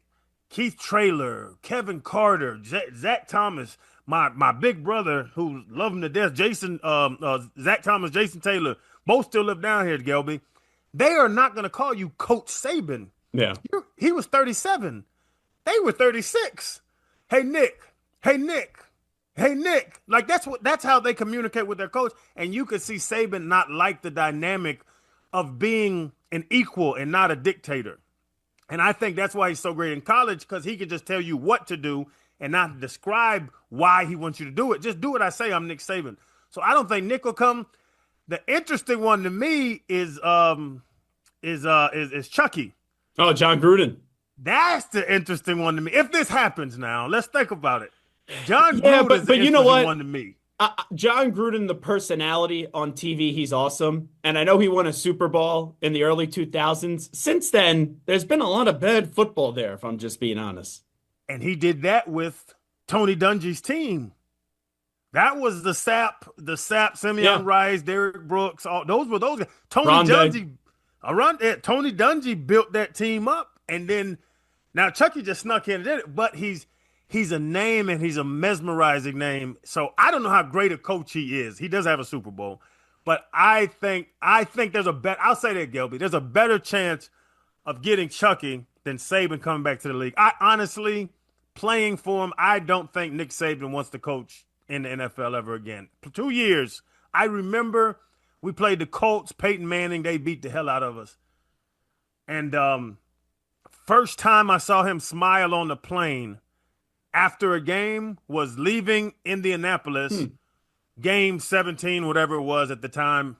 Speaker 12: Keith Traylor, Kevin Carter, Zach Thomas, my big brother who loved him to death, Zach Thomas, Jason Taylor, both still live down here at Gelby. They are not going to call you Coach Saban.
Speaker 9: Yeah.
Speaker 12: He was 37. They were 36. Hey, Nick. Like that's how they communicate with their coach. And you could see Saban not like the dynamic of being an equal and not a dictator. And I think that's why he's so great in college, because he can just tell you what to do and not describe why he wants you to do it. Just do what I say. I'm Nick Saban. So I don't think Nick will come. The interesting one to me is Chucky.
Speaker 9: Oh, John Gruden.
Speaker 12: That's the interesting one to me. If this happens now, let's think about it. John Gruden is the
Speaker 9: you know what?
Speaker 12: one to me.
Speaker 9: John Gruden, the personality on TV, he's awesome. And I know he won a Super Bowl in the early 2000s. Since then, there's been a lot of bad football there, if I'm just being honest.
Speaker 12: And he did that with Tony Dungy's team. That was the Sap, Simeon Rice, Derrick Brooks. Those were those guys. Tony Dungy built that team up. And then now Chucky just snuck in and did it. But he's a name, and he's a mesmerizing name. So I don't know how great a coach he is. He does have a Super Bowl. But I think there's a better – I'll say that, Gelby. There's a better chance of getting Chucky than Saban coming back to the league. I honestly, playing for him, I don't think Nick Saban wants to coach in the NFL ever again. For 2 years, I remember we played the Colts, Peyton Manning. They beat the hell out of us. And first time I saw him smile on the plane after a game was leaving Indianapolis, game 17, whatever it was at the time.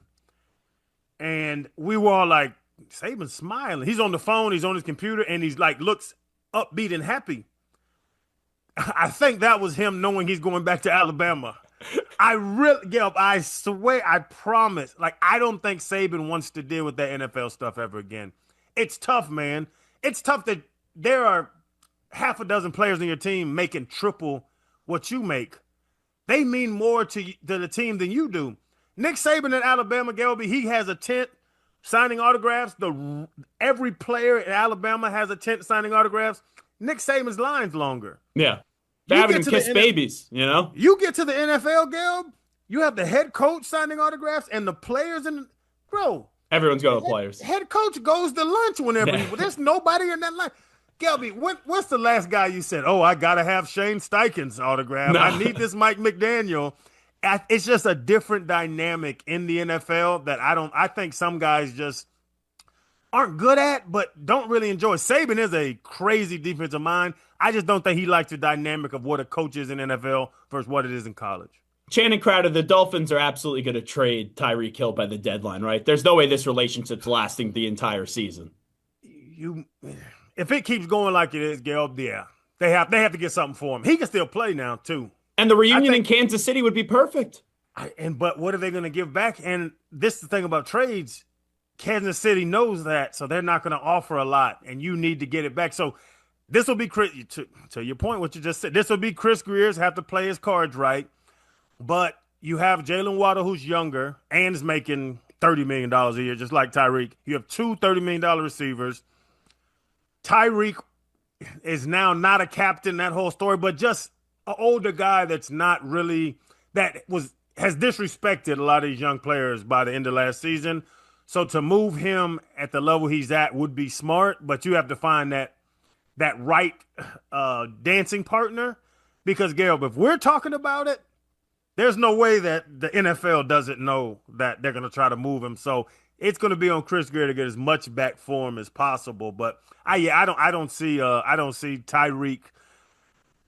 Speaker 12: And we were all like, Saban's smiling. He's on the phone, he's on his computer, and he's like, looks upbeat and happy. I think that was him knowing he's going back to Alabama. I swear, I promise. Like, I don't think Saban wants to deal with that NFL stuff ever again. It's tough, man. It's tough that there are half a dozen players on your team making triple what you make. They mean more to the team than you do. Nick Saban at Alabama, Gelby, he has a tent signing autographs. Every player at Alabama has a tent signing autographs. Nick Saban's line's longer.
Speaker 13: Yeah. They're having him kiss babies, you know?
Speaker 12: You get to the NFL, Gelb, you have the head coach signing autographs and the players. Bro.
Speaker 13: Everyone's going to players.
Speaker 12: Head coach goes to lunch whenever there's nobody in that line. Gelby, what's the last guy you said, oh, I got to have Shane Steichen's autograph. No. I need this Mike McDaniel. It's just a different dynamic in the NFL that I think some guys just aren't good at, but don't really enjoy. Saban is a crazy defensive mind. I just don't think he likes the dynamic of what a coach is in NFL versus what it is in college.
Speaker 13: Channing Crowder, the Dolphins are absolutely going to trade Tyreek Hill by the deadline, right? There's no way this relationship's lasting the entire season.
Speaker 12: If it keeps going like it is, Gelb, yeah. They have to get something for him. He can still play now, too.
Speaker 13: And the reunion in Kansas City would be perfect.
Speaker 12: But what are they going to give back? And this is the thing about trades. Kansas City knows that, so they're not going to offer a lot, and you need to get it back. So this will be, to your point, what you just said, this will be Chris Greer's have to play his cards right. But you have Jalen Waddle, who's younger, and is making $30 million a year, just like Tyreek. You have two $30 million receivers. Tyreek is now not a captain, that whole story, but just an older guy that's not really has disrespected a lot of these young players by the end of last season. So to move him at the level he's at would be smart, but you have to find that right dancing partner. Because, Gelb, if we're talking about it, there's no way that the NFL doesn't know that they're going to try to move him. So it's going to be on Chris Greer to get as much back for him as possible. But I don't see Tyreek.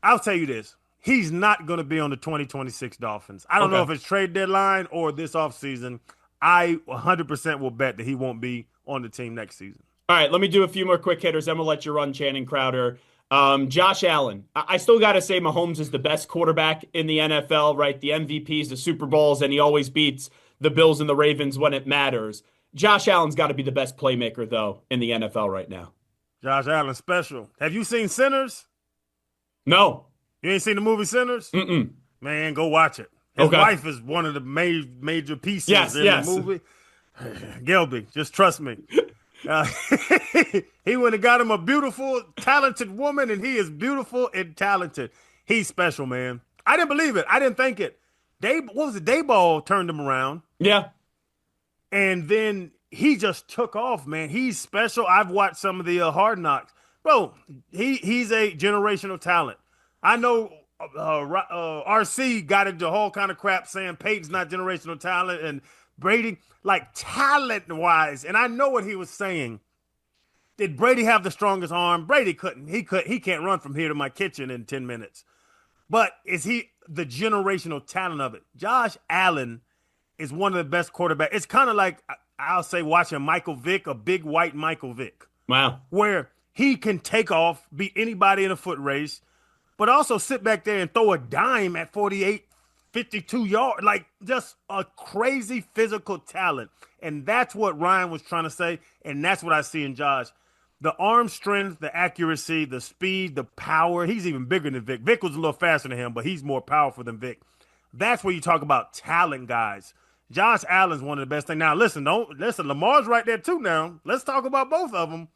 Speaker 12: I'll tell you this. He's not going to be on the 2026 Dolphins. I don't know if it's trade deadline or this offseason. I 100% will bet that he won't be on the team next season.
Speaker 13: All right, let me do a few more quick hitters, then we'll let you run Channing Crowder. Josh Allen. I still got to say Mahomes is the best quarterback in the NFL, right? The MVPs, the Super Bowls, and he always beats the Bills and the Ravens when it matters. Josh Allen's got to be the best playmaker, though, in the NFL right now.
Speaker 12: Josh Allen special. Have you seen Sinners?
Speaker 13: No.
Speaker 12: You ain't seen the movie Sinners?
Speaker 13: Mm-mm.
Speaker 12: Man, go watch it. His wife is one of the major pieces in the movie. Gelby, just trust me. He went and got him a beautiful, talented woman, and he is beautiful and talented. He's special, man. I didn't believe it. I didn't think it. Dayball turned him around.
Speaker 13: Yeah.
Speaker 12: And then he just took off, man. He's special. I've watched some of the Hard Knocks. Bro, he's a generational talent. I know RC got into a whole kind of crap saying Peyton's not generational talent and Brady, like talent-wise, and I know what he was saying. Did Brady have the strongest arm? Brady couldn't. He can't run from here to my kitchen in 10 minutes. But is he the generational talent of it? Josh Allen is one of the best quarterbacks. It's kind of like, I'll say, watching Michael Vick, a big white Michael Vick.
Speaker 13: Wow.
Speaker 12: Where he can take off, beat anybody in a foot race, but also sit back there and throw a dime at 48, 52 yards. Like, just a crazy physical talent. And that's what Ryan was trying to say, and that's what I see in Josh. The arm strength, the accuracy, the speed, the power. He's even bigger than Vic. Vic was a little faster than him, but he's more powerful than Vic. That's where you talk about talent, guys. Josh Allen's one of the best things. Now, listen, Lamar's right there too now. Let's talk about both of them.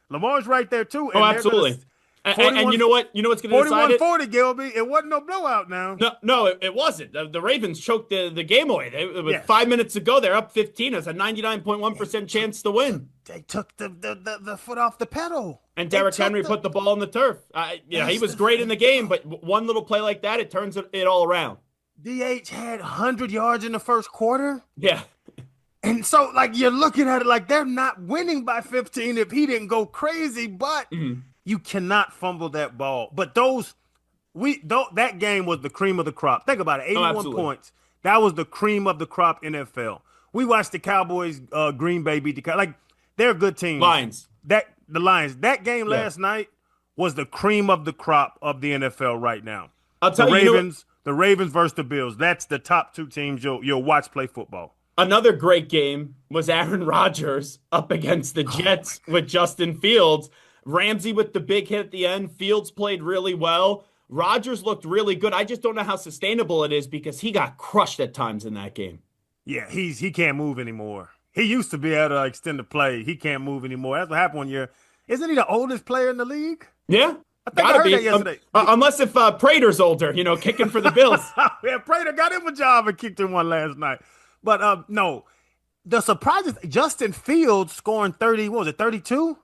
Speaker 12: Lamar's right there too.
Speaker 13: And absolutely. And you know what? You know what's going to decide it?
Speaker 12: 41-40, Gelby. It wasn't no blowout now.
Speaker 13: No, it wasn't. The Ravens choked the game away. 5 minutes ago, they're up 15. It's a 99.1% chance to win.
Speaker 12: They took the foot off the pedal.
Speaker 13: And Derrick Henry put the ball on the turf. He was great in the game, but one little play like that, it turns it all around.
Speaker 12: DH had 100 yards in the first quarter.
Speaker 13: Yeah.
Speaker 12: And so, you're looking at it like they're not winning by 15 if he didn't go crazy, but you cannot fumble that ball. But that game was the cream of the crop. Think about it, 81 points. That was the cream of the crop NFL. We watched the Cowboys, Green Bay beat they're a good team.
Speaker 13: Lions.
Speaker 12: The Lions. That game last night was the cream of the crop of the NFL right now.
Speaker 13: I'll tell you,
Speaker 12: the Ravens versus the Bills. That's the top two teams you'll watch play football.
Speaker 13: Another great game was Aaron Rodgers up against the Jets with Justin Fields. Ramsey with the big hit at the end. Fields played really well. Rodgers looked really good. I just don't know how sustainable it is because he got crushed at times in that game.
Speaker 12: Yeah, he can't move anymore. He used to be able to extend the play. He can't move anymore. That's what happened one year. Isn't he the oldest player in the league?
Speaker 13: Yeah.
Speaker 12: I think I heard that yesterday.
Speaker 13: Unless if Prater's older, kicking for the Bills.
Speaker 12: Yeah, Prater got him a job and kicked him one last night. But no, the surprise is Justin Fields scoring 30, what was it, 32?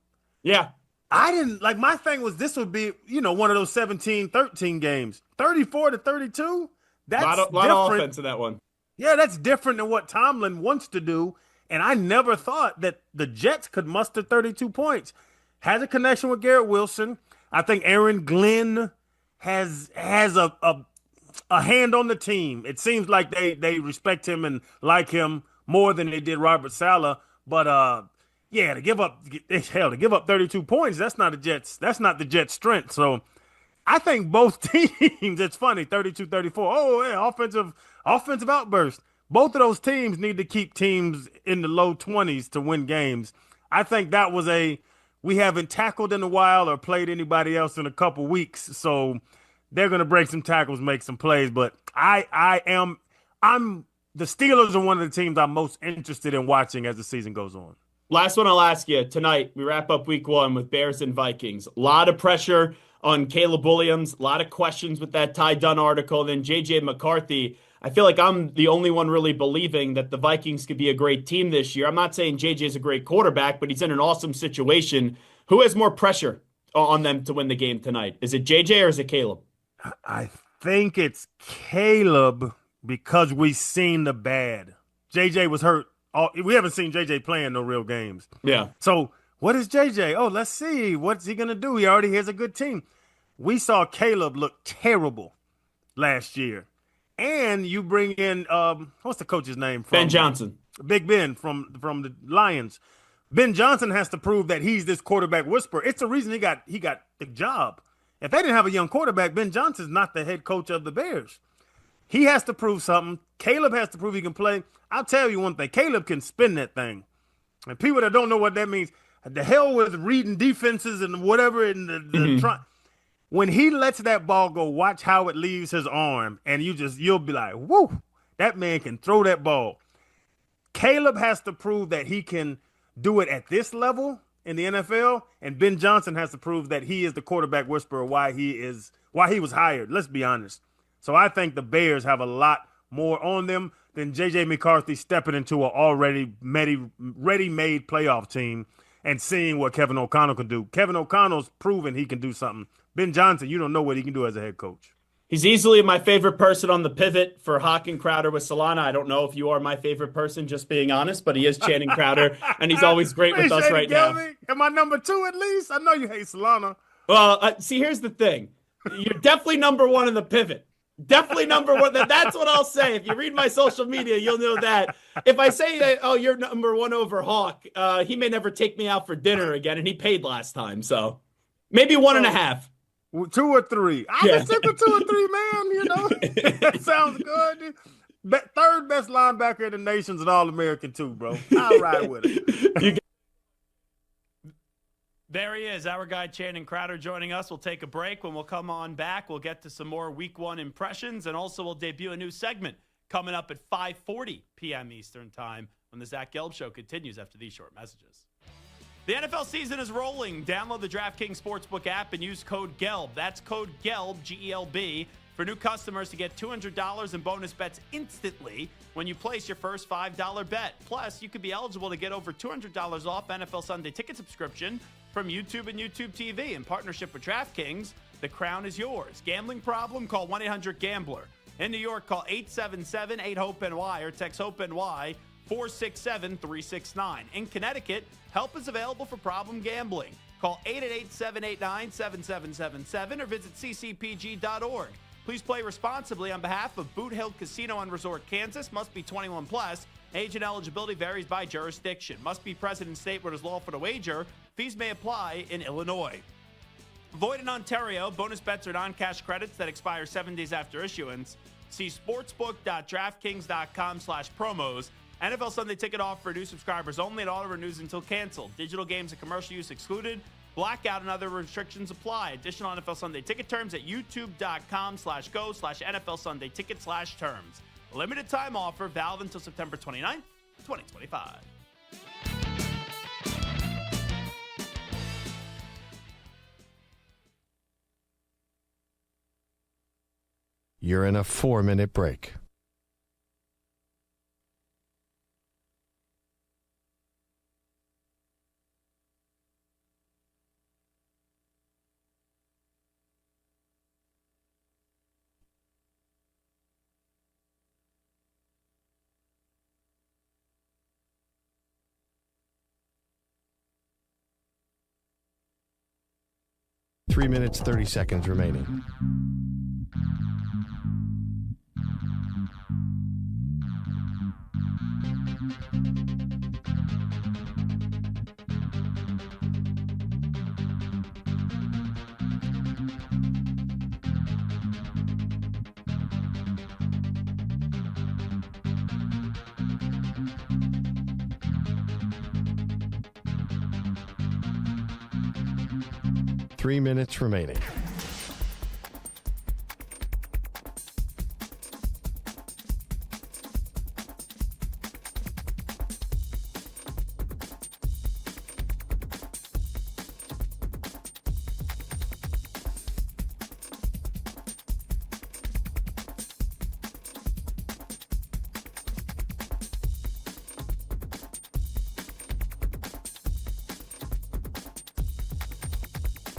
Speaker 13: Yeah.
Speaker 12: I didn't, my thing was this would be, one of those 17-13 games. 34-32? That's
Speaker 13: lot of offense in that one.
Speaker 12: Yeah, that's different than what Tomlin wants to do. And I never thought that the Jets could muster 32 points. Has a connection with Garrett Wilson. I think Aaron Glenn has a hand on the team. It seems like they respect him and like him more than they did Robert Saleh. But to give up 32 points, that's not the Jets' strength. So I think both teams, it's funny, 32-34. Oh, yeah, offensive outburst. Both of those teams need to keep teams in the low 20s to win games. I think that was we haven't tackled in a while or played anybody else in a couple weeks. So they're going to break some tackles, make some plays. But the Steelers are one of the teams I'm most interested in watching as the season goes on.
Speaker 13: Last one I'll ask you. Tonight, we wrap up week 1 with Bears and Vikings. A lot of pressure on Caleb Williams. A lot of questions with that Ty Dunn article. And then J.J. McCarthy. I feel like I'm the only one really believing that the Vikings could be a great team this year. I'm not saying J.J. is a great quarterback, but he's in an awesome situation. Who has more pressure on them to win the game tonight? Is it J.J. or is it Caleb?
Speaker 12: I think it's Caleb because we've seen the bad. J.J. was hurt. We haven't seen J.J. playing no real games.
Speaker 13: Yeah.
Speaker 12: So what is J.J.? Oh, let's see. What's he going to do? He already has a good team. We saw Caleb look terrible last year. And you bring in, what's the coach's name?
Speaker 13: Ben Johnson.
Speaker 12: Big Ben from the Lions. Ben Johnson has to prove that he's this quarterback whisperer. It's the reason he got the job. If they didn't have a young quarterback, Ben Johnson's not the head coach of the Bears. He has to prove something. Caleb has to prove he can play. I'll tell you one thing. Caleb can spin that thing. And people that don't know what that means, the hell with reading defenses and whatever in when he lets that ball go, watch how it leaves his arm, and you'll be like, whoo, that man can throw that ball. Caleb has to prove that he can do it at this level in the NFL, and Ben Johnson has to prove that he is the quarterback whisperer, why he was hired. Let's be honest. So I think the Bears have a lot more on them than J.J. McCarthy stepping into an already ready-made playoff team and seeing what Kevin O'Connell can do. Kevin O'Connell's proven he can do something. Ben Johnson, you don't know what he can do as a head coach.
Speaker 13: He's easily my favorite person on the pivot for Hawk and Crowder with Solana. I don't know if you are my favorite person, just being honest, but he is Channing Crowder, and he's always great with us right now.
Speaker 12: Am I number 2 at least? I know you hate Solana.
Speaker 13: Well, see, here's the thing. You're definitely number 1 in the pivot. Definitely number 1. That's what I'll say. If you read my social media, you'll know that. If I say that, oh, you're number 1 over Hawk, he may never take me out for dinner again, and he paid last time, so maybe 1.5.
Speaker 12: 2 or 3. I can stick with 2 or 3, man. That sounds good. Third best linebacker in the nation's an All-American too, bro. I'll ride with it.
Speaker 9: There he is, our guy Channing Crowder joining us. We'll take a break. When we'll come on back, we'll get to some more Week 1 impressions, and also we'll debut a new segment coming up at 5:40 p.m. Eastern Time when the Zach Gelb Show continues after these short messages. The NFL season is rolling. Download the DraftKings Sportsbook app and use code GELB. That's code GELB, G-E-L-B, for new customers to get $200 in bonus bets instantly when you place your first $5 bet. Plus, you could be eligible to get over $200 off NFL Sunday ticket subscription from YouTube and YouTube TV. In partnership with DraftKings, the crown is yours. Gambling problem? Call 1-800-GAMBLER. In New York, call 877-8-HOPE-NY or text HOPE-NY 467-369. In Connecticut, help is available for problem gambling. Call 888-789-7777 or visit ccpg.org. Please play responsibly on behalf of Boot Hill Casino and Resort, Kansas. Must be 21 plus. Age and eligibility varies by jurisdiction. Must be present in state where it is lawful to wager. Fees may apply in Illinois. Void in Ontario. Bonus bets are non-cash credits that expire 7 days after issuance. See sportsbook.draftkings.com/promos. NFL Sunday ticket offer for new subscribers only, and auto renews until canceled. Digital games and commercial use excluded. Blackout and other restrictions apply. Additional NFL Sunday ticket terms at youtube.com/go/NFL Sunday ticket/terms. Limited time offer, valid until September 29th, 2025.
Speaker 14: You're in a 4-minute break. Three minutes, 30 seconds remaining. Three minutes remaining.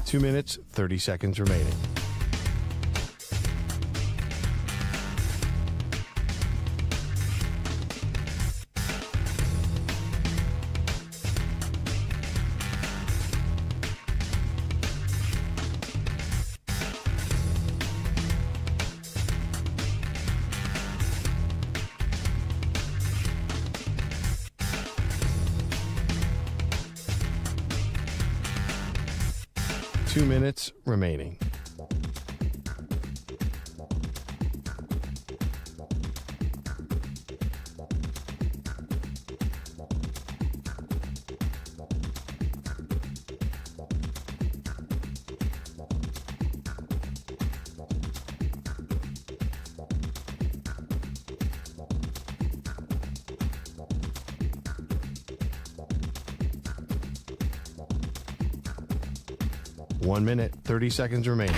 Speaker 14: Two minutes, 30 seconds remaining. Two minutes remaining. One minute, 30 seconds remaining.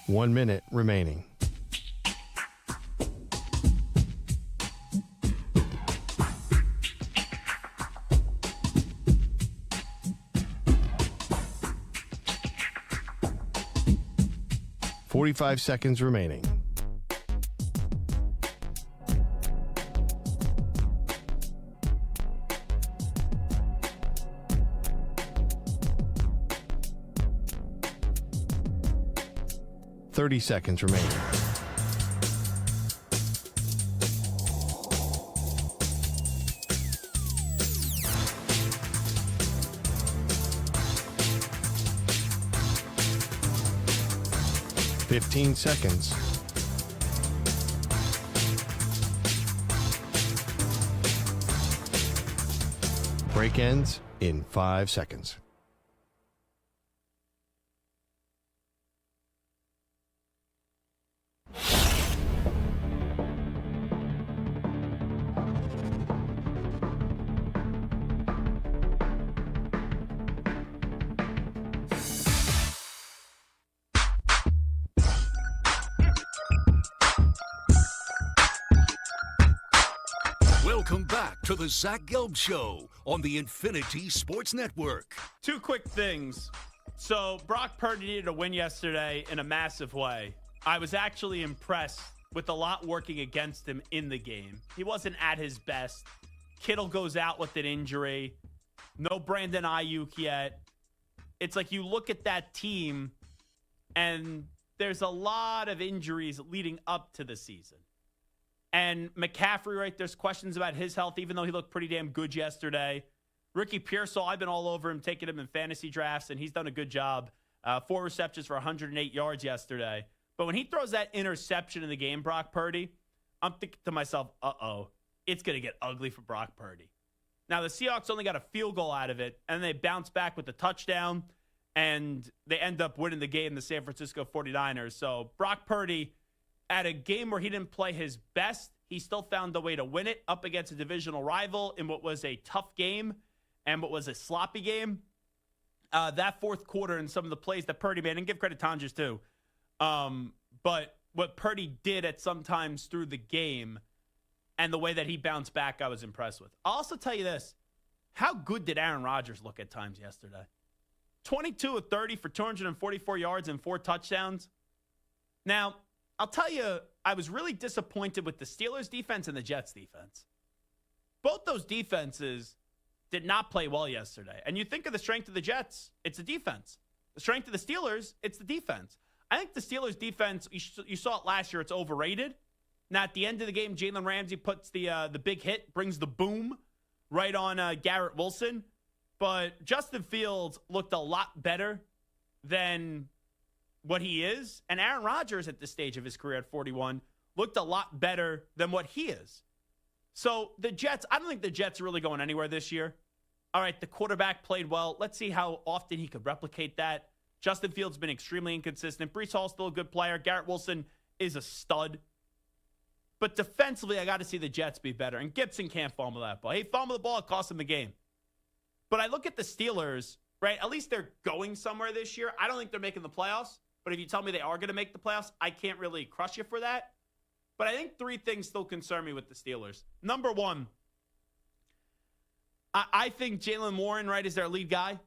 Speaker 14: One minute remaining. Forty-five seconds remaining. Thirty seconds remaining. Fifteen seconds. Break ends in 5 seconds.
Speaker 8: Welcome back to the Zach Gelb Show on the Infinity Sports Network.
Speaker 9: Two quick things. So Brock Purdy needed a win yesterday in a massive way. I was actually impressed with a lot working against him in the game. He wasn't at his best. Kittle goes out with an injury. No Brandon Ayuk yet. It's like you look at that team, and there's a lot of injuries leading up to the season. And McCaffrey, right, there's questions about his health, even though he looked pretty damn good yesterday. Ricky Pearsall, I've been all over him, taking him in fantasy drafts, and he's done a good job. 4 receptions for 108 yards yesterday. But when he throws that interception in the game, Brock Purdy, I'm thinking to myself, it's going to get ugly for Brock Purdy. Now, the Seahawks only got a field goal out of it, and they bounce back with the touchdown, and they end up winning the game, the San Francisco 49ers. So Brock Purdy, at a game where he didn't play his best, he still found a way to win it up against a divisional rival in what was a tough game and what was a sloppy game. That fourth quarter and some of the plays that Purdy made, and give credit to Tonjes too, but what Purdy did at some times through the game and the way that he bounced back, I was impressed with. I'll also tell you this. How good did Aaron Rodgers look at times yesterday? 22 of 30 for 244 yards and 4 touchdowns. Now, I'll tell you, I was really disappointed with the Steelers' defense and the Jets' defense. Both those defenses did not play well yesterday. And you think of the strength of the Jets, it's the defense. The strength of the Steelers, it's the defense. I think the Steelers' defense, you saw it last year, it's overrated. Now, at the end of the game, Jalen Ramsey puts the big hit, brings the boom right on Garrett Wilson. But Justin Fields looked a lot better than what he is. And Aaron Rodgers at this stage of his career at 41 looked a lot better than what he is. So the Jets, I don't think the Jets are really going anywhere this year. All right, the quarterback played well. Let's see how often he could replicate that. Justin Fields has been extremely inconsistent. Breece Hall's still a good player. Garrett Wilson is a stud. But defensively, I got to see the Jets be better. And Gibson can't fumble that ball. He fumbled the ball, it cost him the game. But I look at the Steelers, right? At least they're going somewhere this year. I don't think they're making the playoffs. But if you tell me they are going to make the playoffs, I can't really crush you for that. But I think 3 things still concern me with the Steelers. Number 1, I think Jalen Warren, right, is their lead guy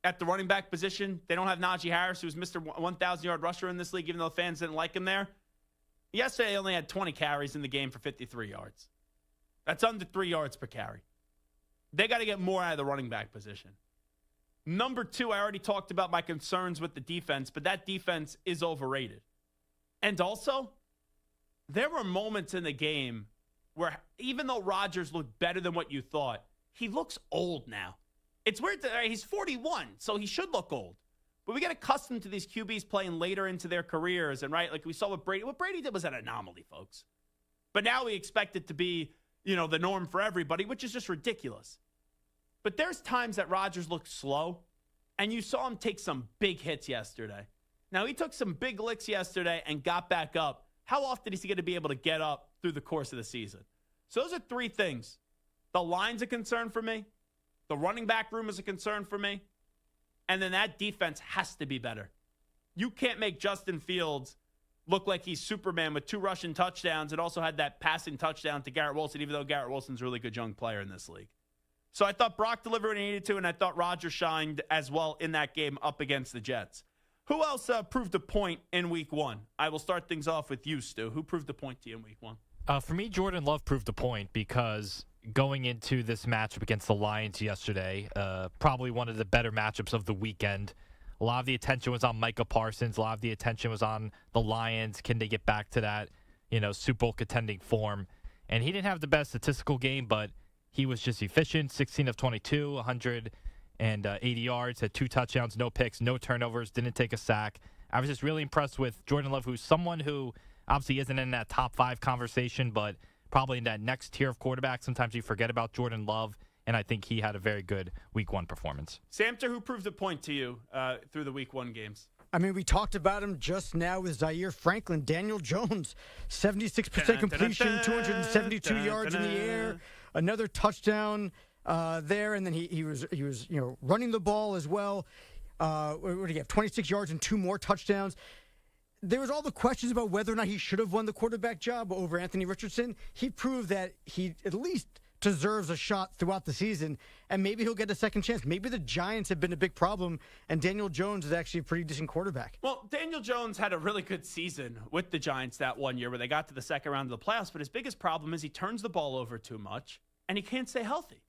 Speaker 9: at the running back position. They don't have Najee Harris, who's Mr. 1,000-yard rusher in this league, even though fans didn't like him there. Yesterday, he only had 20 carries in the game for 53 yards. That's under 3 yards per carry. They got to get more out of the running back position. Number 2, I already talked about my concerns with the defense, but that defense is overrated. And also, there were moments in the game where even though Rodgers looked better than what you thought, he looks old now. It's weird that he's 41, so he should look old. But we get accustomed to these QBs playing later into their careers. And, right, like we saw what Brady did was an anomaly, folks. But now we expect it to be, the norm for everybody, which is just ridiculous. But there's times that Rodgers looks slow, and you saw him take some big hits yesterday. Now, he took some big licks yesterday and got back up. How often is he going to be able to get up through the course of the season? So those are 3 things. The line's a concern for me. The running back room is a concern for me. And then that defense has to be better. You can't make Justin Fields look like he's Superman with 2 rushing touchdowns and also had that passing touchdown to Garrett Wilson, even though Garrett Wilson's a really good young player in this league. So I thought Brock delivered what he needed to, and I thought Rodgers shined as well in that game up against the Jets. Who else proved a point in Week 1? I will start things off with you, Stu. Who proved a point to you in Week 1?
Speaker 5: For me, Jordan Love proved a point because going into this matchup against the Lions yesterday, probably one of the better matchups of the weekend. A lot of the attention was on Micah Parsons. A lot of the attention was on the Lions. Can they get back to that, Super Bowl contending form? And he didn't have the best statistical game, but he was just efficient. 16 of 22, 180 yards, had 2 touchdowns, no picks, no turnovers, didn't take a sack. I was just really impressed with Jordan Love, who's someone who obviously isn't in that top 5 conversation, but probably in that next tier of quarterback. Sometimes you forget about Jordan Love, and I think he had a very good Week 1 performance.
Speaker 9: Samter, who proved a point to you through the Week 1 games?
Speaker 15: I mean, we talked about him just now with Zaire Franklin. Daniel Jones, 76% completion, 272 yards in the air, another touchdown there, and then he was running the ball as well. What did he have? 26 yards and 2 more touchdowns. There was all the questions about whether or not he should have won the quarterback job over Anthony Richardson. He proved that he at least deserves a shot throughout the season, and maybe he'll get a second chance. Maybe the Giants have been a big problem, and Daniel Jones is actually a pretty decent quarterback.
Speaker 9: Well, Daniel Jones had a really good season with the Giants that one year where they got to the second round of the playoffs, but his biggest problem is he turns the ball over too much, and he can't stay healthy.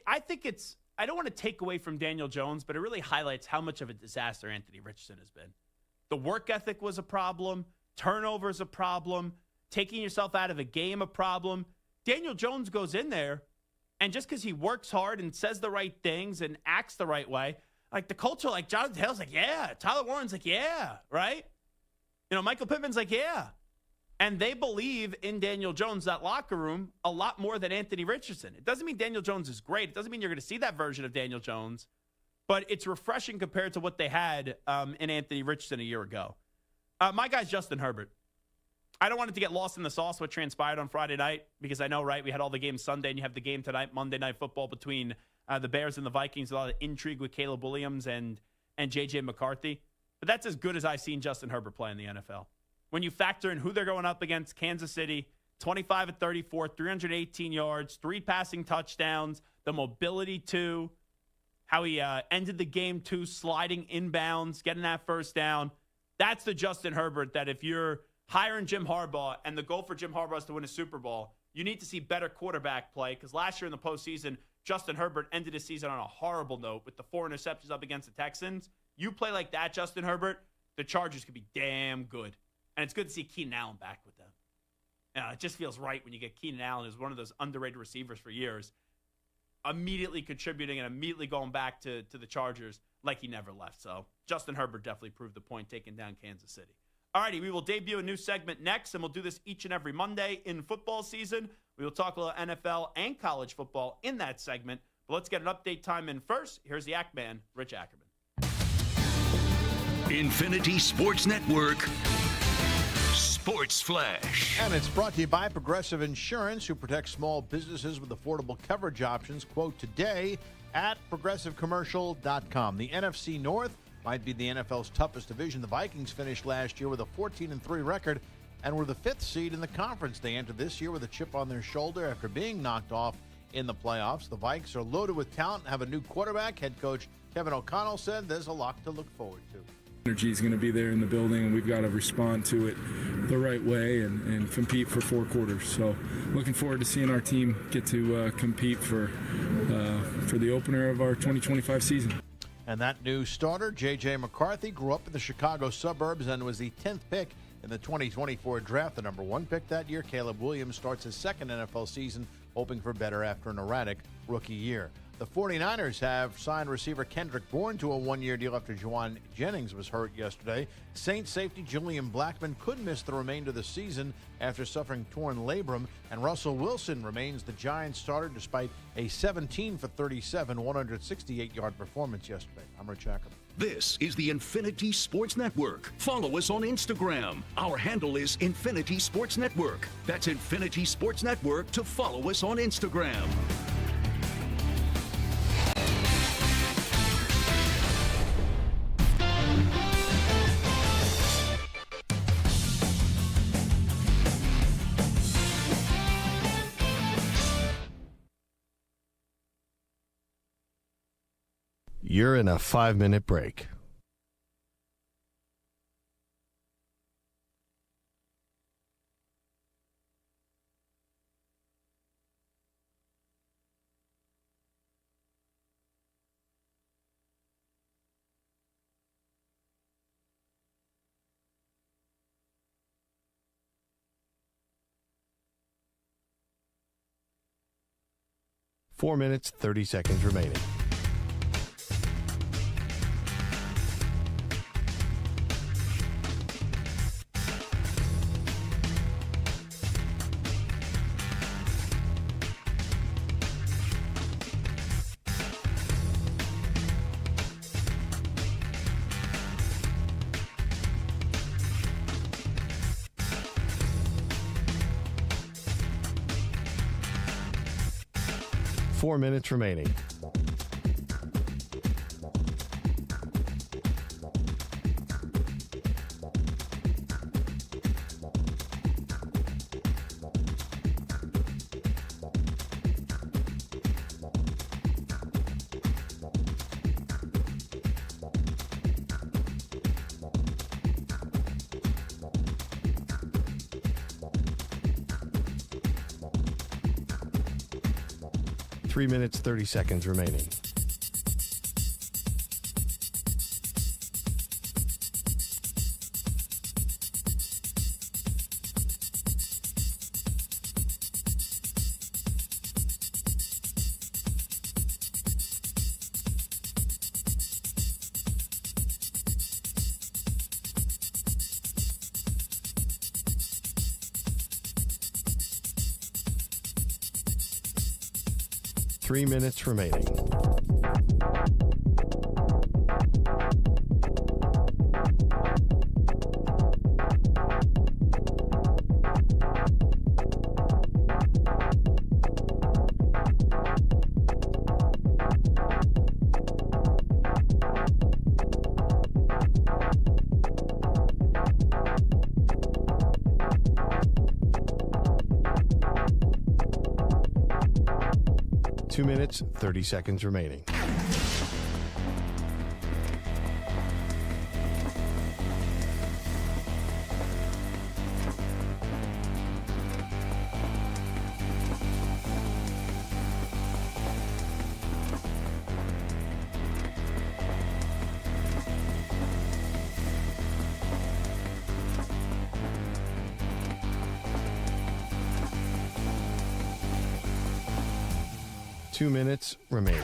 Speaker 9: I think I don't want to take away from Daniel Jones, but it really highlights how much of a disaster Anthony Richardson has been. The work ethic was a problem. Turnovers a problem. Taking yourself out of a game a problem. Daniel Jones goes in there, and just because he works hard and says the right things and acts the right way, like the culture, like Jonathan Taylor's like, yeah. Tyler Warren's like, yeah, right? Michael Pittman's like, yeah. And they believe in Daniel Jones, that locker room, a lot more than Anthony Richardson. It doesn't mean Daniel Jones is great. It doesn't mean you're going to see that version of Daniel Jones. But it's refreshing compared to what they had in Anthony Richardson a year ago. My guy's Justin Herbert. I don't want it to get lost in the sauce what transpired on Friday night because I know, right, we had all the games Sunday and you have the game tonight, Monday Night Football between the Bears and the Vikings. A lot of intrigue with Caleb Williams and J.J. McCarthy. But that's as good as I've seen Justin Herbert play in the NFL. When you factor in who they're going up against, Kansas City, 25 at 34, 318 yards, 3 passing touchdowns, the mobility too, how he ended the game too, sliding inbounds, getting that first down. That's the Justin Herbert that if you're hiring Jim Harbaugh and the goal for Jim Harbaugh is to win a Super Bowl, you need to see better quarterback play because last year in the postseason, Justin Herbert ended his season on a horrible note with the 4 interceptions up against the Texans. You play like that, Justin Herbert, the Chargers could be damn good. And it's good to see Keenan Allen back with them. It just feels right when you get Keenan Allen, who's one of those underrated receivers for years, immediately contributing and immediately going back to the Chargers like he never left. So Justin Herbert definitely proved the point, taking down Kansas City. All righty, we will debut a new segment next, and we'll do this each and every Monday in football season. We will talk a little NFL and college football in that segment. But let's get an update time in first. Here's the Act Man, Rich Ackerman.
Speaker 8: Infinity Sports Network Sports Flash.
Speaker 6: And it's brought to you by Progressive Insurance, who protects small businesses with affordable coverage options. Quote today at progressivecommercial.com. The NFC North might be the NFL's toughest division. The Vikings finished last year with a 14-3 record and were the 5th seed in the conference. They entered this year with a chip on their shoulder after being knocked off in the playoffs. The Vikes are loaded with talent and have a new quarterback. Head coach Kevin O'Connell said there's a lot to look forward to.
Speaker 16: Energy is going to be there in the building, and we've got to respond to it the right way and compete for 4 quarters. So looking forward to seeing our team get to compete for the opener of our 2025 season.
Speaker 6: And that new starter, J.J. McCarthy, grew up in the Chicago suburbs and was the 10th pick in the 2024 draft. The number 1 pick that year, Caleb Williams, starts his 2nd NFL season, hoping for better after an erratic rookie year. The 49ers have signed receiver Kendrick Bourne to a 1-year deal after Juwan Jennings was hurt yesterday. Saints safety Julian Blackmon could miss the remainder of the season after suffering torn labrum, and Russell Wilson remains the Giants starter despite a 17 for 37, 168-yard performance yesterday. I'm Rich Ackerman.
Speaker 8: This is the Infinity Sports Network. Follow us on Instagram. Our handle is Infinity Sports Network. That's Infinity Sports Network to follow us on Instagram.
Speaker 14: You're in a 5-minute break. Four minutes, 30 seconds remaining. Four minutes remaining. 3 minutes, 30 seconds remaining. Three minutes remaining. Two minutes, 30 seconds remaining. Two minutes remaining.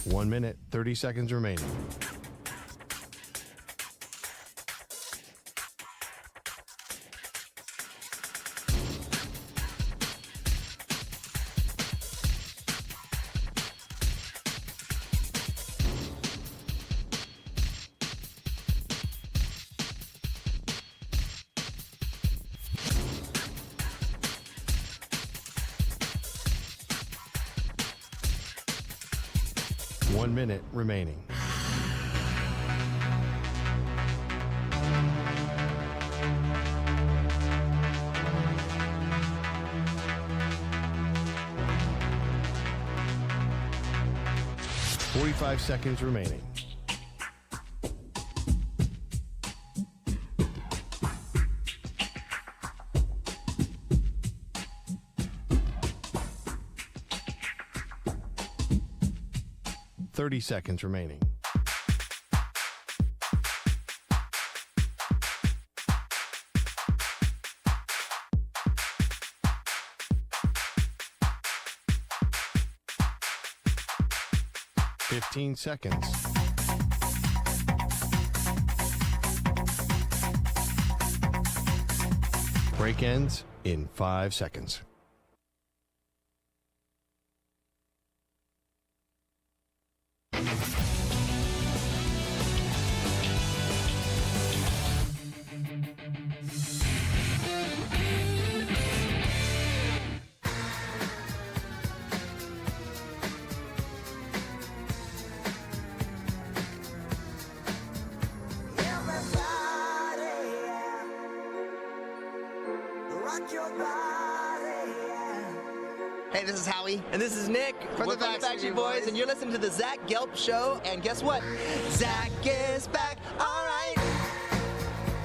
Speaker 14: One minute, 30 seconds remaining. One minute remaining. Forty-five seconds remaining. Thirty seconds remaining. Fifteen seconds. Break ends in 5 seconds.
Speaker 18: Hey, this is Howie. And this is Nick from the Backstreet Boys. And you're listening to the Zach Gelb Show. And guess what? Zach is back. All right.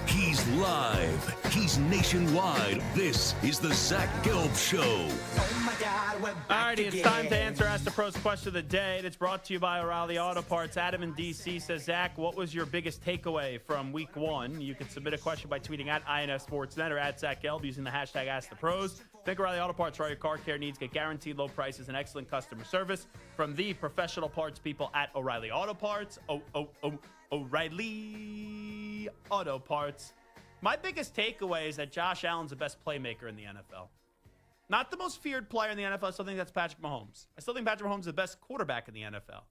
Speaker 8: He's live. He's nationwide. This is the Zach Gelb Show.
Speaker 9: Alrighty, it's time to answer Ask the Pros question of the day. And it's brought to you by O'Reilly Auto Parts. Adam in D.C. says, Zach, what was your biggest takeaway from Week 1? You can submit a question by tweeting at INF Sportsnet or at Zach Gelb using the hashtag Ask the Pros. Think O'Reilly Auto Parts for all your car care needs. Get guaranteed low prices and excellent customer service from the professional parts people at O'Reilly Auto Parts. O'Reilly Auto Parts. My biggest takeaway is that Josh Allen's the best playmaker in the NFL. Not the most feared player in the NFL. I still think that's Patrick Mahomes. I still think Patrick Mahomes is the best quarterback in the NFL.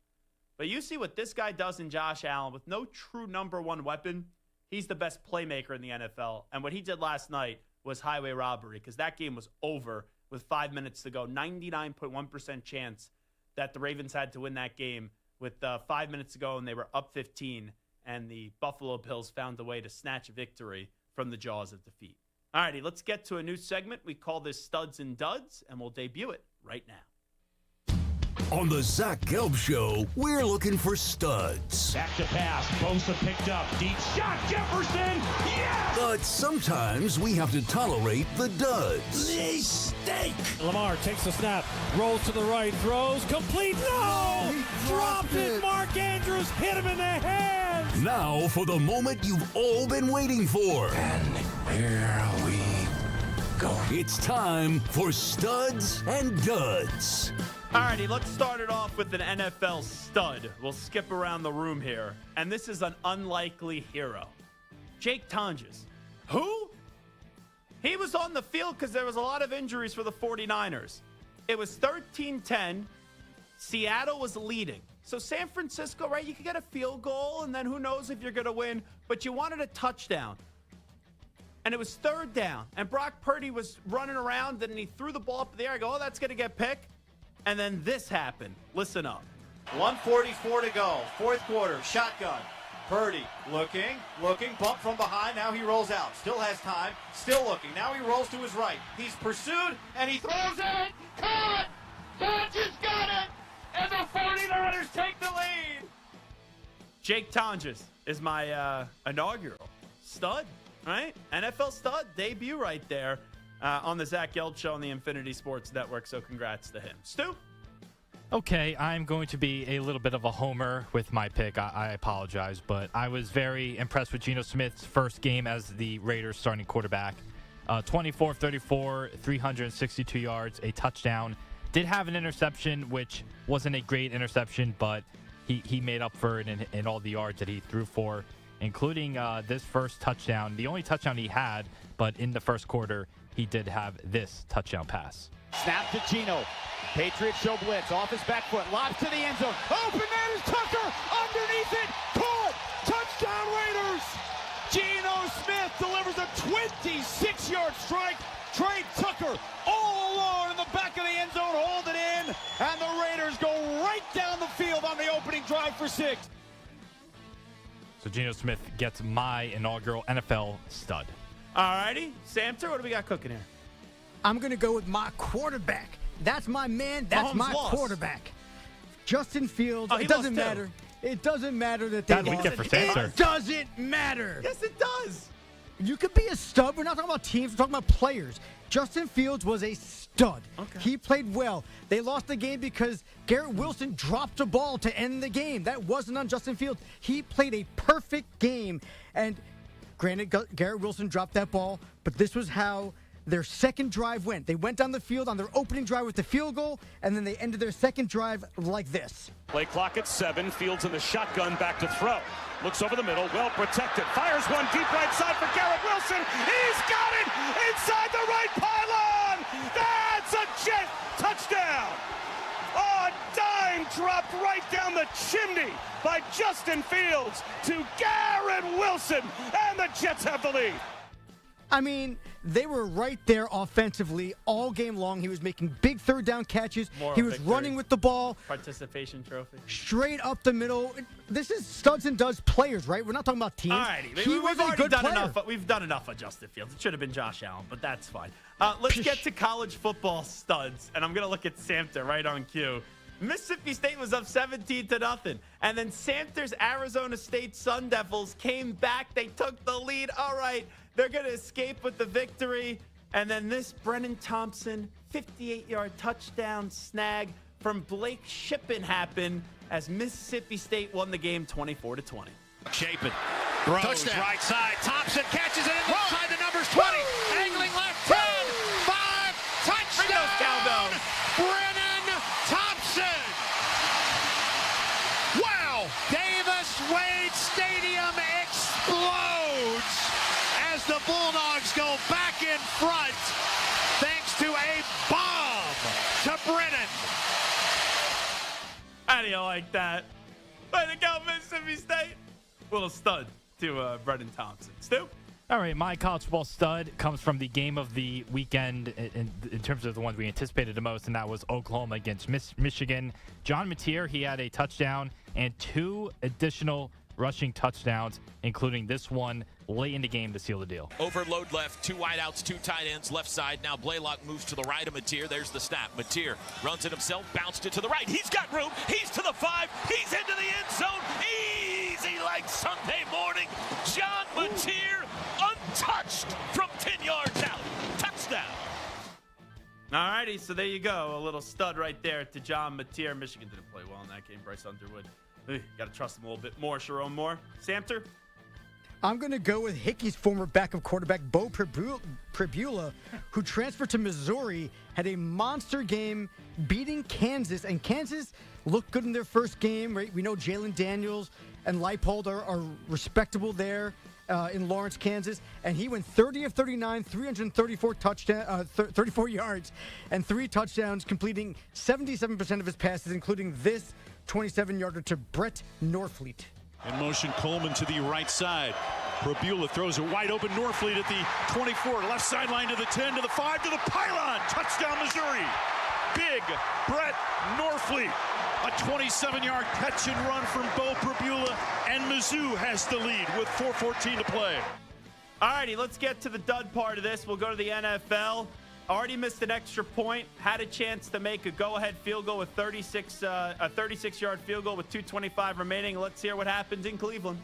Speaker 9: But you see what this guy does in Josh Allen with no true number one weapon. He's the best playmaker in the NFL. And what he did last night was highway robbery because that game was over with 5 minutes to go. 99.1% chance that the Ravens had to win that game with 5 minutes to go, and they were up 15, and the Buffalo Bills found a way to snatch a victory from the jaws of defeat. All righty, let's get to a new segment. We call this Studs and Duds, and we'll debut it right now.
Speaker 8: On the Zach Gelb Show, we're looking for studs.
Speaker 19: Back to pass. Bosa picked up. Deep shot. Jefferson. Yes!
Speaker 8: But sometimes we have to tolerate the duds.
Speaker 19: They stink. Lamar takes the snap. Rolls to the right. Throws. Complete. No! He dropped it. Mark Andrews hit him in the hands.
Speaker 8: Now for the moment you've all been waiting for.
Speaker 19: And here we go.
Speaker 8: It's time for Studs and Duds.
Speaker 9: Alrighty, let's start it off with an NFL stud. We'll skip around the room here. And this is an unlikely hero. Jake Tonjes. Who? He was on the field because there was a lot of injuries for the 49ers. It was 13-10. Seattle was leading. So San Francisco, right, you could get a field goal, and then who knows if you're going to win. But you wanted a touchdown. And it was third down. And Brock Purdy was running around, and he threw the ball up in the air. I go, oh, that's going to get picked. And then this happened. Listen up.
Speaker 20: 1:44 to go. Fourth quarter. Shotgun. Purdy looking, bump from behind. Now he rolls out. Still has time. Still looking. Now he rolls to his right. He's pursued, and he throws it. Caught! Tonjes got it! And the 49ers take the lead!
Speaker 9: Jake Tonjes is my inaugural stud, right? NFL stud debut right there. On the Zach Gelb Show on the Infinity Sports Network, so congrats to him. Stu?
Speaker 5: Okay, I'm going to be a little bit of a homer with my pick. I apologize, but I was very impressed with Geno Smith's first game as the Raiders starting quarterback. 24-34, 362 yards, a touchdown. Did have an interception, which wasn't a great interception, but he made up for it in all the yards that he threw for, including this first touchdown. The only touchdown he had, but in the first quarter, he did have this touchdown pass.
Speaker 20: Snap to Geno. Patriots show blitz. Off his back foot. Lobs to the end zone. Open man is Tucker. Underneath it. Caught. Touchdown Raiders. Geno Smith delivers a 26-yard strike. Trey Tucker all alone in the back of the end zone. Hold it in. And the Raiders go right down the field on the opening drive for 6.
Speaker 5: So Geno Smith gets my inaugural NFL stud.
Speaker 9: All righty. Samter, what do we got cooking here?
Speaker 15: I'm going to go with my quarterback. That's my man. That's
Speaker 9: Mahomes
Speaker 15: my
Speaker 9: lost.
Speaker 15: quarterback. Justin Fields.
Speaker 9: Oh, he
Speaker 15: it doesn't
Speaker 9: lost
Speaker 15: matter.
Speaker 9: too.
Speaker 15: It doesn't matter that they
Speaker 5: That we
Speaker 15: lost.
Speaker 5: get for Samter.
Speaker 15: It doesn't matter.
Speaker 9: Yes, it does.
Speaker 15: You could be a stud. We're not talking about teams. We're talking about players. Justin Fields was a stud.
Speaker 9: Okay.
Speaker 15: He played well. They lost the game because Garrett Wilson dropped a ball to end the game. That wasn't on Justin Fields. He played a perfect game. And granted, Garrett Wilson dropped that ball, but this was how their second drive went. They went down the field on their opening drive with the field goal, and then they ended their second drive like this.
Speaker 19: Play clock at 7. Fields in the shotgun, back to throw. Looks over the middle, well protected. Fires one deep right side for Garrett Wilson. He's got it inside the right pylon. That's a Jet touchdown. A dime dropped right down the chimney by Justin Fields to Garrett Wilson, and the Jets have the lead.
Speaker 15: I mean, they were right there offensively all game long. He was making big third down catches. He was running with the ball.
Speaker 9: Participation trophy.
Speaker 15: Straight up the middle. This is studs and duds players, right? We're not talking about teams.
Speaker 9: All righty.
Speaker 15: He was a good player.
Speaker 9: We've done enough of Justin Fields. It should have been Josh Allen, but that's fine. Let's get to college football studs, and I'm going to look at Samter right on cue. Mississippi State was up 17-0. And then Samter's Arizona State Sun Devils came back. They took the lead. All right. They're going to escape with the victory. And then this Brennan Thompson 58-yard touchdown snag from Blake Shippen happened as Mississippi State won the game 24-20.
Speaker 19: Chapin throws
Speaker 20: Touchdown.
Speaker 19: right side. Thompson catches it inside the numbers 20. Angling left 10. 5. Touchdown.
Speaker 9: Cowbells.
Speaker 19: Brennan Thompson. Wow. Davis Wade Stadium explodes as the Bulldogs go back in front thanks to a bomb to Brennan.
Speaker 9: How do you like that? Way to go, Mississippi State. Little stud to Brennan Thompson. Stu?
Speaker 5: All right, my college football stud comes from the game of the weekend in terms of the ones we anticipated the most, and that was Oklahoma against Michigan. John Napier, he had a touchdown and 2 additional rushing touchdowns, including this one late in the game to seal the deal.
Speaker 21: Overload left, 2 wideouts, 2 tight ends, left side. Now Blaylock moves to the right of Napier. There's the snap. Napier runs it himself, bounced it to the right. He's got room. He's to the 5. He's into the end zone. Easy like Sunday morning. John Napier untouched from 10 yards out. Touchdown.
Speaker 9: All righty, so there you go. A little stud right there to John Napier. Michigan didn't play well in that game. Bryce Underwood. Got to trust him a little bit more. Sharon Moore. Samter?
Speaker 15: I'm going to go with Hickey's former backup quarterback, Bo Pribula, who transferred to Missouri, had a monster game beating Kansas. And Kansas looked good in their first game. Right? We know Jalen Daniels and Leipold are respectable there in Lawrence, Kansas. And he went 30 of 39, 334 34 yards, and 3 touchdowns, completing 77% of his passes, including this 27-yarder to Brett Norfleet.
Speaker 19: In motion, Coleman to the right side. Pribula throws it wide open. Norfleet at the 24, left sideline to the 10, to the 5, to the pylon. Touchdown, Missouri. Big Brett Norfleet. A 27-yard catch and run from Bo Pribula, and Mizzou has the lead with 4:14 to play.
Speaker 9: All righty, let's get to the dud part of this. We'll go to the NFL. Already missed an extra point. Had a chance to make a go-ahead field goal with a 36-yard field goal with 2:25 remaining. Let's hear what happens in Cleveland.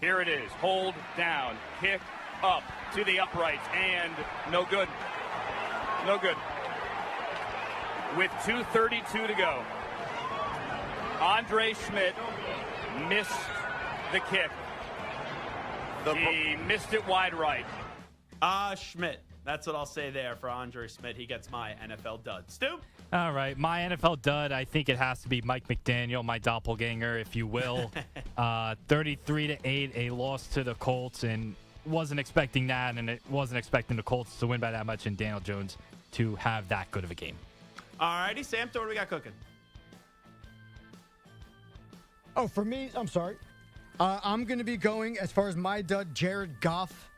Speaker 20: Here it is. Hold down. Kick up to the uprights. And no good. No good. With 2:32 to go, Andre Schmidt missed the kick. He missed it wide right.
Speaker 9: Schmidt. That's what I'll say there for Andre Schmidt. He gets my NFL dud. Stu?
Speaker 5: All right, my NFL dud, I think it has to be Mike McDaniel, my doppelganger, if you will. 33-8, a loss to the Colts, and wasn't expecting that, and it wasn't expecting the Colts to win by that much and Daniel Jones to have that good of a game.
Speaker 9: All righty, Sam, what do we got cooking?
Speaker 15: Oh, for me, I'm sorry. I'm going to be going, as far as my dud, Jared Goff.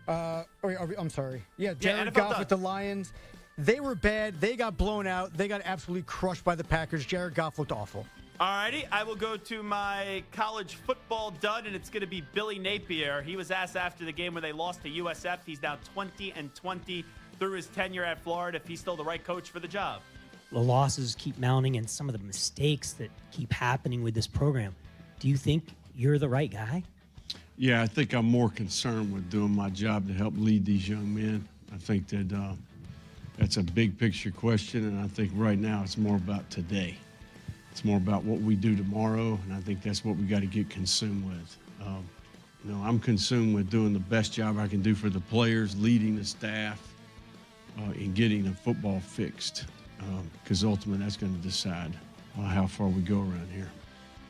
Speaker 15: I'm sorry. Yeah, Jared Goff with the Lions. They were bad. They got blown out. They got absolutely crushed by the Packers. Jared Goff looked awful.
Speaker 9: All righty. I will go to my college football dud, and it's going to be Billy Napier. He was asked after the game where they lost to USF. He's now 20-20 through his tenure at Florida, if he's still the right coach for the job.
Speaker 22: The losses keep mounting and some of the mistakes that keep happening with this program. Do you think you're the right guy?
Speaker 23: Yeah, I think I'm more concerned with doing my job to help lead these young men. I think that that's a big picture question, and I think right now it's more about today. It's more about what we do tomorrow, and I think that's what we got to get consumed with. I'm consumed with doing the best job I can do for the players, leading the staff, and getting the football fixed, because ultimately that's going to decide how far we go around here.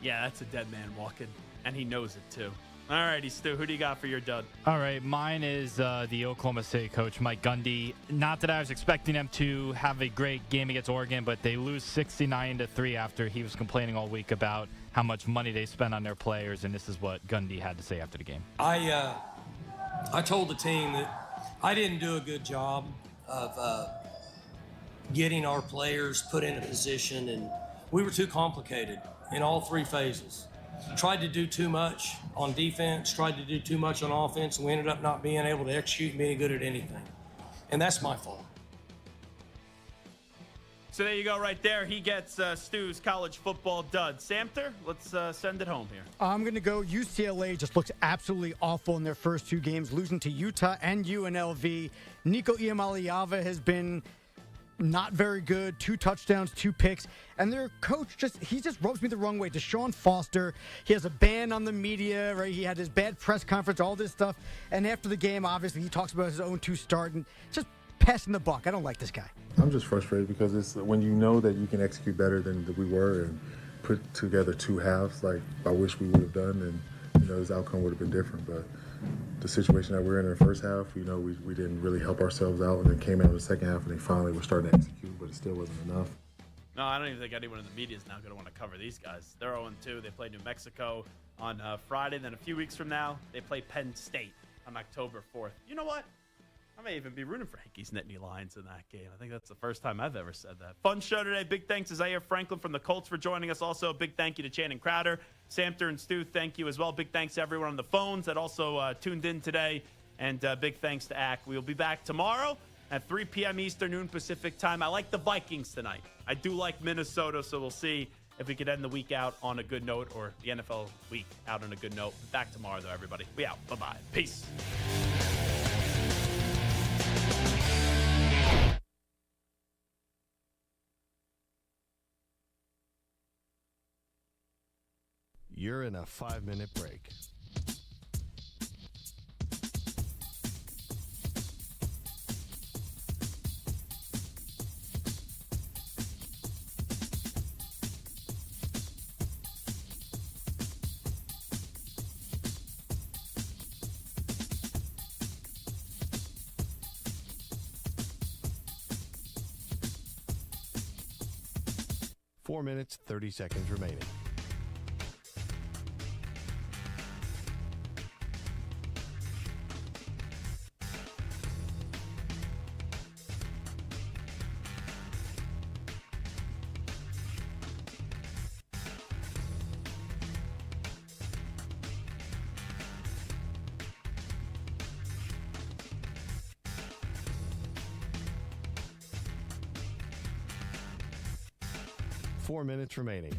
Speaker 9: Yeah, that's a dead man walking, and he knows it too. All righty, Stu, who do you got for your dud?
Speaker 5: All right, mine is the Oklahoma State coach, Mike Gundy. Not that I was expecting them to have a great game against Oregon, but they lose 69-3 after he was complaining all week about how much money they spent on their players, and this is what Gundy had to say after the game.
Speaker 24: I told the team that I didn't do a good job of getting our players put in a position, and we were too complicated in all 3 phases. Tried to do too much on defense, tried to do too much on offense, and we ended up not being able to execute and being good at anything. And that's my fault.
Speaker 9: So there you go right there. He gets Stu's college football dud. Samter, let's send it home here.
Speaker 15: I'm going to go UCLA. Just looks absolutely awful in their first 2 games, losing to Utah and UNLV. Nico Iamaleava has been not very good. 2 touchdowns, 2 picks. And their coach he just rubs me the wrong way. Deshaun Foster, he has a ban on the media, right? He had his bad press conference, all this stuff. And after the game, obviously, he talks about his 0-2 start and just passing the buck. I don't like this guy.
Speaker 25: I'm just frustrated because it's when you know that you can execute better than we were and put together 2 halves like I wish we would have done, and this outcome would have been different. But the situation that we're in the first half, we didn't really help ourselves out, and then came out in the second half, and they finally were starting to execute, but it still wasn't enough.
Speaker 9: No, I don't even think anyone in the media is now going to want to cover these guys. They're 0-2. They play New Mexico on Friday. Then a few weeks from now, they play Penn State on October 4th. You know what? I may even be rooting for Yankees Nittany Lions in that game. I think that's the first time I've ever said that. Fun show today. Big thanks to Zaire Franklin from the Colts for joining us. Also, a big thank you to Channing Crowder. Samter and Stu, thank you as well. Big thanks to everyone on the phones that also tuned in today. And big thanks to Ack. We will be back tomorrow at 3 p.m. Eastern, noon Pacific time. I like the Vikings tonight. I do like Minnesota, so we'll see if we could end the week out on a good note, or the NFL week out on a good note. Back tomorrow, though, everybody. We out. Bye-bye. Peace.
Speaker 14: You're in a 5-minute break. Four minutes, 30 seconds remaining. Four minutes remaining.